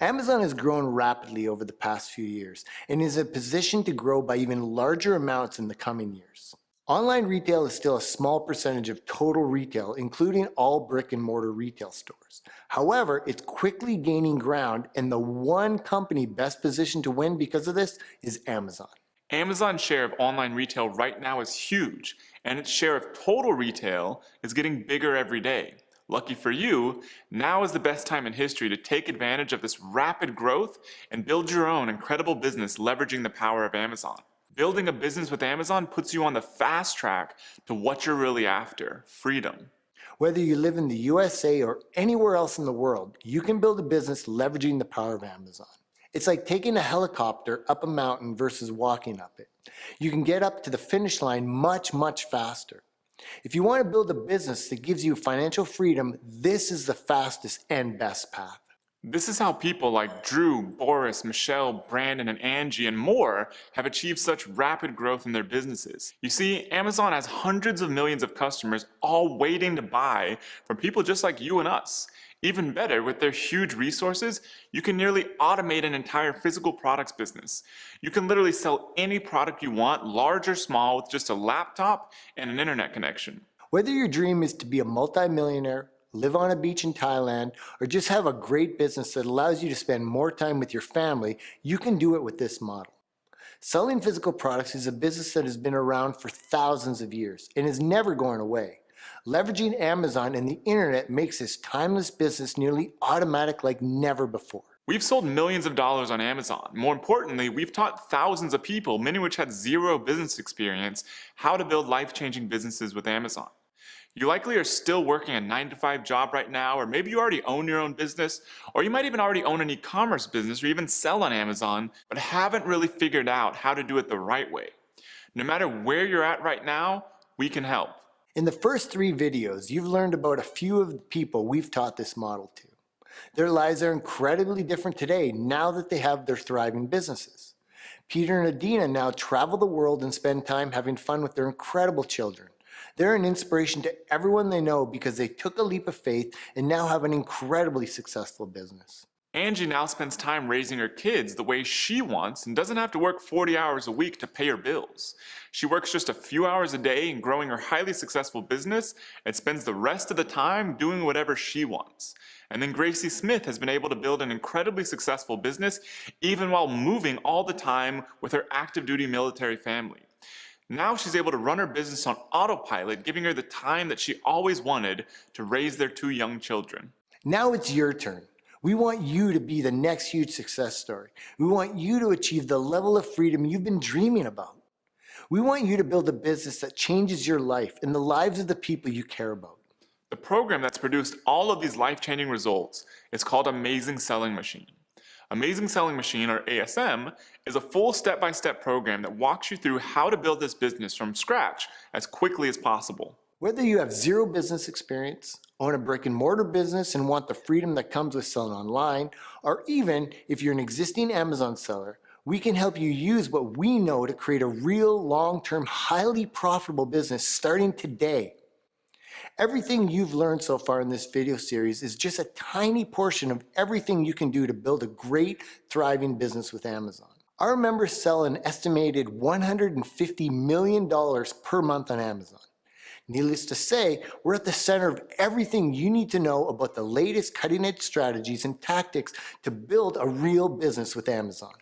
Amazon has grown rapidly over the past few years and is in a position to grow by even larger amounts in the coming years. Online retail is still a small percentage of total retail, including all brick and mortar retail stores. However, it's quickly gaining ground, and the one company best positioned to win because of this is Amazon.
Amazon's share of online retail right now is huge, and its share of total retail is getting bigger every day. Lucky for you, now is the best time in history to take advantage of this rapid growth and build your own incredible business leveraging the power of Amazon. Building a business with Amazon puts you on the fast track to what you're really after, freedom.
Whether you live in the USA or anywhere else in the world, you can build a business leveraging the power of Amazon. It's like taking a helicopter up a mountain versus walking up it. You can get up to the finish line much, much faster. If you want to build a business that gives you financial freedom, this is the fastest and best path.
This is how people like Drew, Boris, Michelle, Brandon, and Angie, and more have achieved such rapid growth in their businesses. You see, Amazon has hundreds of millions of customers all waiting to buy from people just like you and us. Even better, with their huge resources, you can nearly automate an entire physical products business. You can literally sell any product you want, large or small, with just a laptop and an internet connection.
Whether your dream is to be a multimillionaire, live on a beach in Thailand, or just have a great business that allows you to spend more time with your family, you can do it with this model. Selling physical products is a business that has been around for thousands of years and is never going away. Leveraging Amazon and the internet makes this timeless business nearly automatic like never before.
We've sold millions of dollars on Amazon. More importantly, we've taught thousands of people, many of which had zero business experience, how to build life-changing businesses with Amazon. You likely are still working a 9-to-5 job right now, or maybe you already own your own business, or you might even already own an e-commerce business or even sell on Amazon, but haven't really figured out how to do it the right way. No matter where you're at right now, we can help.
In the first 3 videos, you've learned about a few of the people we've taught this model to. Their lives are incredibly different today now that they have their thriving businesses. Peter and Adina now travel the world and spend time having fun with their incredible children. They're an inspiration to everyone they know because they took a leap of faith and now have an incredibly successful business.
Angie now spends time raising her kids the way she wants and doesn't have to work 40 hours a week to pay her bills. She works just a few hours a day in growing her highly successful business and spends the rest of the time doing whatever she wants. And then Gracie Smith has been able to build an incredibly successful business even while moving all the time with her active duty military family. Now she's able to run her business on autopilot, giving her the time that she always wanted to raise their 2 young children.
Now it's your turn. We want you to be the next huge success story. We want you to achieve the level of freedom you've been dreaming about. We want you to build a business that changes your life and the lives of the people you care about.
The program that's produced all of these life-changing results is called Amazing Selling Machine. Amazing Selling Machine, or ASM, is a full step-by-step program that walks you through how to build this business from scratch as quickly as possible.
Whether you have zero business experience, own a brick and mortar business and want the freedom that comes with selling online, or even if you're an existing Amazon seller, we can help you use what we know to create a real long-term, highly profitable business starting today. Everything you've learned so far in this video series is just a tiny portion of everything you can do to build a great, thriving business with Amazon. Our members sell an estimated $150 million per month on Amazon. Needless to say, we're at the center of everything you need to know about the latest cutting-edge strategies and tactics to build a real business with Amazon.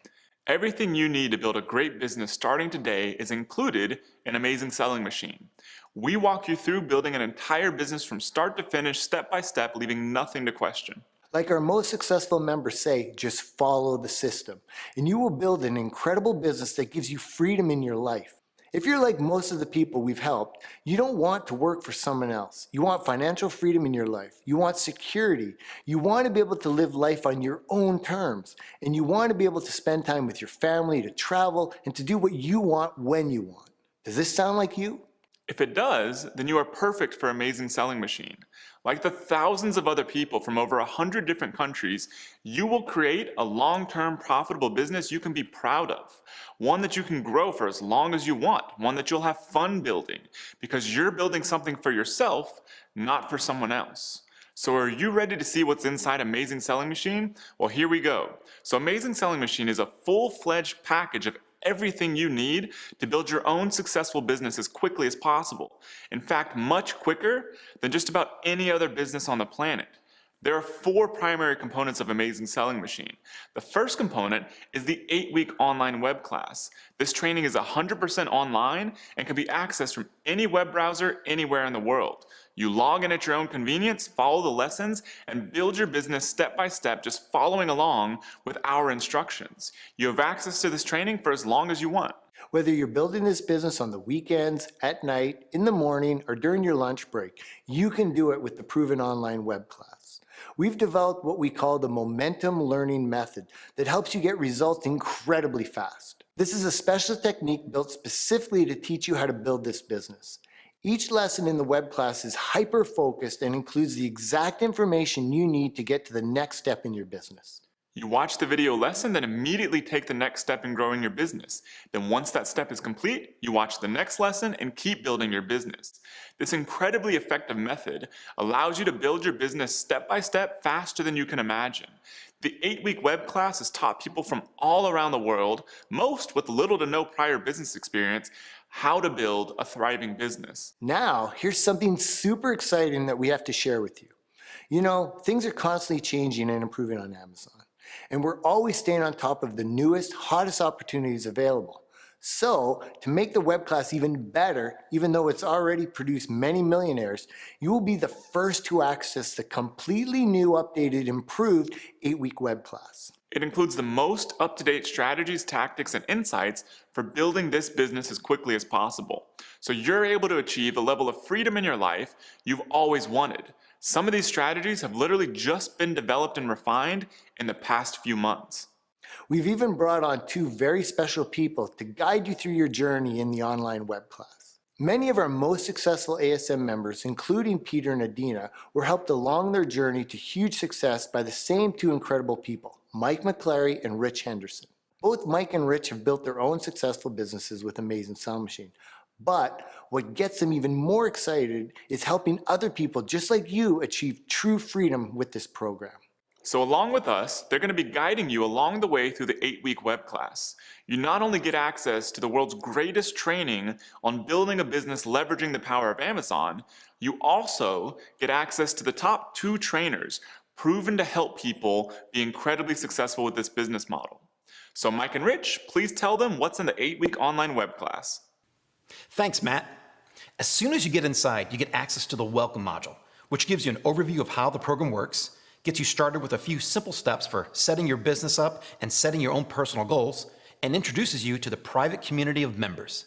Everything you need to build a great business starting today is included in Amazing Selling Machine. We walk you through building an entire business from start to finish, step by step, leaving nothing to question.
Like our most successful members say, just follow the system, and you will build an incredible business that gives you freedom in your life. If you're like most of the people we've helped, you don't want to work for someone else. You want financial freedom in your life. You want security. You want to be able to live life on your own terms. And you want to be able to spend time with your family, to travel, and to do what you want when you want. Does this sound like you?
If it does, then you are perfect for Amazing Selling Machine. Like the thousands of other people from over 100 different countries, you will create a long-term profitable business you can be proud of. One that you can grow for as long as you want. One that you'll have fun building because you're building something for yourself, not for someone else. So are you ready to see what's inside Amazing Selling Machine? Well, here we go. So Amazing Selling Machine is a full-fledged package of everything you need to build your own successful business as quickly as possible. In fact, much quicker than just about any other business on the planet. There are 4 primary components of Amazing Selling Machine. The first component is the 8-week online web class. This training is 100% online and can be accessed from any web browser anywhere in the world. You log in at your own convenience, follow the lessons, and build your business step by step, just following along with our instructions. You have access to this training for as long as you want.
Whether you're building this business on the weekends, at night, in the morning, or during your lunch break, you can do it with the proven online web class. We've developed what we call the momentum learning method that helps you get results incredibly fast. This is a special technique built specifically to teach you how to build this business. Each lesson in the web class is hyper-focused and includes the exact information you need to get to the next step in your business.
You watch the video lesson, then immediately take the next step in growing your business. Then once that step is complete, you watch the next lesson and keep building your business. This incredibly effective method allows you to build your business step by step faster than you can imagine. The 8-week web class has taught people from all around the world, most with little to no prior business experience, how to build a thriving business.
Now, here's something super exciting that we have to share with you. You know, things are constantly changing and improving on Amazon. And we're always staying on top of the newest, hottest opportunities available. So, to make the web class even better, even though it's already produced many millionaires, you will be the first to access the completely new, updated, improved 8-week web class.
It includes the most up-to-date strategies, tactics, and insights for building this business as quickly as possible. So you're able to achieve a level of freedom in your life you've always wanted. Some of these strategies have literally just been developed and refined in the past few months.
We've even brought on 2 very special people to guide you through your journey in the online web class. Many of our most successful ASM members, including Peter and Adina, were helped along their journey to huge success by the same 2 incredible people, Mike McClary and Rich Henderson. Both Mike and Rich have built their own successful businesses with Amazing Selling Machine. But what gets them even more excited is helping other people just like you achieve true freedom with this program.
So along with us, they're going to be guiding you along the way through the 8-week web class. You not only get access to the world's greatest training on building a business leveraging the power of Amazon, you also get access to the top 2 trainers proven to help people be incredibly successful with this business model. So Mike and Rich, please tell them what's in the 8-week online web class.
Thanks, Matt. As soon as you get inside, you get access to the Welcome module, which gives you an overview of how the program works, gets you started with a few simple steps for setting your business up and setting your own personal goals, and introduces you to the private community of members.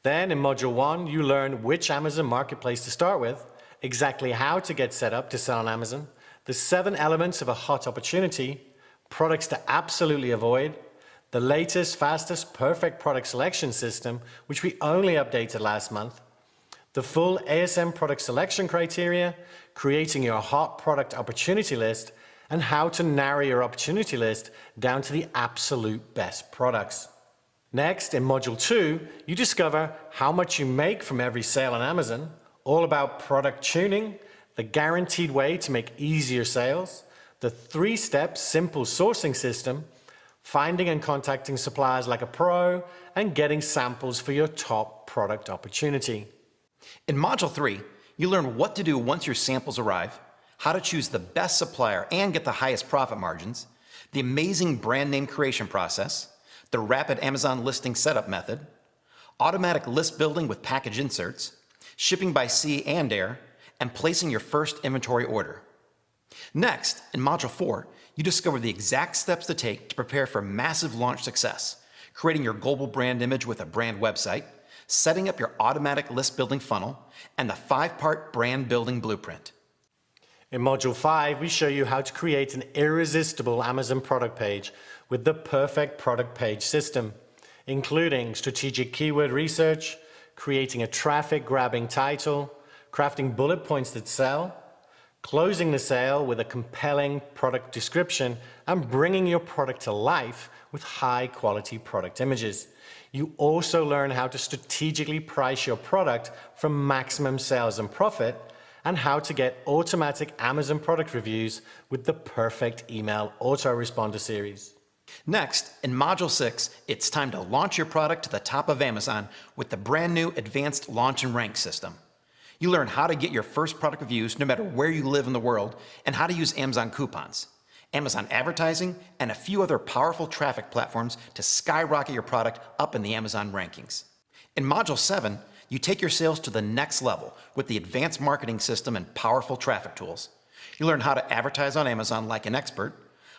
Then in Module 1, you learn which Amazon Marketplace to start with exactly how to get set up to sell on Amazon, the 7 elements of a hot opportunity, products to absolutely avoid, the latest, fastest, perfect product selection system, which we only updated last month, the full ASM product selection criteria, creating your hot product opportunity list, and how to narrow your opportunity list down to the absolute best products. Next, in Module 2, you discover how much you make from every sale on Amazon, all about product tuning, the guaranteed way to make easier sales, the 3-step simple sourcing system, finding and contacting suppliers like a pro, and getting samples for your top product opportunity.
In Module 3, you learn what to do once your samples arrive, how to choose the best supplier and get the highest profit margins, the amazing brand name creation process, the rapid Amazon listing setup method, automatic list building with package inserts, shipping by sea and air, and placing your first inventory order. Next, in Module 4, you discover the exact steps to take to prepare for massive launch success, creating your global brand image with a brand website, setting up your automatic list building funnel, and the 5-part brand building blueprint.
In Module 5, we show you how to create an irresistible Amazon product page with the perfect product page system, including strategic keyword research, creating a traffic-grabbing title, crafting bullet points that sell, closing the sale with a compelling product description, and bringing your product to life with high-quality product images. You also learn how to strategically price your product for maximum sales and profit, and how to get automatic Amazon product reviews with the perfect email autoresponder series.
Next, in Module 6, it's time to launch your product to the top of Amazon with the brand new Advanced Launch and Rank system. You learn how to get your first product reviews no matter where you live in the world, and how to use Amazon coupons, Amazon advertising, and a few other powerful traffic platforms to skyrocket your product up in the Amazon rankings. In Module 7, you take your sales to the next level with the advanced marketing system and powerful traffic tools. You learn how to advertise on Amazon like an expert,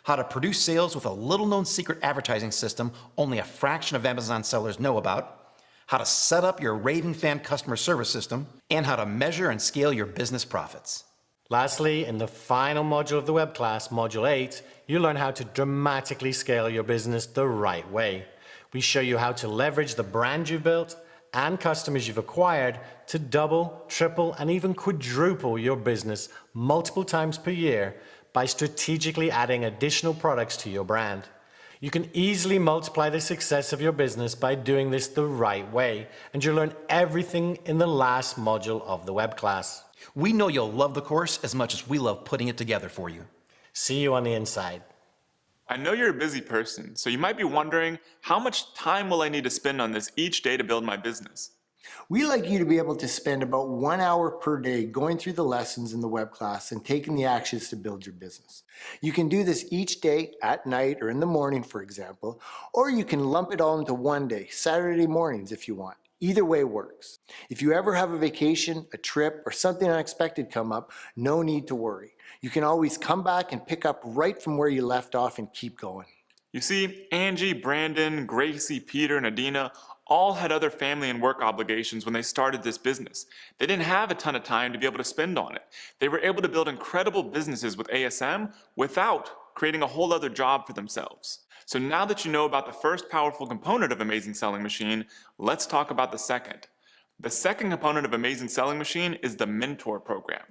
how to produce sales with a little-known secret advertising system only a fraction of Amazon sellers know about, how to set up your raving fan customer service system, and how to measure and scale your business profits.
Lastly, in the final module of the web class, Module 8, you learn how to dramatically scale your business the right way. We show you how to leverage the brand you've built and customers you've acquired to double, triple, and even quadruple your business multiple times per year by strategically adding additional products to your brand. You can easily multiply the success of your business by doing this the right way, and you'll learn everything in the last module of the web class.
We know you'll love the course as much as we love putting it together for you.
See you on the inside.
I know you're a busy person, so you might be wondering, how much time will I need to spend on this each day to build my business?
We like you to be able to spend about 1 hour per day going through the lessons in the web class and taking the actions to build your business. You can do this each day at night or in the morning, for example, or you can lump it all into one day, Saturday mornings if you want. Either way works. If you ever have a vacation, a trip, or something unexpected come up, no need to worry. You can always come back and pick up right from where you left off and keep going.
You see, Angie, Brandon, Gracie, Peter, and Adina all had other family and work obligations when they started this business. They didn't have a ton of time to be able to spend on it. They were able to build incredible businesses with ASM without creating a whole other job for themselves. So now that you know about the first powerful component of Amazing Selling Machine, let's talk about the second. The second component of Amazing Selling Machine is the Mentor Program.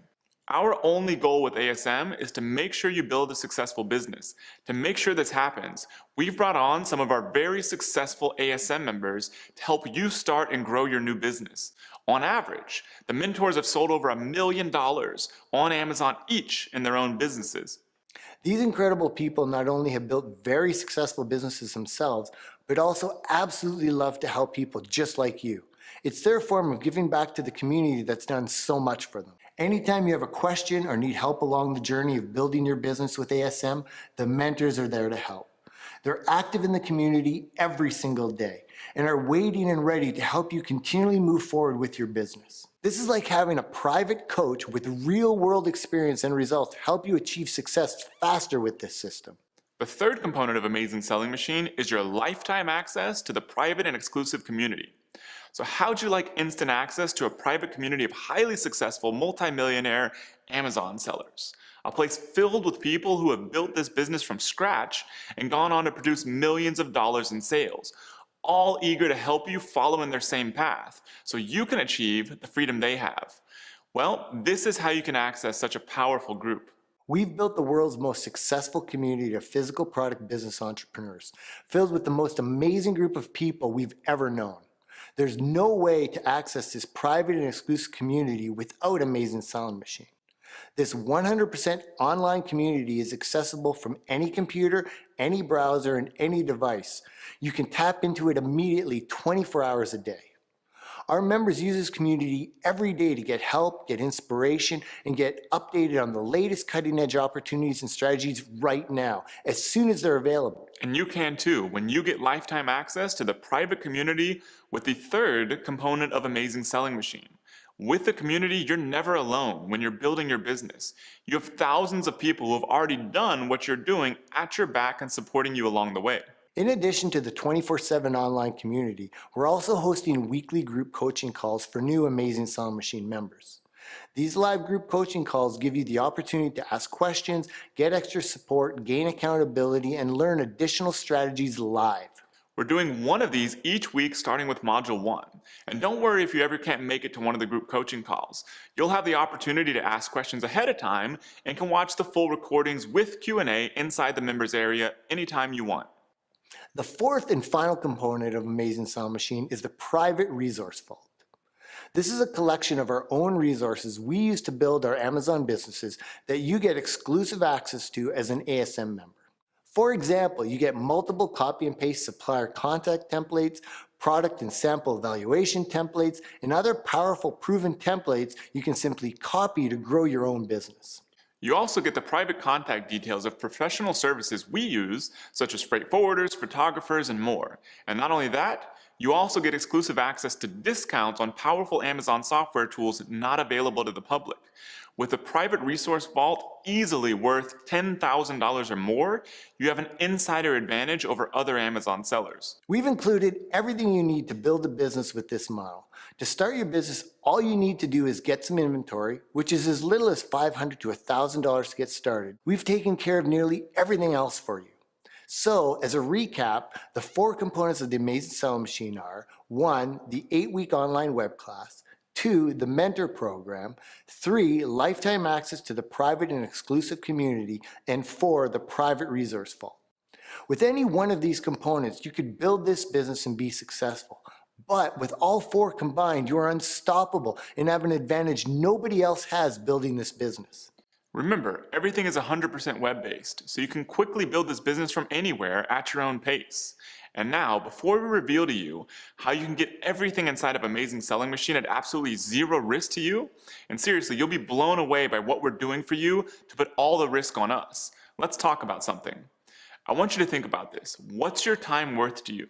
Our only goal with ASM is to make sure you build a successful business. To make sure this happens, we've brought on some of our very successful ASM members to help you start and grow your new business. On average, the mentors have sold over $1 million on Amazon each in their own businesses.
These incredible people not only have built very successful businesses themselves, but also absolutely love to help people just like you. It's their form of giving back to the community that's done so much for them. Anytime you have a question or need help along the journey of building your business with ASM, the mentors are there to help. They're active in the community every single day and are waiting and ready to help you continually move forward with your business. This is like having a private coach with real-world experience and results to help you achieve success faster with this system.
The third component of Amazing Selling Machine is your lifetime access to the private and exclusive community. So how'd you like instant access to a private community of highly successful multimillionaire Amazon sellers? A place filled with people who have built this business from scratch and gone on to produce millions of dollars in sales, all eager to help you follow in their same path so you can achieve the freedom they have. Well, this is how you can access such a powerful group.
We've built the world's most successful community of physical product business entrepreneurs, filled with the most amazing group of people we've ever known. There's no way to access this private and exclusive community without Amazing Selling Machine. This 100% online community is accessible from any computer, any browser, and any device. You can tap into it immediately 24 hours a day. Our members use this community every day to get help, get inspiration, and get updated on the latest cutting-edge opportunities and strategies right now, as soon as they're available.
And you can too when you get lifetime access to the private community with the third component of Amazing Selling Machine. With the community, you're never alone when you're building your business. You have thousands of people who have already done what you're doing at your back and supporting you along the way.
In addition to the 24/7 online community, we're also hosting weekly group coaching calls for new Amazing Selling Machine members. These live group coaching calls give you the opportunity to ask questions, get extra support, gain accountability, and learn additional strategies live.
We're doing one of these each week starting with Module 1. And don't worry if you ever can't make it to one of the group coaching calls. You'll have the opportunity to ask questions ahead of time and can watch the full recordings with Q&A inside the members area anytime you want.
The fourth and final component of Amazing Selling Machine is the private resource vault. This is a collection of our own resources we use to build our Amazon businesses that you get exclusive access to as an ASM member. For example, you get multiple copy and paste supplier contact templates, product and sample evaluation templates, and other powerful proven templates you can simply copy to grow your own business.
You also get the private contact details of professional services we use, such as freight forwarders, photographers, and more. And not only that, you also get exclusive access to discounts on powerful Amazon software tools not available to the public. With a private resource vault easily worth $10,000 or more, you have an insider advantage over other Amazon sellers.
We've included everything you need to build a business with this model. To start your business, all you need to do is get some inventory, which is as little as $500 to $1,000 to get started. We've taken care of nearly everything else for you. So, as a recap, the four components of the Amazing Selling Machine are: 1, the 8-week online web class; 2, the mentor program; 3, lifetime access to the private and exclusive community; and 4, the private resource vault. With any one of these components, you could build this business and be successful. But with all four combined, you are unstoppable and have an advantage nobody else has building this business.
Remember, everything is 100% web-based, so you can quickly build this business from anywhere at your own pace. And now, before we reveal to you how you can get everything inside of Amazing Selling Machine at absolutely zero risk to you, and seriously, you'll be blown away by what we're doing for you to put all the risk on us. Let's talk about something. I want you to think about this. What's your time worth to you?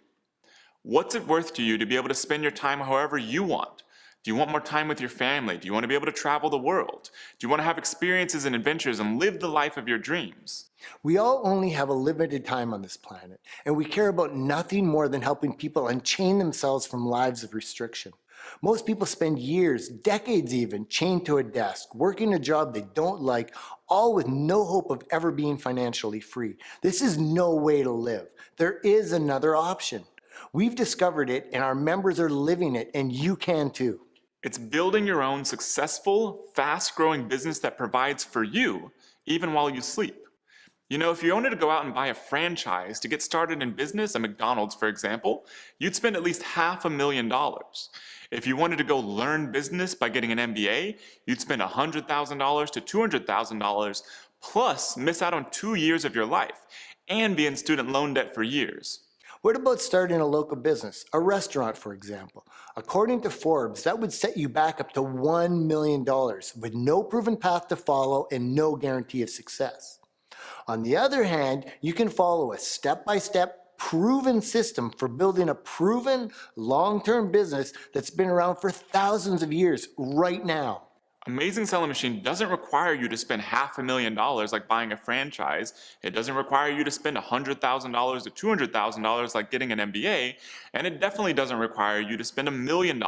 What's it worth to you to be able to spend your time however you want? Do you want more time with your family? Do you want to be able to travel the world? Do you want to have experiences and adventures and live the life of your dreams?
We all only have a limited time on this planet, and we care about nothing more than helping people unchain themselves from lives of restriction. Most people spend years, decades even, chained to a desk, working a job they don't like, all with no hope of ever being financially free. This is no way to live. There is another option. We've discovered it, and our members are living it, and you can too.
It's building your own successful, fast-growing business that provides for you, even while you sleep. You know, if you wanted to go out and buy a franchise to get started in business, a McDonald's for example, you'd spend at least $500,000. If you wanted to go learn business by getting an MBA, you'd spend $100,000 to $200,000, plus miss out on 2 years of your life, and be in student loan debt for years.
What about starting a local business, a restaurant for example? According to Forbes, that would set you back up to $1 million with no proven path to follow and no guarantee of success. On the other hand, you can follow a step-by-step proven system for building a proven long-term business that's been around for thousands of years right now.
Amazing Selling Machine doesn't require you to spend $500,000 like buying a franchise. It doesn't require you to spend $100,000 to $200,000 like getting an MBA. And it definitely doesn't require you to spend $1 million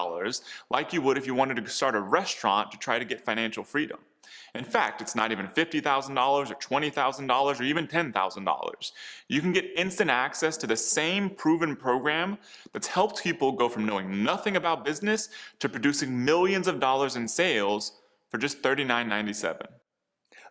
like you would if you wanted to start a restaurant to try to get financial freedom. In fact, it's not even $50,000 or $20,000 or even $10,000. You can get instant access to the same proven program that's helped people go from knowing nothing about business to producing millions of dollars in sales for just $39.97.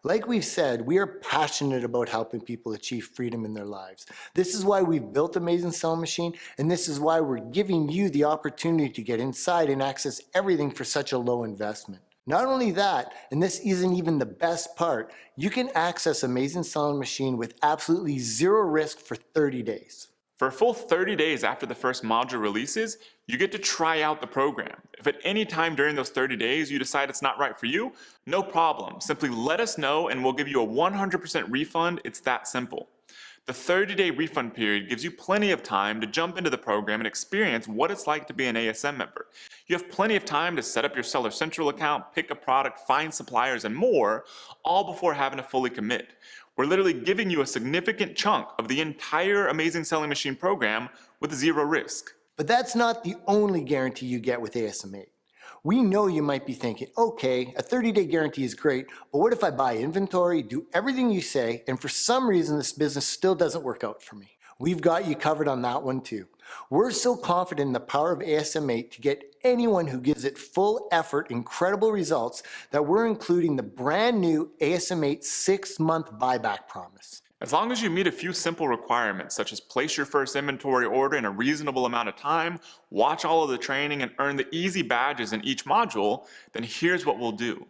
Like we've said, we are passionate about helping people achieve freedom in their lives. This is why we've built Amazing Selling Machine, and this is why we're giving you the opportunity to get inside and access everything for such a low investment. Not only that, and this isn't even the best part, you can access Amazing Selling Machine with absolutely zero risk for 30 days.
For a full 30 days after the first module releases, you get to try out the program. If at any time during those 30 days you decide it's not right for you, no problem. Simply let us know and we'll give you a 100% refund. It's that simple. The 30-day refund period gives you plenty of time to jump into the program and experience what it's like to be an ASM member. You have plenty of time to set up your Seller Central account, pick a product, find suppliers, and more, all before having to fully commit. We're literally giving you a significant chunk of the entire Amazing Selling Machine program with zero risk.
But that's not the only guarantee you get with ASM8. We know you might be thinking, okay, a 30-day guarantee is great, but what if I buy inventory, do everything you say, and for some reason this business still doesn't work out for me? We've got you covered on that one too. We're so confident in the power of ASM8 to get anyone who gives it full effort incredible results that we're including the brand new ASM8 6-month buyback promise.
As long as you meet a few simple requirements, such as place your first inventory order in a reasonable amount of time, watch all of the training, and earn the easy badges in each module, then here's what we'll do.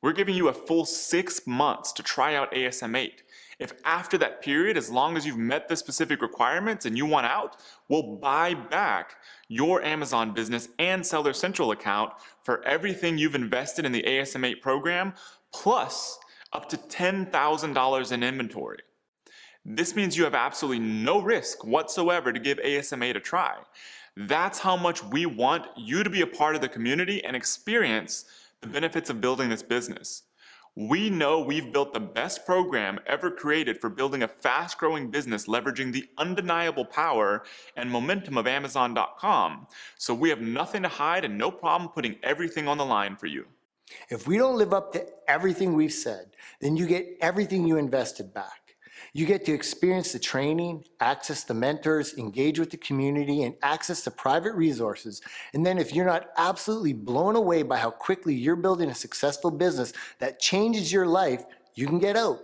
We're giving you a full 6 months to try out ASM8. If after that period, as long as you've met the specific requirements and you want out, we'll buy back your Amazon business and Seller Central account for everything you've invested in the ASM8 program, plus up to $10,000 in inventory. This means you have absolutely no risk whatsoever to give ASM8 a try. That's how much we want you to be a part of the community and experience the benefits of building this business. We know we've built the best program ever created for building a fast-growing business leveraging the undeniable power and momentum of Amazon.com, so we have nothing to hide and no problem putting everything on the line for you.
If we don't live up to everything we've said, then you get everything you invested back. You get to experience the training, access the mentors, engage with the community, and access to private resources. And then if you're not absolutely blown away by how quickly you're building a successful business that changes your life, you can get out.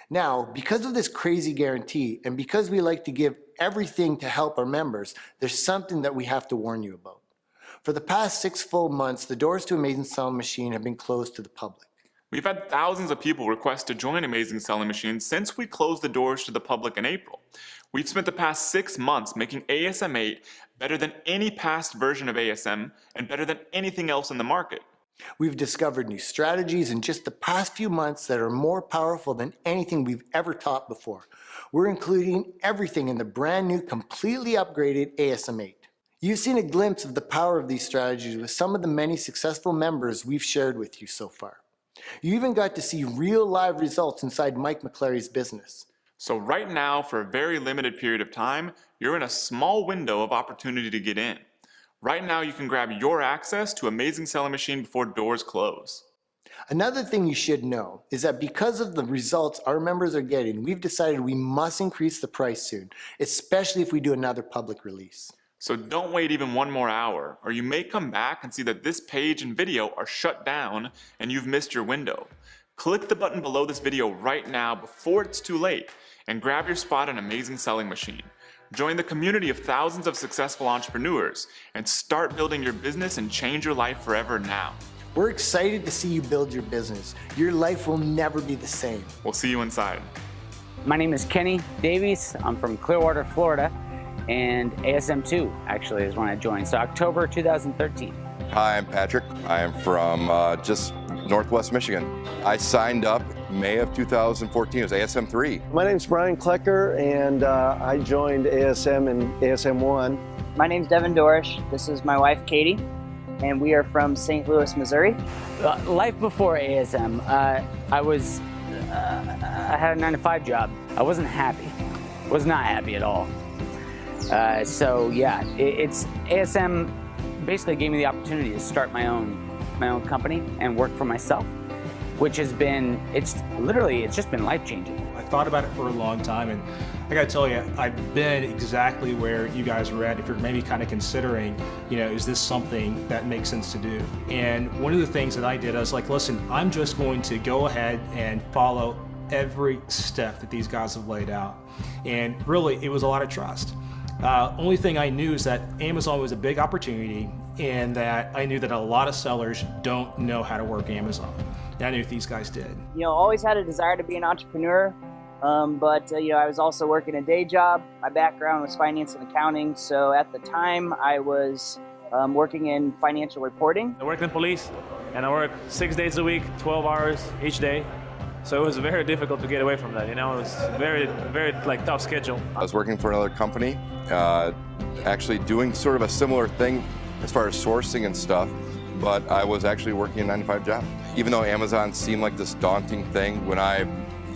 Now, because of this crazy guarantee, and because we like to give everything to help our members, there's something that we have to warn you about. For the past 6 full months, the doors to Amazing Selling Machine have been closed to the public.
We've had thousands of people request to join Amazing Selling Machine since we closed the doors to the public in April. We've spent the past 6 months making ASM8 better than any past version of ASM and better than anything else in the market.
We've discovered new strategies in just the past few months that are more powerful than anything we've ever taught before. We're including everything in the brand new, completely upgraded ASM8. You've seen a glimpse of the power of these strategies with some of the many successful members we've shared with you so far. You even got to see real live results inside Mike McClary's business.
So right now, for a very limited period of time, you're in a small window of opportunity to get in. Right now, you can grab your access to Amazing Selling Machine before doors close.
Another thing you should know is that because of the results our members are getting, we've decided we must increase the price soon, especially if we do another public release.
So don't wait even 1 more hour, or you may come back and see that this page and video are shut down and you've missed your window. Click the button below this video right now before it's too late and grab your spot on Amazing Selling Machine. Join the community of thousands of successful entrepreneurs and start building your business and change your life forever now.
We're excited to see you build your business. Your life will never be the same.
We'll see you inside.
My name is Kenny Davies. I'm from Clearwater, Florida, and ASM2 actually is when I joined, so October 2013.
Hi, I'm Patrick. I am from just Northwest Michigan. I signed up May of 2014. It was ASM3.
My name's Brian Klecker, and I joined ASM in ASM1.
My name's Devin Dorish. This is my wife, Katie. and we are from St. Louis, Missouri.
Life before ASM, I had a 9-to-5 job. I wasn't happy. Was not happy at all. So yeah, it's ASM basically gave me the opportunity to start my own company and work for myself, which has been, it's just been life-changing.
I thought about it for a long time, and I gotta tell you, I've been exactly where you guys were at. If you're maybe kind of considering, is this something that makes sense to do? And one of the things that I did, I was like, listen, I'm just going to go ahead and follow every step that these guys have laid out. And really, it was a lot of trust. Only thing I knew is that Amazon was a big opportunity, and that I knew that a lot of sellers don't know how to work Amazon. And I knew these guys did.
Always had a desire to be an entrepreneur, but I was also working a day job. My background was finance and accounting, so at the time I was working in financial reporting.
I worked in police, and I worked 6 days a week, 12 hours each day. So it was very difficult to get away from that. It was very, very tough schedule.
I was working for another company, actually doing sort of a similar thing as far as sourcing and stuff, but I was actually working a 9-to-5 job. Even though Amazon seemed like this daunting thing, when I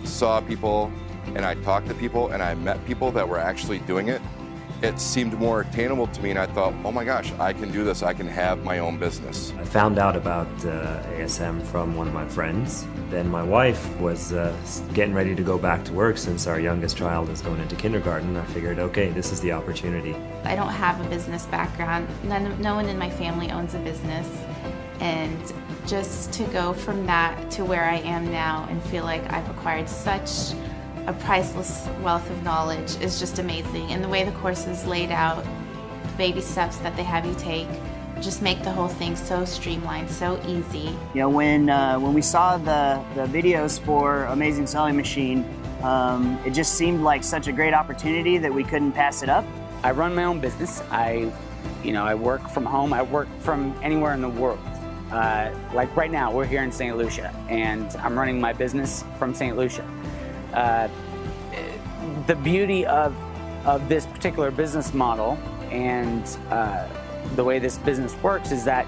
saw people and I talked to people and I met people that were actually doing it, it seemed more attainable to me, and I thought, oh my gosh, I can do this, I can have my own business.
I found out about ASM from one of my friends. Then my wife was getting ready to go back to work since our youngest child is going into kindergarten. I figured, okay, this is the opportunity.
I don't have a business background. No one in my family owns a business. And just to go from that to where I am now and feel like I've acquired such a priceless wealth of knowledge is just amazing. And the way the course is laid out, the baby steps that they have you take, just make the whole thing so streamlined, so easy.
When we saw the videos for Amazing Selling Machine, it just seemed like such a great opportunity that we couldn't pass it up.
I run my own business. I work from home. I work from anywhere in the world. Like right now, we're here in St. Lucia, and I'm running my business from St. Lucia. The beauty of this particular business model and the way this business works is that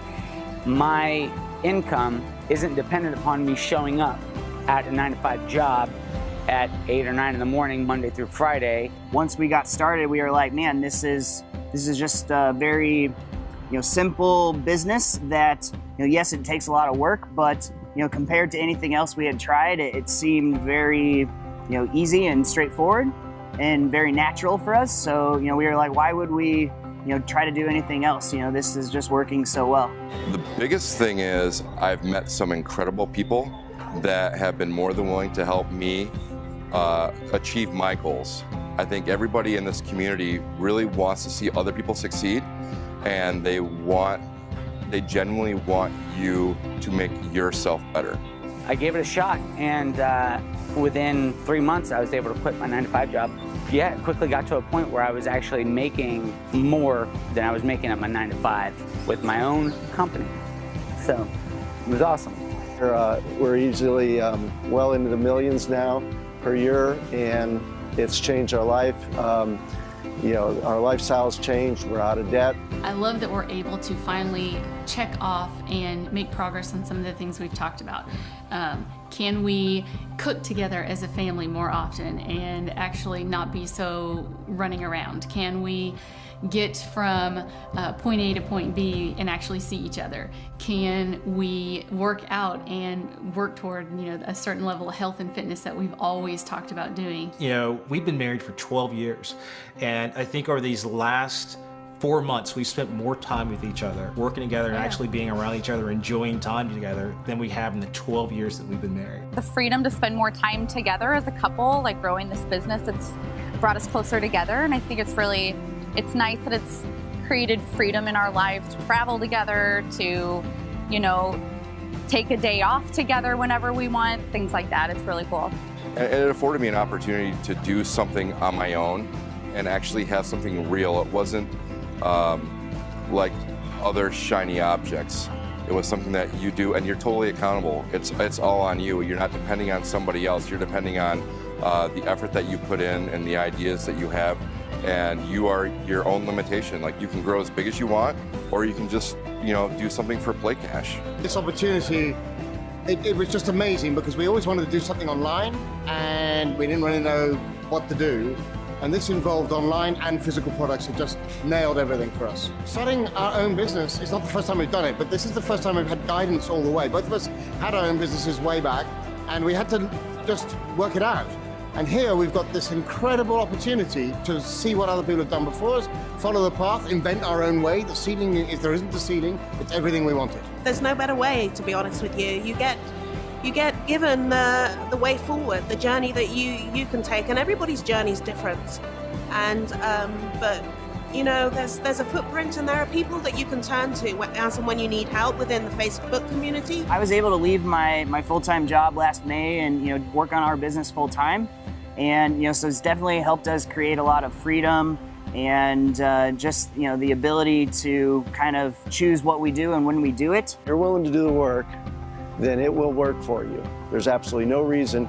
my income isn't dependent upon me showing up at a 9-to-5 job at 8 or 9 in the morning, Monday through Friday.
Once we got started, we were like, man, this is just a very simple business that yes, it takes a lot of work, but compared to anything else we had tried, it seemed very easy and straightforward and very natural for us. So we were like, why would we try to do anything else? This is just working so well.
The biggest thing is I've met some incredible people that have been more than willing to help me achieve my goals. I think everybody in this community really wants to see other people succeed, and they genuinely want you to make yourself better.
I gave it a shot, and within 3 months, I was able to quit my 9-to-5 job. Yeah, it quickly got to a point where I was actually making more than I was making at my 9-to-5 with my own company. So it was awesome.
We're easily well into the millions now per year, and it's changed our life. Our lifestyle's changed. We're out of debt.
I love that we're able to finally check off and make progress on some of the things we've talked about. Can we cook together as a family more often and actually not be so running around? Can we get from point A to point B and actually see each other? Can we work out and work toward a certain level of health and fitness that we've always talked about doing?
We've been married for 12 years, and I think over these last 4 months, we've spent more time with each other, working together and actually being around each other, enjoying time together than we have in the 12 years that we've been married.
The freedom to spend more time together as a couple, like growing this business, it's brought us closer together, and I think it's nice that it's created freedom in our lives to travel together, to, take a day off together whenever we want, things like that. It's really cool.
And it afforded me an opportunity to do something on my own and actually have something real. It wasn't like other shiny objects. It was something that you do and you're totally accountable. It's all on you. You're not depending on somebody else. You're depending on the effort that you put in and the ideas that you have. and you are your own limitation. Like, you can grow as big as you want, or you can just, you know, do something for play cash.
This opportunity, it was just amazing because we always wanted to do something online and we didn't really know what to do. And this involved online and physical products. It just nailed everything for us. Starting our own business is not the first time we've done it, but this is the first time we've had guidance all the way. Both of us had our own businesses way back, and we had to just work it out. And here we've got this incredible opportunity to see what other people have done before us, follow the path, invent our own way. The ceiling, if there isn't a ceiling, it's everything we wanted.
There's no better way, to be honest with you. You get given the way forward, the journey that you can take, and everybody's journey is different. And but you know, there's a footprint, and there are people that you can turn to as and when you need help within the Facebook community.
I was able to leave my full-time job last May and, you know, work on our business full-time, and, you know, so it's definitely helped us create a lot of freedom and just, you know, the ability to kind of choose what we do and when we do it.
If you're willing to do the work, then it will work for you. There's absolutely no reason.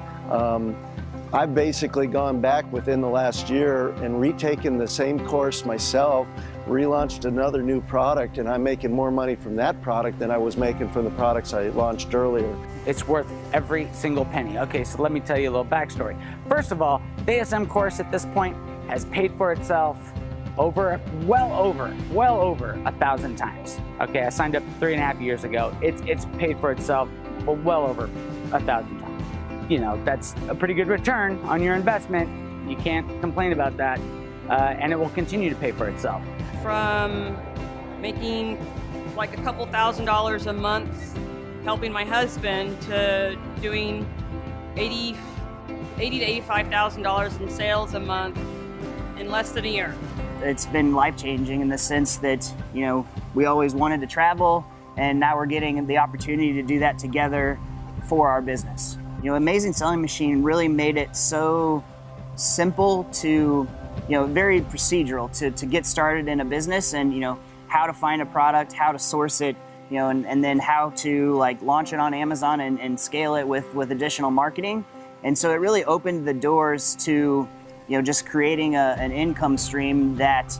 I've basically gone back within the last year and retaken the same course myself, relaunched another new product, and I'm making more money from that product than I was making from the products I launched earlier.
It's worth every single penny. Okay, so let me tell you a little backstory. First of all, the ASM course at this point has paid for itself well over 1,000 times. Okay, I signed up 3.5 years ago. It's paid for itself well over 1,000 times. You know, that's a pretty good return on your investment. You can't complain about that, and it will continue to pay for itself.
From making like a couple $1,000s a month helping my husband to doing $80,000 to $85,000 in sales a month in less than a year.
It's been life-changing in the sense that, you know, we always wanted to travel, and now we're getting the opportunity to do that together for our business. You know, Amazing Selling Machine really made it so simple to, you know, very procedural to get started in a business, and, you know, how to find a product, how to source it, you know, and then how to like launch it on Amazon and scale it with additional marketing. And so it really opened the doors to, you know, just creating an income stream that,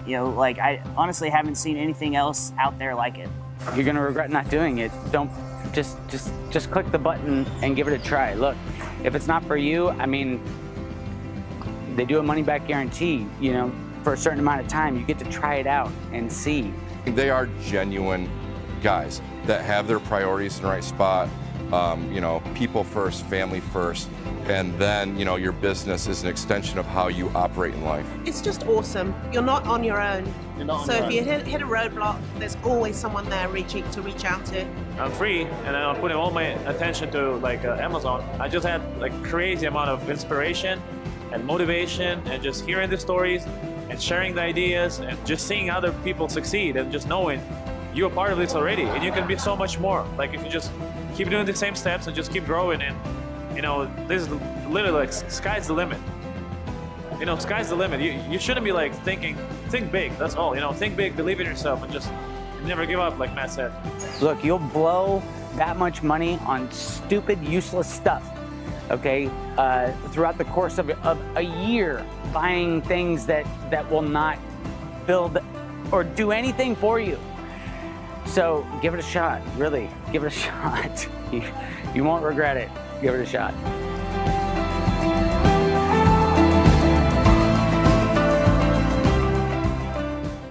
you know, like I honestly haven't seen anything else out there like it.
You're gonna regret not doing it. Don't just click the button and give it a try. Look, if it's not for you, I mean, they do a money-back guarantee. You know, for a certain amount of time, you get to try it out and see.
They are genuine guys that have their priorities in the right spot. You know, people first, family first, and then, you know, your business is an extension of how you operate in life.
It's just awesome. You're not on your own. So if you hit a roadblock, there's always someone there to reach out to.
I'm free, and I'm putting all my attention to like Amazon. I just had like crazy amount of inspiration and motivation, and just hearing the stories and sharing the ideas and just seeing other people succeed, and just knowing you're a part of this already, and you can be so much more. Like if you just keep doing the same steps and just keep growing, and you know, this is literally like sky's the limit. You know, sky's the limit. You shouldn't be like think big, that's all. You know, think big, believe in yourself, and just never give up, like Matt said.
Look, you'll blow that much money on stupid, useless stuff, okay, throughout the course of a year, buying things that will not build or do anything for you. So give it a shot, really, give it a shot. You won't regret it. Give it a shot.